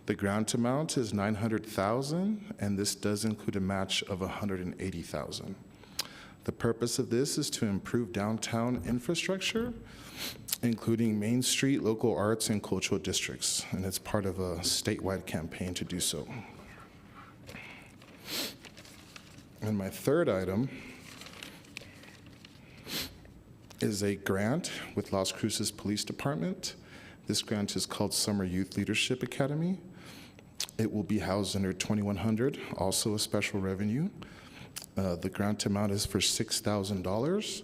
The grant amount is $900,000, and this does include a match of $180,000. The purpose of this is to improve downtown infrastructure, including Main Street, local arts, and cultural districts, and it's part of a statewide campaign to do so. And my third item is a grant with Las Cruces Police Department. This grant is called Summer Youth Leadership Academy. It will be housed under 2100, also a special revenue. The grant amount is for $6,000.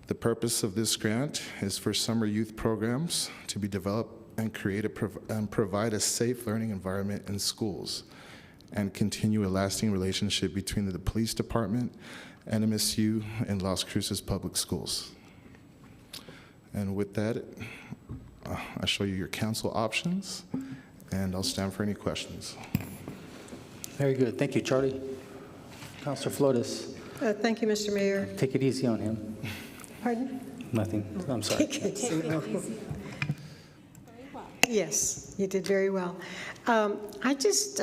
The purpose of this grant is for summer youth programs to be developed and provide a safe learning environment in schools and continue a lasting relationship between the police department and MSU and Las Cruces Public Schools. And with that, I show you your council options, and I'll stand for any questions. Very good. Thank you, Charlie. Councilor Flores, Thank you, Mr. Mayor. take it easy on him. Pardon? Nothing. I'm sorry. Yes, you did very well. I just,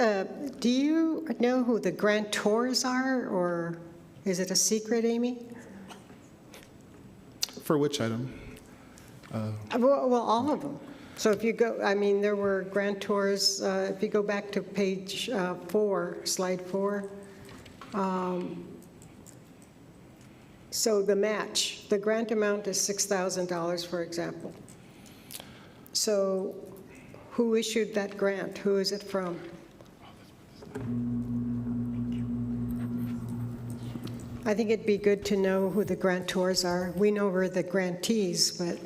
do you know who the grantors are, or is it a secret, Amy? For which item? Well, all of them. So if you go, I mean, there were grantors, if you go back to page 4, slide 4. So the match, the grant amount is $6,000, for example. So who issued that grant? Who is it from? I think it'd be good to know who the grantors are. We know we're the grantees, but...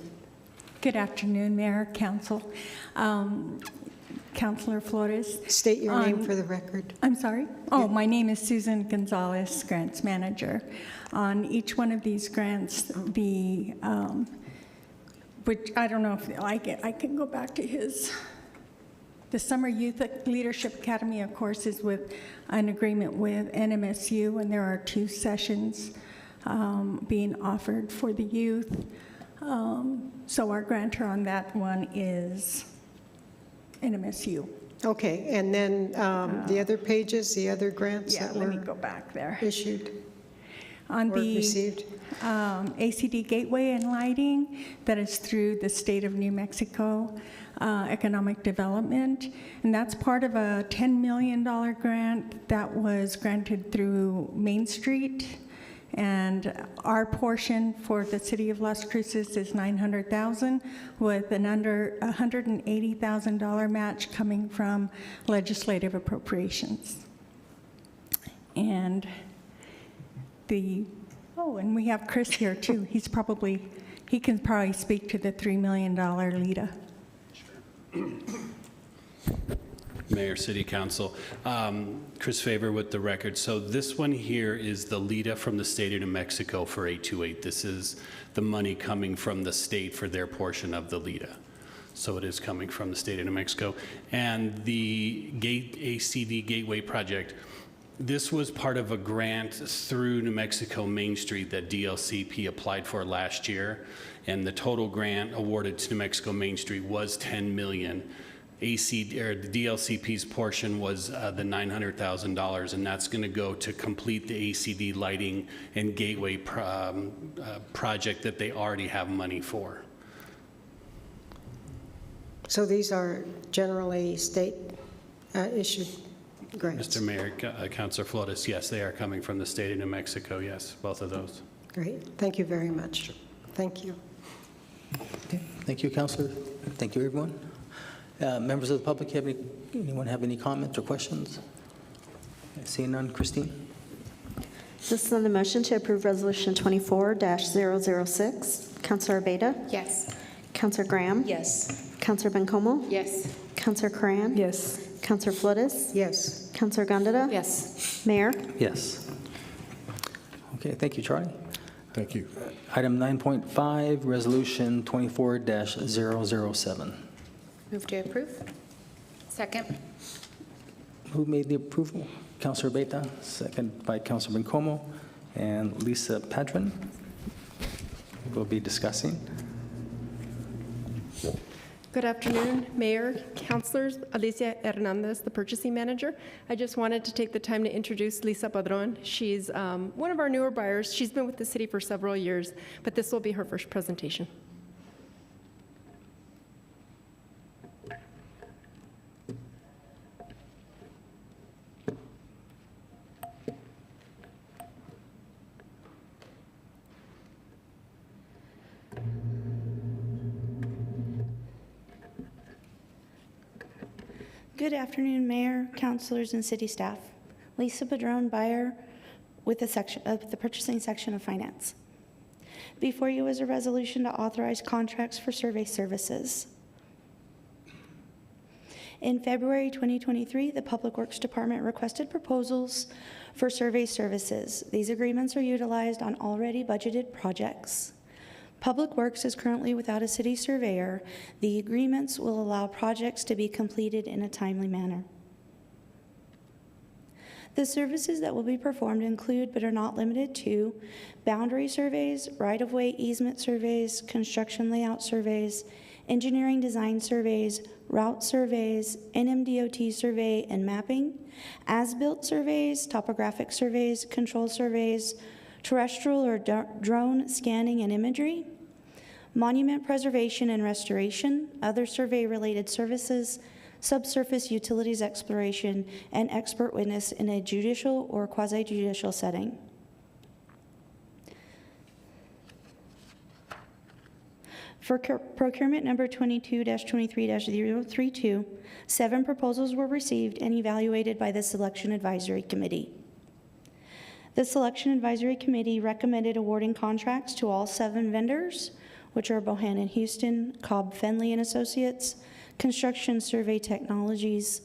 Good afternoon, Mayor, Council. Councilor Flores. State your name for the record. I'm sorry? Oh, my name is Susan Gonzalez, Grants Manager. On each one of these grants, which I don't know if I can go back to the Summer Youth Leadership Academy, of course, is with an agreement with NMSU, and there are 2 sessions being offered for the youth. So our grantor on that one is NMSU. Okay, and then the other pages, the other grants that were let me go back there. Issued on or the received? ACD Gateway and Lighting, that is through the state of New Mexico Economic Development, and that's part of a $10 million grant that was granted through Main Street. And our portion for the city of Las Cruces is $900,000, with an under $180,000 match coming from legislative appropriations. And and we have Chris here too. He can probably speak to the $3 million LIDA. Mayor, City Council. Chris Faber with the record. So this one here is the LIDA from the state of New Mexico for 828. This is the money coming from the state for their portion of the LIDA. So it is coming from the state of New Mexico. And the ACD Gateway project, this was part of a grant through New Mexico Main Street that DLCP applied for last year. And the total grant awarded to New Mexico Main Street was $10 million. The DLCP's portion was the $900,000, and that's going to go to complete the ACD lighting and gateway project that they already have money for. So these are generally state issued grants? Mr. Mayor, Councilor Flores, yes, they are coming from the state of New Mexico, yes, both of those. Great, thank you very much. Sure. Thank you. Okay. Thank you, Councilor. Thank you, everyone. Members of the public, anyone have any comments or questions? Seeing none, Christine? This is on the motion to approve Resolution 24-006. Councilor Beta? Yes. Councilor Graham? Yes. Councilor Bencomo? Yes. Councilor Cran? Yes. Councilor Flores? Yes. Councilor Gondeta? Yes. Mayor? Yes. Okay, thank you, Charlie. Thank you. Item 9.5, Resolution 24-007. Move to approve. Second. Who made the approval? Councilor Beta, second by Councilor Bencomo, and Lisa Padron. We'll be discussing. Good afternoon, Mayor, Councilors. Alicia Hernandez, the Purchasing Manager. I just wanted to take the time to introduce Lisa Padron. She's one of our newer buyers. She's been with the city for several years, but this will be her first presentation. Good afternoon, Mayor, Councilors, and City staff. Lisa Padron, buyer with the Purchasing Section of Finance. Before you is a resolution to authorize contracts for survey services. In February 2023, the Public Works Department requested proposals for survey services. These agreements are utilized on already budgeted projects. Public Works is currently without a city surveyor. The agreements will allow projects to be completed in a timely manner. The services that will be performed include, but are not limited to, boundary surveys, right-of-way easement surveys, construction layout surveys, engineering design surveys, route surveys, NMDOT survey and mapping, as-built surveys, topographic surveys, control surveys, terrestrial or drone scanning and imagery, monument preservation and restoration, other survey-related services, subsurface utilities exploration, and expert witness in a judicial or quasi-judicial setting. For procurement number 22-23-032, 7 proposals were received and evaluated by the Selection Advisory Committee. The Selection Advisory Committee recommended awarding contracts to all 7 vendors, which are Bohannon Houston, Cobb Fenley and Associates, Construction Survey Technologies,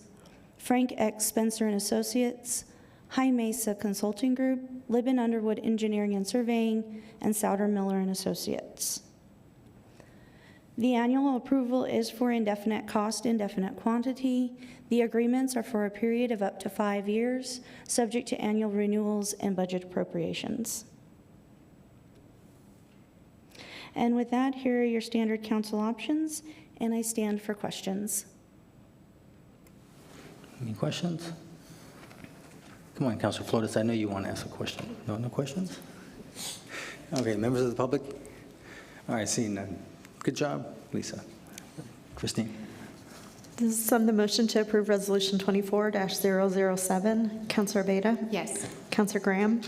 Frank X. Spencer and Associates, High Mesa Consulting Group, Libin Underwood Engineering and Surveying, and Souder Miller and Associates. The annual approval is for indefinite cost, indefinite quantity. The agreements are for a period of up to 5 years, subject to annual renewals and budget appropriations. And with that, here are your standard council options, and I stand for questions. Any questions? Come on, Councilor Flores, I know you want to ask a question. No questions? Okay, members of the public? All right, seeing none. Good job, Lisa. Christine? This is on the motion to approve Resolution 24-007. Councilor Beta? Yes. Councilor Graham?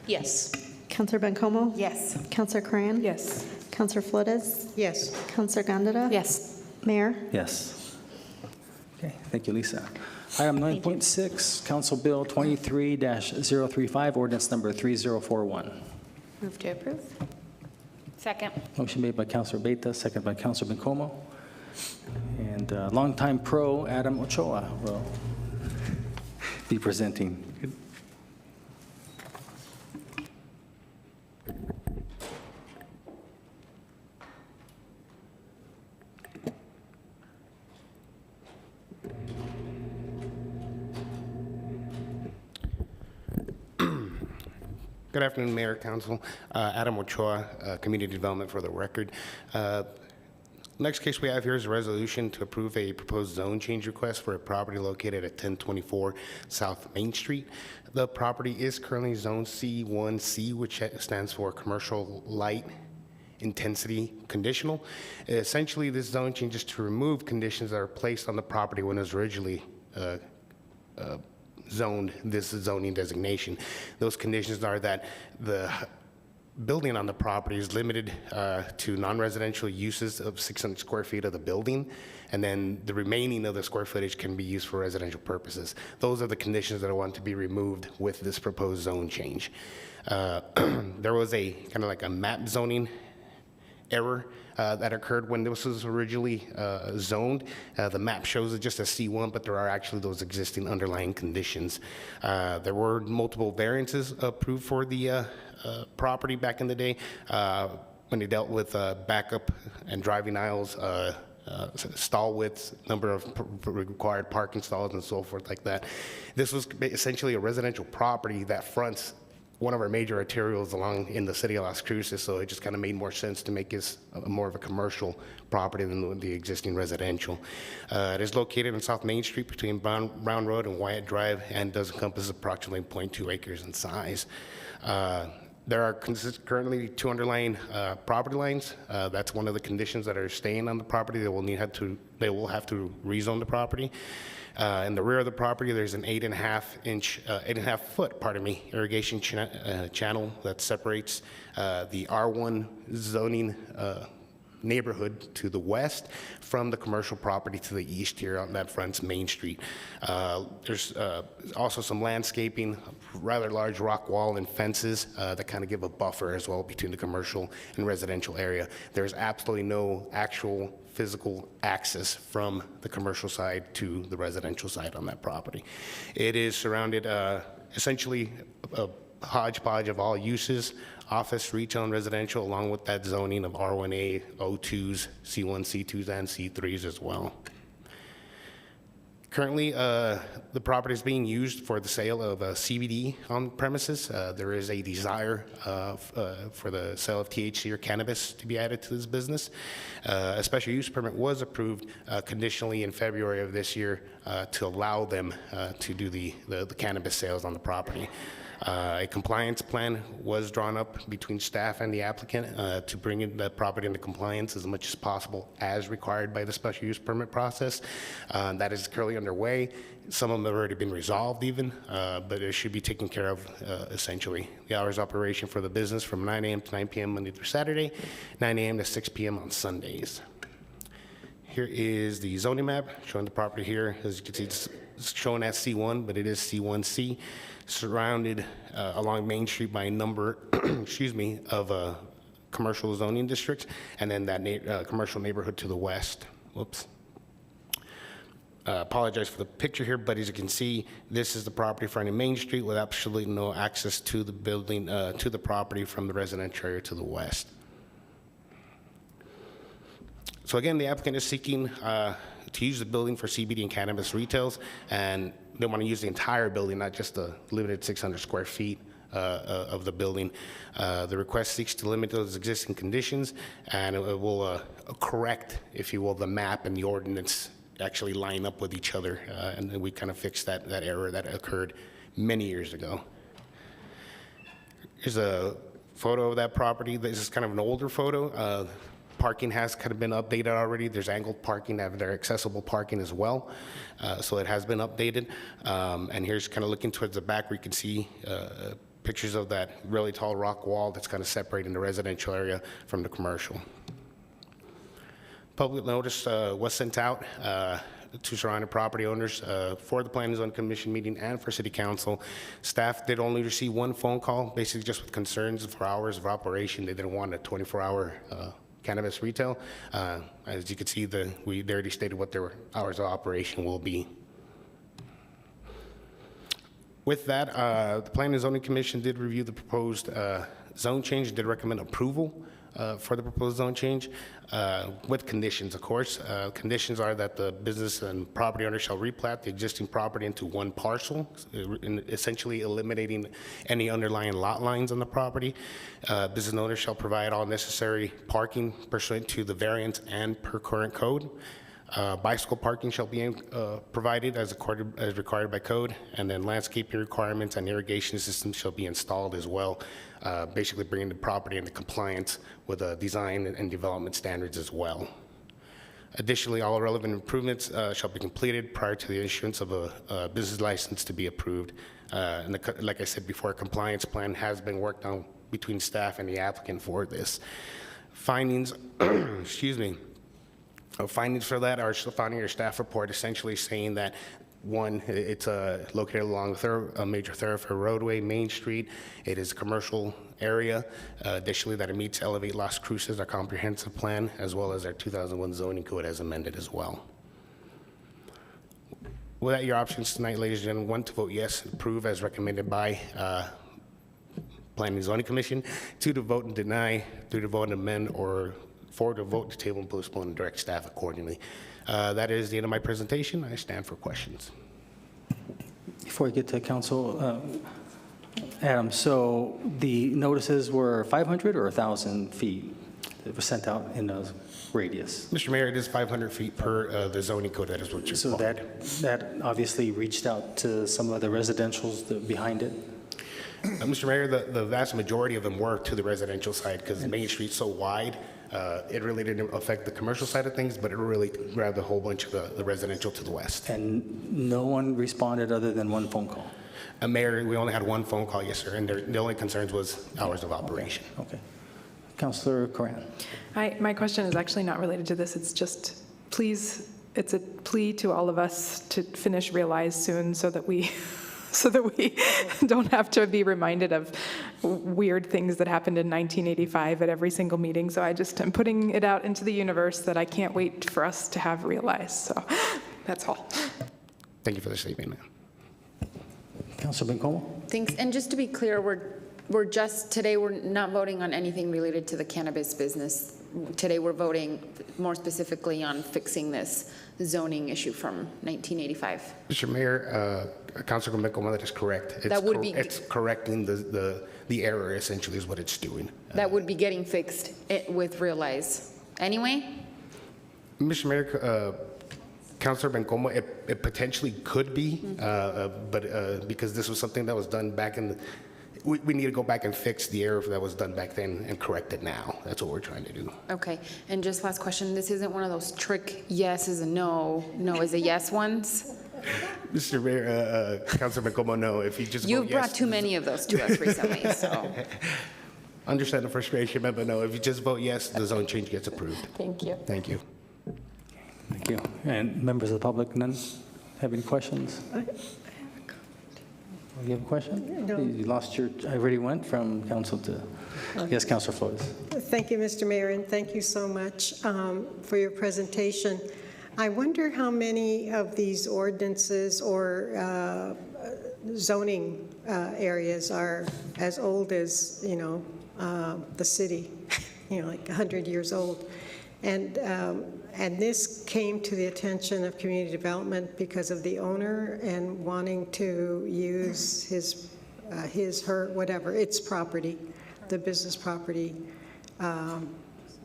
Yes. Councilor Bencomo? Yes. Councilor Cran? Yes. Councilor Flores? Yes. Councilor Gondeta? Yes. Mayor? Yes. Okay, thank you, Lisa. Item 9.6, Council Bill 23-035, ordinance number 3041. Move to approve. Second. Motion made by Councilor Beta, second by Councilor Bencomo. And longtime pro Adam Ochoa will be presenting. Good afternoon, Mayor, Council. Adam Ochoa, Community Development for the record. Next case we have here is a resolution to approve a proposed zone change request for a property located at 1024 South Main Street. The property is currently Zone C1C, which stands for Commercial Light Intensity Conditional. Essentially, this zone change is to remove conditions that are placed on the property when it was originally zoned this zoning designation. Those conditions are that the building on the property is limited to non-residential uses of 600 square feet of the building, and then the remaining of the square footage can be used for residential purposes. Those are the conditions that I want to be removed with this proposed zone change. There was a kind of like a map zoning error that occurred when this was originally zoned. The map shows it just as C1, but there are actually those existing underlying conditions. There were multiple variances approved for the property back in the day when they dealt with backup and driving aisles, stall widths, number of required parking stalls and so forth like that. This was essentially a residential property that fronts one of our major arterials along in the city of Las Cruces, so it just kind of made more sense to make this more of a commercial property than the existing residential. It is located on South Main Street between Brown Road and Wyatt Drive and does encompass approximately 0.2 acres in size. There are currently 2 underlying property lines. That's one of the conditions that are staying on the property. They will have to rezone the property. In the rear of the property, there's an 8.5 foot, irrigation channel that separates the R1 zoning neighborhood to the west from the commercial property to the east here on that front's Main Street. There's also some landscaping, rather large rock wall and fences that kind of give a buffer as well between the commercial and residential area. There's absolutely no actual physical access from the commercial side to the residential side on that property. It is surrounded essentially hodgepodge of all uses, office, retail, and residential, along with that zoning of R1A, O2s, C1, C2s, and C3s as well. Currently, the property is being used for the sale of CBD on premises. There is a desire for the sale of THC or cannabis to be added to this business. A special use permit was approved conditionally in February of this year to allow them to do the cannabis sales on the property. A compliance plan was drawn up between staff and the applicant to bring the property into compliance as much as possible as required by the special use permit process. That is currently underway. Some of them have already been resolved even, but it should be taken care of essentially. The hours of operation for the business from 9 a.m. to 9 p.m. Monday through Saturday, 9 a.m. to 6 p.m. on Sundays. Here is the zoning map showing the property here. As you can see, it's shown as C1, but it is C1C, surrounded along Main Street by a number, excuse me, of commercial zoning districts, and then that commercial neighborhood to the west. Whoops. Apologize for the picture here, but as you can see, this is the property fronting Main Street with absolutely no access to the building, to the property from the residential area to the west. So again, the applicant is seeking to use the building for CBD and cannabis retails, and they want to use the entire building, not just the limited 600 square feet of the building. The request seeks to limit those existing conditions, and it will correct, if you will, the map and the ordinance actually line up with each other, and then we kind of fix that error that occurred many years ago. Here's a photo of that property. This is kind of an older photo. Parking has kind of been updated already. There's angled parking, there accessible parking as well. So it has been updated. And here's kind of looking towards the back where you can see pictures of that really tall rock wall that's kind of separating the residential area from the commercial. Public notice was sent out to surrounding property owners for the Planning and Zoning Commission meeting and for City Council. Staff did only receive one phone call, basically just with concerns for hours of operation. They didn't want a 24-hour cannabis retail. As you can see, they already stated what their hours of operation will be. With that, the Planning and Zoning Commission did review the proposed zone change and did recommend approval for the proposed zone change with conditions, of course. Conditions are that the business and property owner shall replat the existing property into one parcel, essentially eliminating any underlying lot lines on the property. Business owner shall provide all necessary parking pursuant to the variance and per current code. Bicycle parking shall be provided as required by code, and then landscaping requirements and irrigation systems shall be installed as well, basically bringing the property into compliance with design and development standards as well. Additionally, all relevant improvements shall be completed prior to the issuance of a business license to be approved. And like I said before, a compliance plan has been worked on between staff and the applicant for this. Findings, excuse me. Findings for that are finding your staff report essentially saying that, one, it's located along a major thoroughfare roadway, Main Street. It is a commercial area. Additionally, that it meets Elevate Las Cruces, our comprehensive plan, as well as our 2001 zoning code as amended as well. With that, your options tonight, ladies and gentlemen: 1, to vote yes, approve as recommended by Planning and Zoning Commission; 2, to vote and deny; 3, to vote and amend; or 4, to vote to table and postpone and direct staff accordingly. That is the end of my presentation. I stand for questions. Before we get to council, Adam, so the notices were 500 or 1,000 feet that were sent out in a radius? Mr. Mayor, it is 500 feet per the zoning code. That is what you're So that obviously reached out to some of the residentials behind it? Mr. Mayor, the vast majority of them were to the residential side because Main Street's so wide. It really didn't affect the commercial side of things, but it really grabbed a whole bunch of the residential to the west. And no one responded other than one phone call? Mayor, we only had one phone call, yes, sir, and the only concerns was hours of operation. Okay. Councilor Coran. My question is actually not related to this. It's just, please, it's a plea to all of us to finish Realize soon so that we don't have to be reminded of weird things that happened in 1985 at every single meeting. So I'm putting it out into the universe that I can't wait for us to have Realize. So that's all. Thank you for the statement, ma'am. Councilor Bencomo. Thanks. And just to be clear, today we're not voting on anything related to the cannabis business. Today we're voting more specifically on fixing this zoning issue from 1985. Mr. Mayor, Councilor Bencomo, that is correct. It's correcting the error, essentially, is what it's doing. That would be getting fixed with Realize. Anyway? Mr. Mayor, Councilor Bencomo, it potentially could be, but because this was something that was done back in the, we need to go back and fix the error that was done back then and correct it now. That's what we're trying to do. Okay. And just last question, this isn't one of those trick yes is a no, no is a yes ones? Mr. Mayor, Councilor Bencomo, no, if you just You've vote yes, brought too many of those to us recently, so. Understand the frustration, but no, if you just vote yes, the zone change gets approved. Thank you. Thank you. Thank you. And members of the public, none have any questions? You have a question? No. You lost your, I already went from council to, yes, Councilor Flores. Thank you, Mr. Mayor, and thank you so much for your presentation. I wonder how many of these ordinances or zoning areas are as old as, the city, like 100 years old. And this came to the attention of community development because of the owner and wanting to use her, whatever, its property, the business property,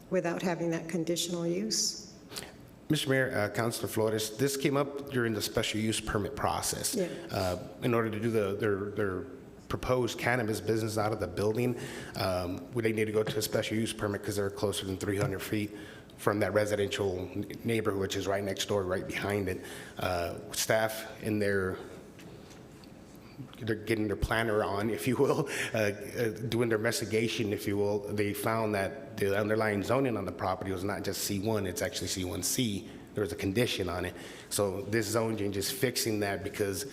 without having that conditional use. Mr. Mayor, Councilor Flores, this came up during the special use permit process. Yeah. In order to do their proposed cannabis business out of the building, they need to go to a special use permit because they're closer than 300 feet from that residential neighborhood, which is right next door, right behind it. Staff in they're getting their planner on, if you will, doing their investigation, if you will. They found that the underlying zoning on the property was not just C1, it's actually C1C. There was a condition on it. So this zone change is fixing that because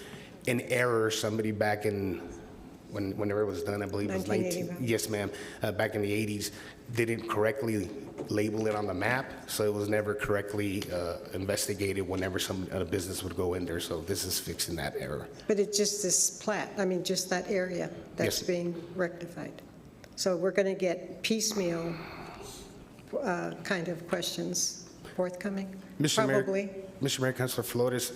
in error, somebody back in, whenever it was done, I believe it was 1985. Yes, ma'am, back in the 80s, didn't correctly label it on the map, so it was never correctly investigated whenever a business would go in there. So this is fixing that error. But it's just this plat, just that area that's Yes. being rectified. So we're going to get piecemeal kind of questions forthcoming? Mr. Probably. Mayor, Councilor Flores,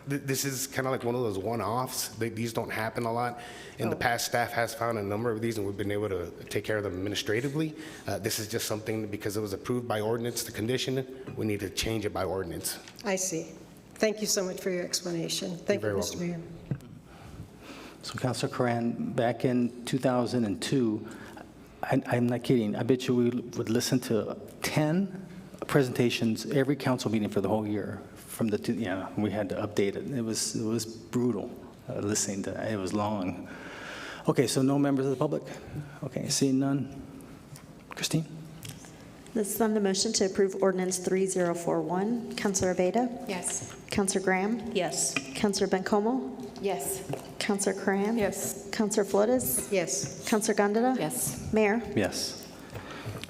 this is kind of like one of those one-offs. These don't happen a lot. In the past, staff has found a number of these, and we've been able to take care of them administratively. This is just something, because it was approved by ordinance, the condition, we need to change it by ordinance. I see. Thank you so much for your explanation. Thank you, very Mr. Mayor. So Councilor Coran, back in 2002, I'm not kidding, I bet you we would listen to 10 presentations every council meeting for the whole year. From the we had to update it. It was brutal listening to it. It was long. Okay, so no members of the public? Okay, seeing none. Christine? This is on the motion to approve ordinance 3041. Councilor Abeyta? Yes. Councilor Graham? Yes. Councilor Bencomo? Yes. Councilor Cran? Yes. Councilor Flores? Yes. Councilor Gondeta? Yes. Mayor? Yes.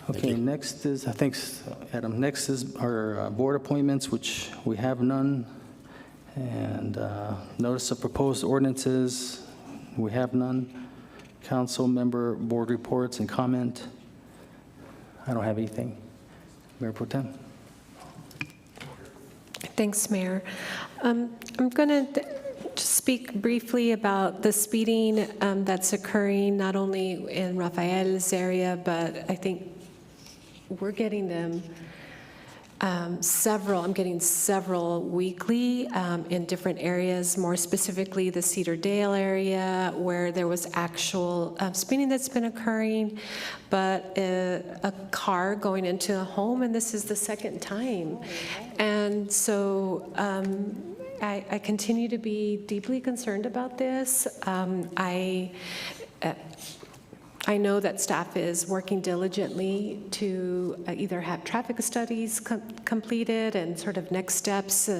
Okay, next is, thanks, Adam. Next is our board appointments, which we have none. And notice of proposed ordinances, we have none. Council member board reports and comment. I don't have anything. Mayor Pro Tem. Thanks, Mayor. I'm going to speak briefly about the speeding that's occurring not only in Rafael's area, but I think we're getting them I'm getting several weekly in different areas, more specifically the Cedar Dale area where there was actual speeding that's been occurring, but a car going into a home, and this is the second time. And so I continue to be deeply concerned about this. I know that staff is working diligently to either have traffic studies completed and sort of next steps,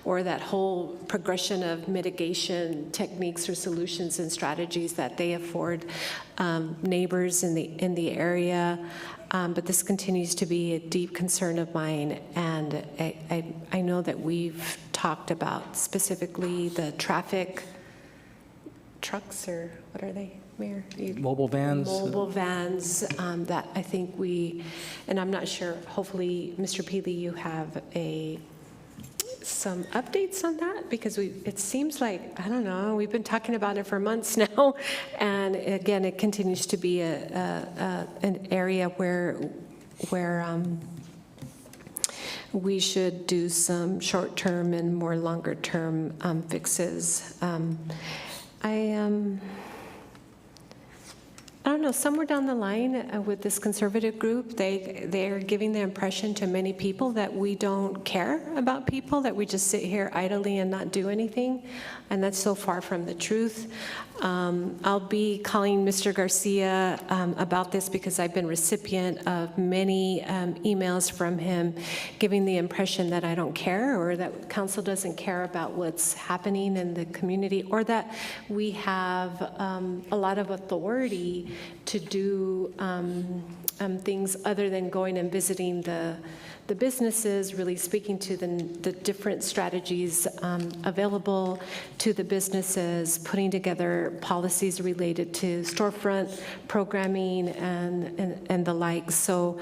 or that whole progression of mitigation techniques or solutions and strategies that they afford neighbors in the area. But this continues to be a deep concern of mine, and I know that we've talked about specifically the traffic trucks, or what are they, Mayor? Mobile vans. Mobile vans that I think and I'm not sure, hopefully, Mr. Peely, you have some updates on that, because it seems like, I don't know, we've been talking about it for months now, and again, it continues to be an area where we should do some short-term and more longer-term fixes. I don't know, somewhere down the line with this conservative group, they're giving the impression to many people that we don't care about people, that we just sit here idly and not do anything, and that's so far from the truth. I'll be calling Mr. Garcia about this, because I've been recipient of many emails from him giving the impression that I don't care, or that council doesn't care about what's happening in the community, or that we have a lot of authority to do things other than going and visiting the businesses, really speaking to the different strategies available to the businesses, putting together policies related to storefront programming and the like. So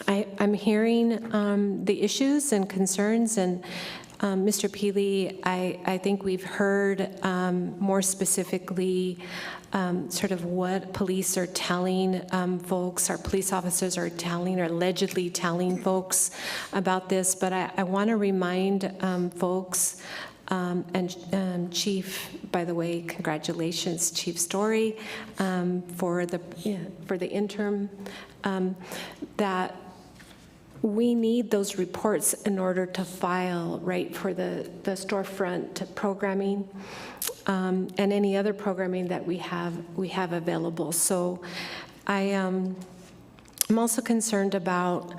I'm hearing the issues and concerns, and Mr. Peely, I think we've heard more specifically sort of what police are telling folks, our police officers are telling, or allegedly telling folks about this. But I want to remind folks, and Chief, by the way, congratulations, Chief Story, for the interim, that we need those reports in order to file, right, for the storefront programming and any other programming that we have available. So I'm also concerned about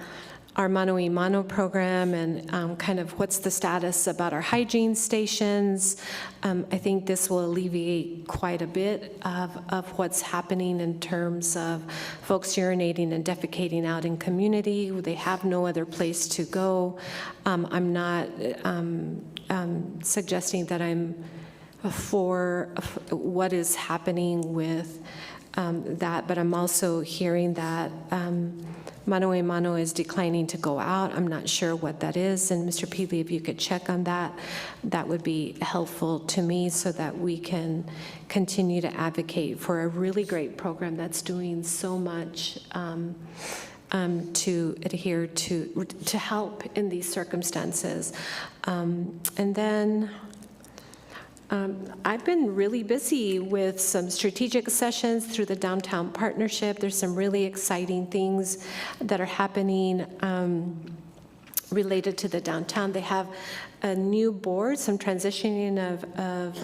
our Mano y Mano program and kind of what's the status about our hygiene stations. I think this will alleviate quite a bit of what's happening in terms of folks urinating and defecating out in community. They have no other place to go. I'm not suggesting that I'm for what is happening with that, but I'm also hearing that Mano y Mano is declining to go out. I'm not sure what that is, and Mr. Peely, if you could check on that, that would be helpful to me, so that we can continue to advocate for a really great program that's doing so much to adhere to help in these circumstances. And then I've been really busy with some strategic sessions through the Downtown Partnership. There's some really exciting things that are happening related to the downtown. They have a new board, some transitioning of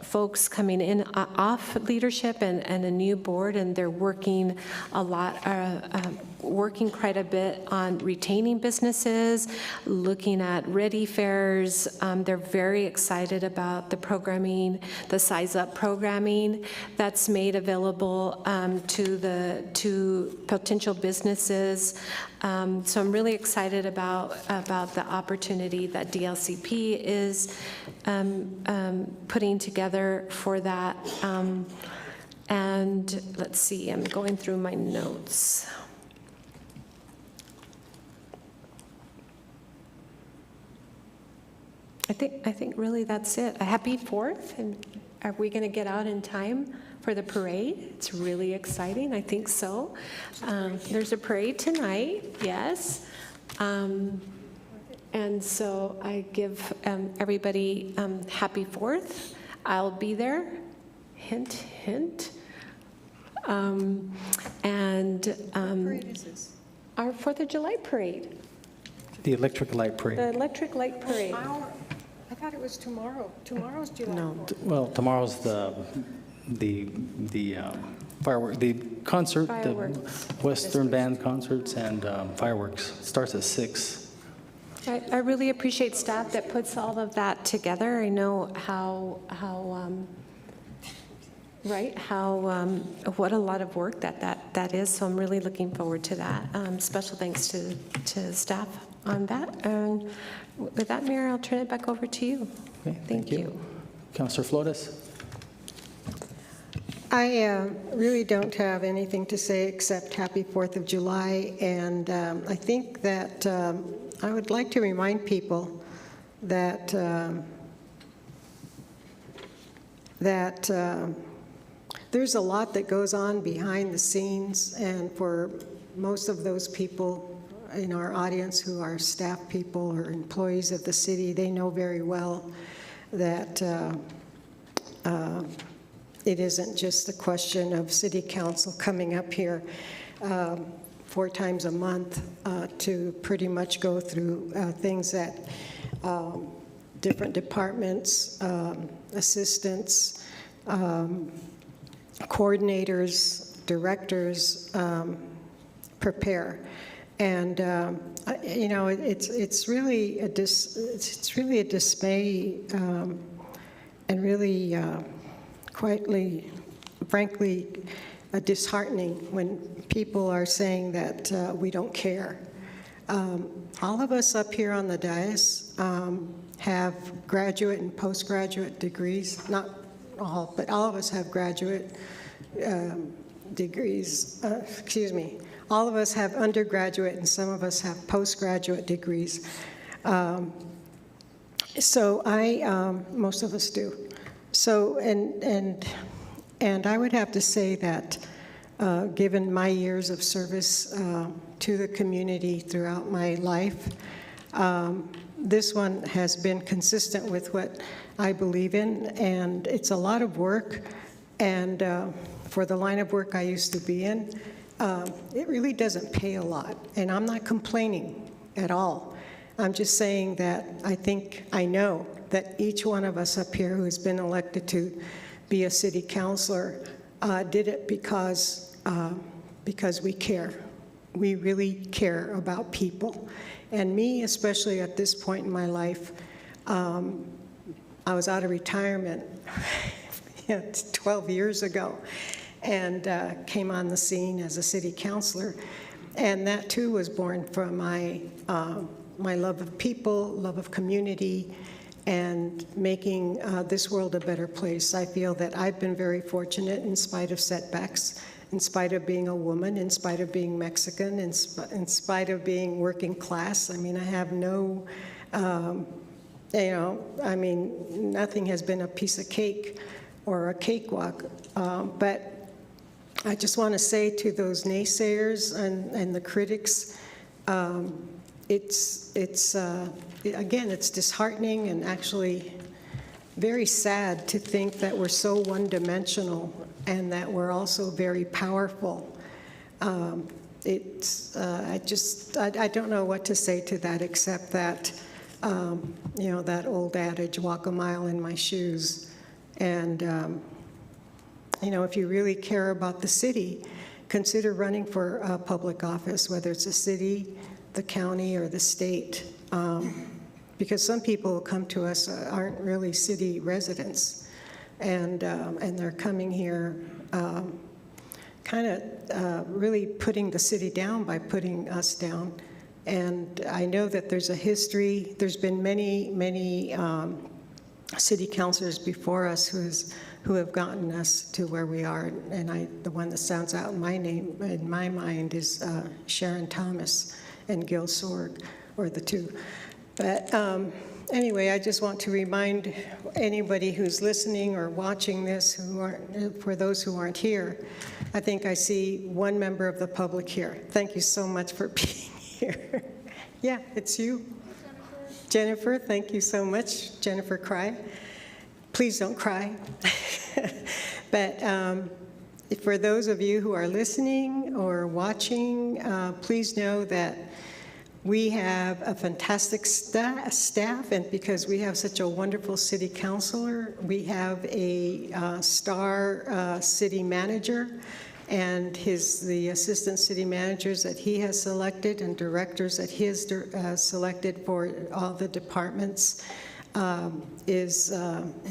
folks coming in off leadership and a new board, and they're working a lot, working quite a bit on retaining businesses, looking at ready fairs. They're very excited about the programming, the Size Up programming that's made available to potential businesses. So I'm really excited about the opportunity that DLCP is putting together for that. And let's see, I'm going through my notes. I think really that's it. A happy 4th, and are we going to get out in time for the parade? It's really exciting. I think so. There's a parade tonight, yes. And so I give everybody happy 4th. I'll be there. Hint, hint. And what parade is this? Our 4th of July parade. The Electric Light Parade. The Electric Light Parade. I thought it was tomorrow. Tomorrow's July 4th. Well, tomorrow's the firework, the concert, Fireworks. the Western band concerts and fireworks. Starts at 6. I really appreciate staff that puts all of that together. I know what a lot of work that is. So I'm really looking forward to that. Special thanks to staff on that. And with that, Mayor, I'll turn it back over to you. Okay, Thank you. Councilor Flores? I really don't have anything to say except Happy 4th of July, and I think that I would like to remind people that there's a lot that goes on behind the scenes, and for most of those people in our audience who are staff people or employees of the city, they know very well that it isn't just a question of city council coming up here 4 times a month to pretty much go through things that different departments, assistants, coordinators, directors prepare. And you know, it's really a dismay and really frankly, disheartening when people are saying that we don't care. All of us up here on the dais have graduate and postgraduate degrees. Not all, but all of us have graduate degrees. Excuse me. All of us have undergraduate, and some of us have postgraduate degrees. So most of us do. So, and I would have to say that given my years of service to the community throughout my life, this one has been consistent with what I believe in, and it's a lot of work, and for the line of work I used to be in, it really doesn't pay a lot, and I'm not complaining at all. I'm just saying that I know that each one of us up here who has been elected to be a city councilor did it because we care. We really care about people. And me, especially at this point in my life, I was out of retirement 12 years ago and came on the scene as a city councilor. And that too was born from my love of people, love of community, and making this world a better place. I feel that I've been very fortunate in spite of setbacks, in spite of being a woman, in spite of being Mexican, in spite of being working class. I mean, I have no, nothing has been a piece of cake or a cakewalk. But I just want to say to those naysayers and the critics, again, it's disheartening and actually very sad to think that we're so one-dimensional and that we're also very powerful. I don't know what to say to that except that, that old adage, walk a mile in my shoes. And, if you really care about the city, consider running for public office, whether it's a city, the county, or the state, because some people who come to us aren't really city residents, and they're coming here kind of really putting the city down by putting us down. And I know that there's a history. There's been many city councilors before us who have gotten us to where we are, and the one that sounds out in my mind is Sharon Thomas and Gil Sorg, or the two. But anyway, I just want to remind anybody who's listening or watching this, for those who aren't here, I think I see one member of the public here. Thank you so much for being here. Yeah, it's you. Jennifer, thank you so much. Jennifer Cry. Please don't cry. But for those of you who are listening or watching, please know that we have a fantastic staff, and because we have such a wonderful city councilor, we have a star city manager, and the assistant city managers that he has selected and directors that he has selected for all the departments is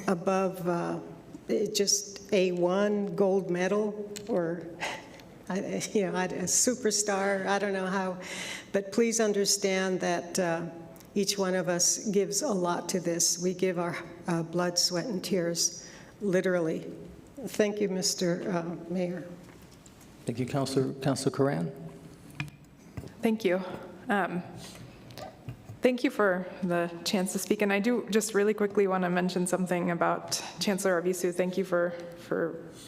above just A1 gold medal, or a superstar. I don't know how, but please understand that each one of us gives a lot to this. We give our blood, sweat, and tears, literally. Thank you, Mr. Mayor. Thank you, Councilor Coran. Thank you. Thank you for the chance to speak. And I do just really quickly want to mention something about Chancellor Arvizu. Thank you for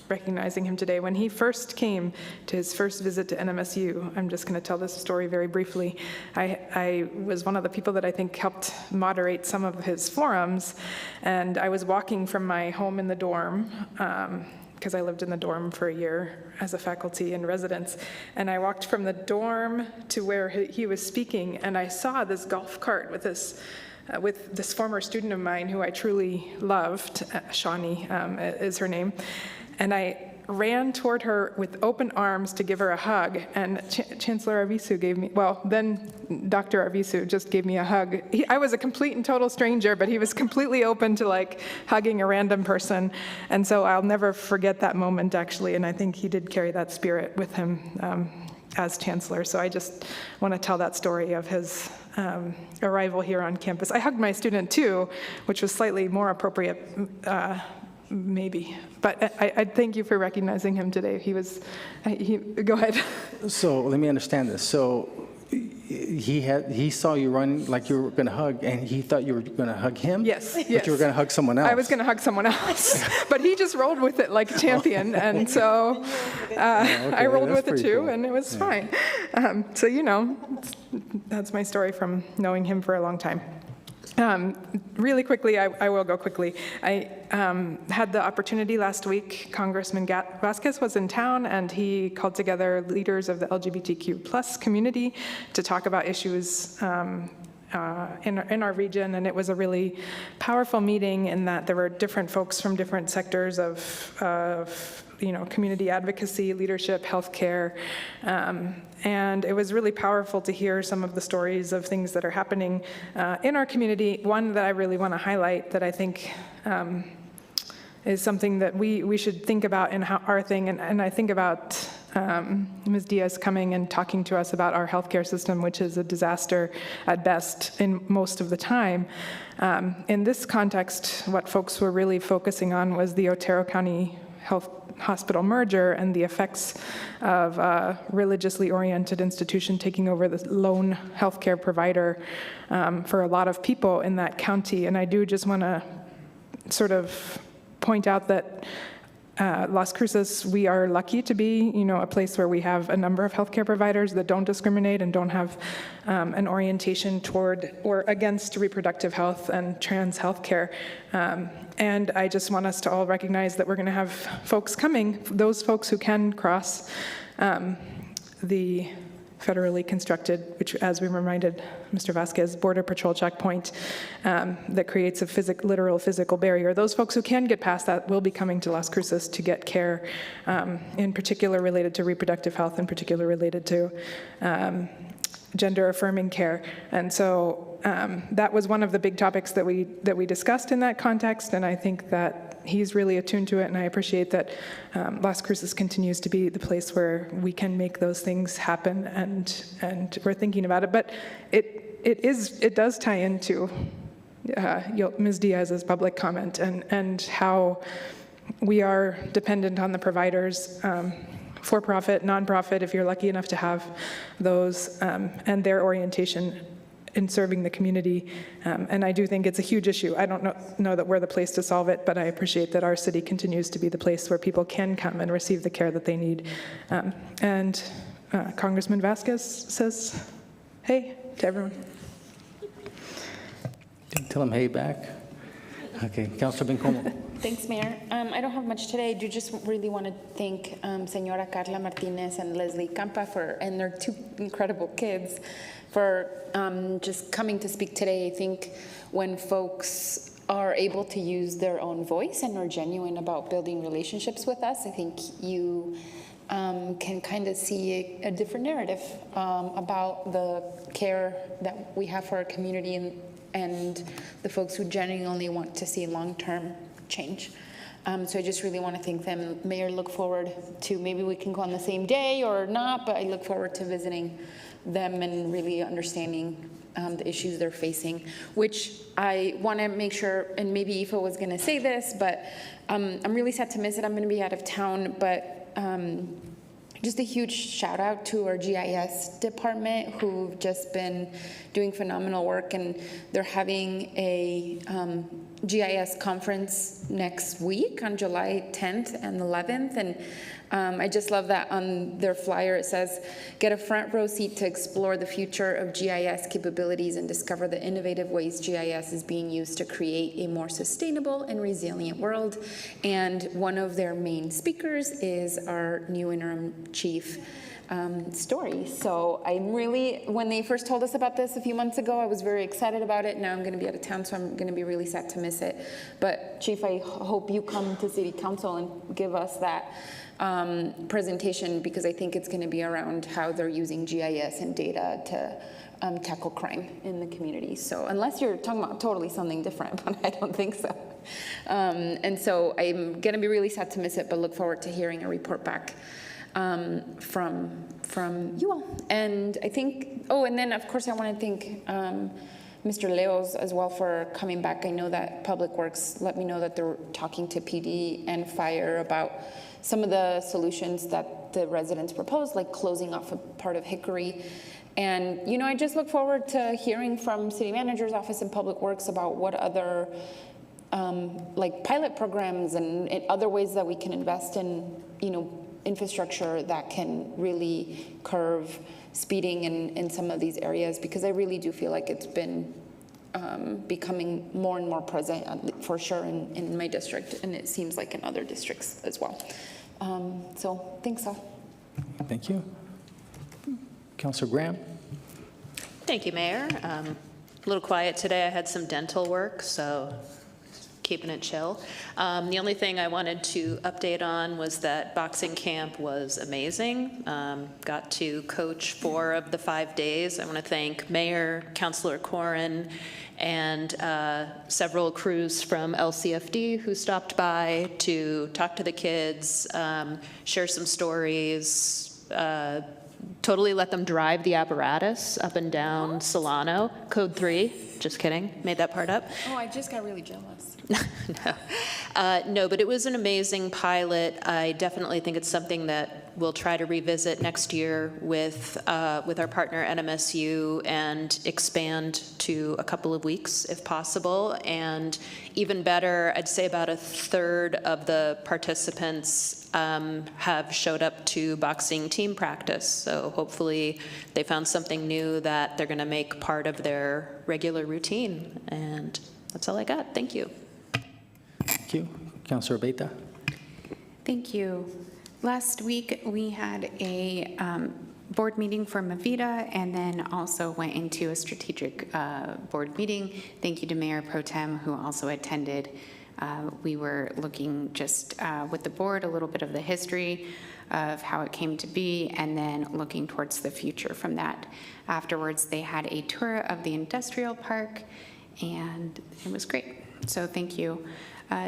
recognizing him today. When he first came to his first visit to NMSU, I'm just going to tell this story very briefly. I was one of the people that I think helped moderate some of his forums, and I was walking from my home in the dorm, because I lived in the dorm for a year as a faculty in residence. And I walked from the dorm to where he was speaking, and I saw this golf cart with this former student of mine who I truly loved, Shawnee is her name. And I ran toward her with open arms to give her a hug, and Chancellor Arvizu gave me, well, then Dr. Arvizu just gave me a hug. I was a complete and total stranger, but he was completely open to like hugging a random person, and so I'll never forget that moment, actually, and I think he did carry that spirit with him as Chancellor. So I just want to tell that story of his arrival here on campus. I hugged my student too, which was slightly more appropriate, maybe. But I thank you for recognizing him today. Go ahead. So let me understand this. So he saw you run like you were going to hug, and he thought you were going to hug him? Yes. But you were going to hug someone else. I was going to hug someone else, but he just rolled with it like a champion, and so I rolled with it too, cool. And it was fine. So, that's my story from knowing him for a long time. Really quickly, I will go quickly. I had the opportunity last week, Congressman Vasquez was in town, and he called together leaders of the LGBTQ+ community to talk about issues in our region, and it was a really powerful meeting in that there were different folks from different sectors of community advocacy, leadership, healthcare, and it was really powerful to hear some of the stories of things that are happening in our community. One that I really want to highlight that I think is something that we should think about in our thing, and I think about Ms. Diaz coming and talking to us about our healthcare system, which is a disaster at best in most of the time. In this context, what folks were really focusing on was the Otero County Hospital merger and the effects of a religiously oriented institution taking over the lone healthcare provider for a lot of people in that county. And I do just want to sort of point out that Las Cruces, we are lucky to be, a place where we have a number of healthcare providers that don't discriminate and don't have an orientation toward or against reproductive health and trans healthcare. And I just want us to all recognize that we're going to have folks coming, those folks who can cross the federally constructed, which, as we reminded Mr. Vasquez, Border Patrol checkpoint that creates a literal physical barrier. Those folks who can get past that will be coming to Las Cruces to get care, in particular related to reproductive health, in particular related to gender-affirming care. And so that was one of the big topics that we discussed in that context, and I think that he's really attuned to it, and I appreciate that Las Cruces continues to be the place where we can make those things happen, and we're thinking about it. But it does tie into Ms. Diaz's public comment and how we are dependent on the providers, for-profit, nonprofit, if you're lucky enough to have those, and their orientation in serving the community. And I do think it's a huge issue. I don't know that we're the place to solve it, but I appreciate that our city continues to be the place where people can come and receive the care that they need. And Congressman Vasquez says, hey to everyone. Tell him hey back. Okay, Councilor Bencomo. Thanks, Mayor. I don't have much today. I do just really want to thank Señora Carla Martinez and Leslie Campa and their two incredible kids for just coming to speak today. I think when folks are able to use their own voice and are genuine about building relationships with us, I think you can kind of see a different narrative about the care that we have for our community and the folks who genuinely want to see long-term change. So I just really want to thank them. Mayor, look forward to, maybe we can go on the same day or not, but I look forward to visiting them and really understanding the issues they're facing, which I want to make sure, and maybe Aoife was going to say this, but I'm really sad to miss it. I'm going to be out of town, but just a huge shout out to our GIS department, who've just been doing phenomenal work, and they're having a GIS conference next week on July 10th and 11th, and I just love that on their flyer it says, get a front row seat to explore the future of GIS capabilities and discover the innovative ways GIS is being used to create a more sustainable and resilient world. And one of their main speakers is our new interim chief, Story. So I'm really, when they first told us about this a few months ago, I was very excited about it. Now I'm going to be out of town, so I'm going to be really sad to miss it. But Chief, I hope you come to City Council and give us that presentation, because I think it's going to be around how they're using GIS and data to tackle crime in the community. So unless you're talking about totally something different, but I don't think so. And so I'm going to be really sad to miss it, but look forward to hearing a report back from you all. And I think, oh, and then of course I want to thank Mr. Leos as well for coming back. I know that Public Works let me know that they're talking to PD and Fire about some of the solutions that the residents proposed, like closing off a part of Hickory. And, you know, I just look forward to hearing from City Manager's Office and Public Works about what other like pilot programs and other ways that we can invest in, you know, infrastructure that can really curb speeding in some of these areas, because I really do feel like it's been becoming more and more present, for sure, in my district, and it seems like in other districts as well. So thanks all. Thank you. Councilor Graham. Thank you, Mayor. A little quiet today. I had some dental work, so keeping it chill. The only thing I wanted to update on was that boxing camp was amazing. Got to coach 4 of the 5 days. I want to thank Mayor, Councilor Corrin, and several crews from LCFD who stopped by to talk to the kids, share some stories, totally let them drive the apparatus up and down Solano. Code 3, just kidding, made that part up. Oh, I just got really jealous. No, but it was an amazing pilot. I definitely think it's something that we'll try to revisit next year with our partner NMSU and expand to a couple of weeks if possible. And even better, I'd say about 1/3 of the participants have showed up to boxing team practice. So hopefully they found something new that they're going to make part of their regular routine. And that's all I got. Thank you. Thank you. Councilor Beta. Thank you. Last week, we had a board meeting for Mavita, and then also went into a strategic board meeting. Thank you to Mayor Pro Tem, who also attended. We were looking just with the board, a little bit of the history of how it came to be, and then looking towards the future from that. Afterwards, they had a tour of the industrial park, and it was great. So thank you.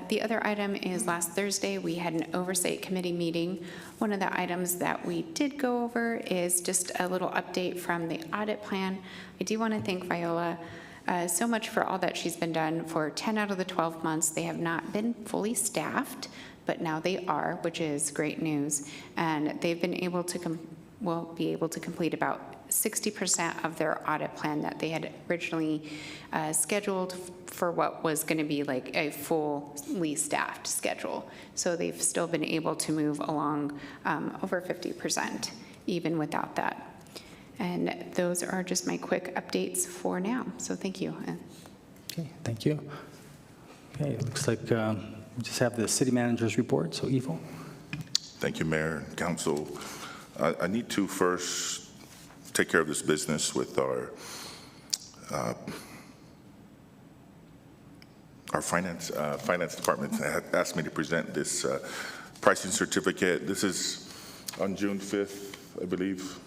The other item is last Thursday, we had an oversight committee meeting. One of the items that we did go over is just a little update from the audit plan. I do want to thank Viola so much for all that she's been done. For 10 out of the 12 months, they have not been fully staffed, but now they are, which is great news. And they've been able to be able to complete about 60% of their audit plan that they had originally scheduled for what was going to be like a fully staffed schedule. So they've still been able to move along over 50% even without that. And those are just my quick updates for now. So thank you. Okay, thank you. Okay, it looks like we just have the city manager's report. So Ivo. Thank you, Mayor and Council. I need to first take care of this business with our finance department asked me to present this pricing certificate. This is on June 5th, I believe.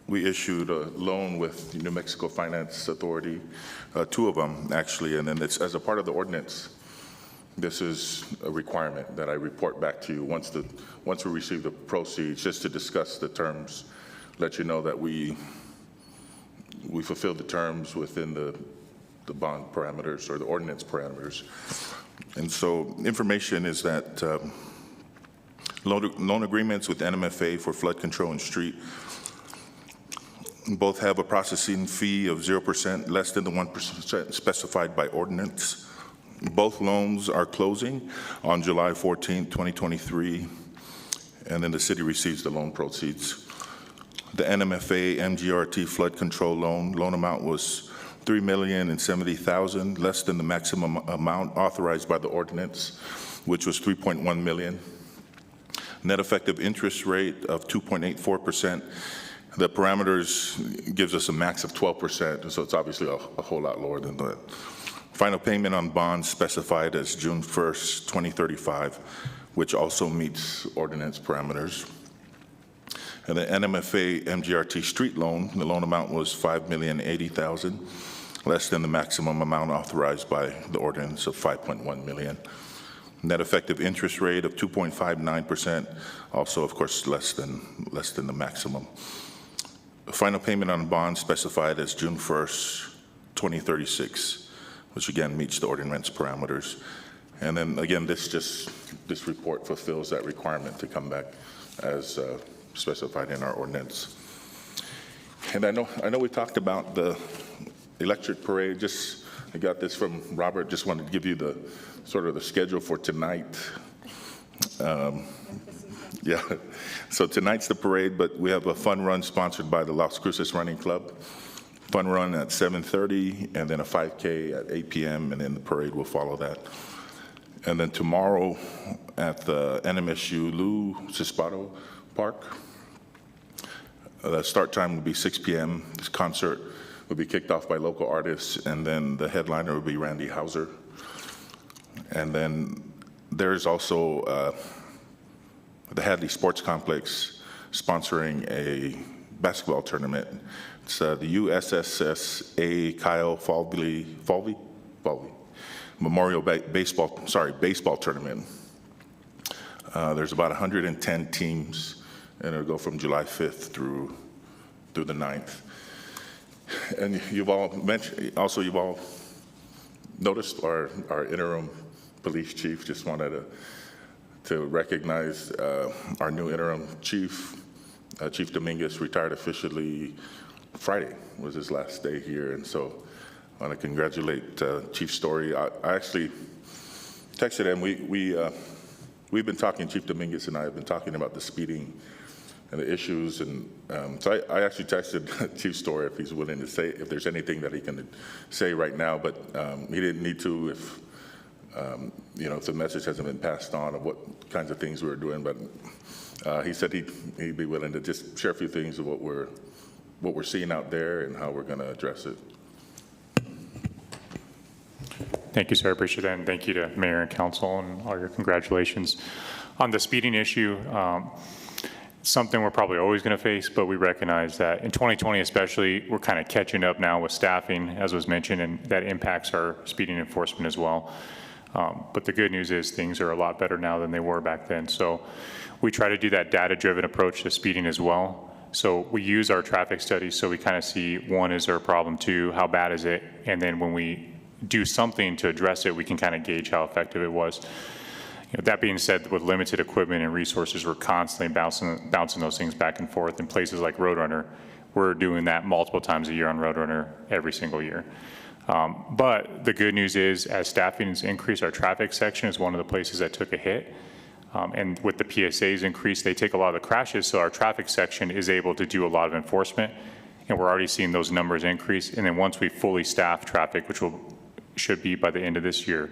We issued a loan with the New Mexico Finance Authority, 2 of them actually, and then it's as a part of the ordinance. this is a requirement that I report back to you once we receive the proceeds, just to discuss the terms, let you know that we fulfilled the terms within the bond parameters or the ordinance parameters. And so information is that loan agreements with NMFA for flood control and street both have a processing fee of 0%, less than the 1% specified by ordinance. Both loans are closing on July 14, 2023, and then the city receives the loan proceeds. The NMFA MGRT flood control loan amount was $3,070,000, less than the maximum amount authorized by the ordinance, which was $3.1 million. Net effective interest rate of 2.84%. The parameters gives us a max of 12%, so it's obviously a whole lot lower than that. Final payment on bonds specified as June 1st, 2035, which also meets ordinance parameters. And the NMFA MGRT street loan, the loan amount was $5,080,000, less than the maximum amount authorized by the ordinance of $5.1 million. Net effective interest rate of 2.59%, also of course less than the maximum. Final payment on bonds specified as June 1st, 2036, which again meets the ordinance parameters. And then again, this report fulfills that requirement to come back as specified in our ordinance. And I know we talked about the electric parade. I got this from Robert. Just wanted to give you the sort of the schedule for tonight. Yeah, so tonight's the parade, but we have a fun run sponsored by the Las Cruces Running Club. Fun run at 7:30, and then a 5K at 8 p.m., and then the parade will follow that. And then tomorrow at the NMSU Lou Cispato Park, the start time will be 6 p.m. This concert will be kicked off by local artists, and then the headliner will be Randy Hauser. And then there's also the Hadley Sports Complex sponsoring a basketball tournament. It's the USSSA Kyle Falvey Memorial Baseball Tournament. There's about 110 teams, and it'll go from July 5th through the 9th. And you've all noticed our interim police chief. Just wanted to recognize our new interim chief. Chief Dominguez retired officially Friday, was his last day here, and so I want to congratulate Chief Story. I actually texted him. We've been talking, Chief Dominguez and I have been talking about the speeding and the issues, and so I actually texted Chief Story if he's willing to say if there's anything that he can say right now, but he didn't need to if the message hasn't been passed on of what kinds of things we were doing, but he said he'd be willing to just share a few things of what we're seeing out there and how we're going to address it. Thank you, sir. I appreciate that, and thank you to Mayor and Council and all your congratulations. On the speeding issue, something we're probably always going to face, but we recognize that in 2020 especially, we're kind of catching up now with staffing, as was mentioned, and that impacts our speeding enforcement as well. But the good news is things are a lot better now than they were back then. So we try to do that data-driven approach to speeding as well. So we use our traffic studies so we kind of see, one, is there a problem? Two, how bad is it? And then when we do something to address it, we can kind of gauge how effective it was. That being said, with limited equipment and resources, we're constantly bouncing those things back and forth. In places like Roadrunner, we're doing that multiple times a year on Roadrunner every single year. But the good news is, as staffing has increased, our traffic section is one of the places that took a hit. And with the PSAs increased, they take a lot of the crashes, so our traffic section is able to do a lot of enforcement, and we're already seeing those numbers increase. And then once we fully staff traffic, which should be by the end of this year,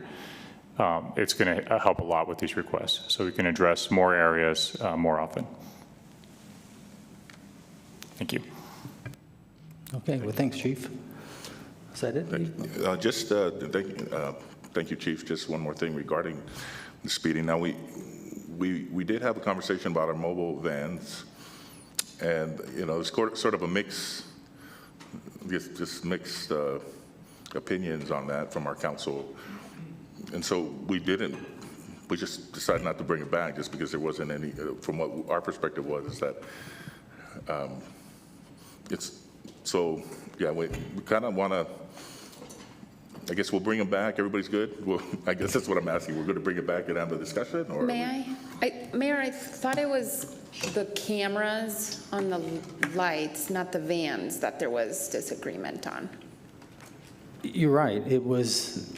it's going to help a lot with these requests, so we can address more areas more often. Thank you. Okay, well, thanks, Chief. Is that it? Thank you, Chief. Just one more thing regarding the speeding. Now, we did have a conversation about our mobile vans, and it's sort of a mixed opinions on that from our council. And so we just decided not to bring it back just because there wasn't any, from what our perspective was, is that we kind of want to, I guess we'll bring them back. Everybody's good? Well, I guess that's what I'm asking. We're going to bring it back and have the discussion? Or Mayor, I thought it was the cameras on the lights, not the vans, that there was disagreement on. You're right. It was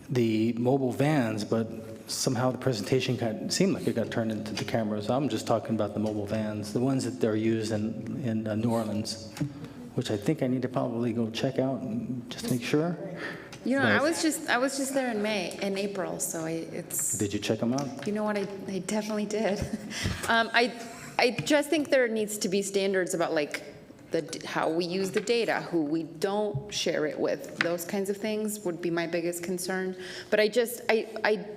the mobile vans, but somehow the presentation seemed like it got turned into the cameras. I'm just talking about the mobile vans, the ones that they're used in New Orleans, which I think I need to probably go check out and just make sure. You know, I was just there in April, so it's. Did you check them out? You know what? I definitely did. I just think there needs to be standards about like how we use the data, who we don't share it with. Those kinds of things would be my biggest concern. But I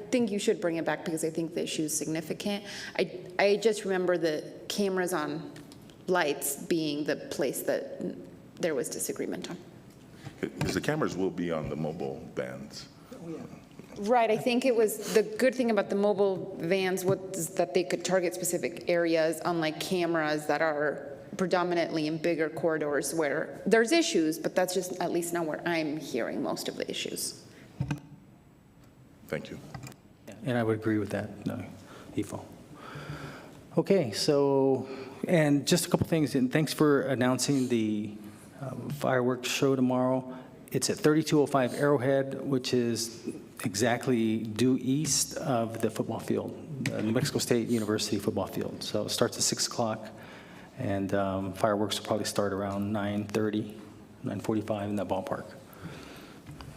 think you should bring it back because I think the issue is significant. I just remember the cameras on lights being the place that there was disagreement on. Because the cameras will be on the mobile vans. Right, I think it was, the good thing about the mobile vans was that they could target specific areas, unlike cameras that are predominantly in bigger corridors where there's issues, but that's just at least not where I'm hearing most of the issues. Thank you. And I would agree with that, Ifo. Okay, so, and just a couple things, and thanks for announcing the fireworks show tomorrow. It's at 3205 Arrowhead, which is exactly due east of the football field, the New Mexico State University football field. So it starts at 6 o'clock, and fireworks will probably start around 9:30, 9:45 in that ballpark.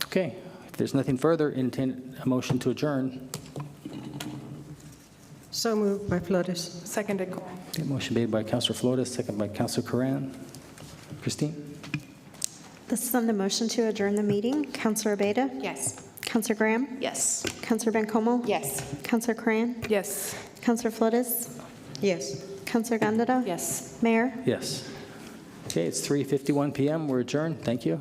Okay, if there's nothing further, intend a motion to adjourn. So moved by Flores. Seconded. Okay, motion made by Councilor Flores, second by Councilor Corran. Christine? This is on the motion to adjourn the meeting. Councilor Abeyta? Yes. Councilor Graham? Yes. Councilor Bencomo? Yes. Councilor Corran? Yes. Councilor Flores? Yes. Councilor Gandara? Yes. Mayor? Yes. Okay, it's 3:51 p.m. We're adjourned. Thank you.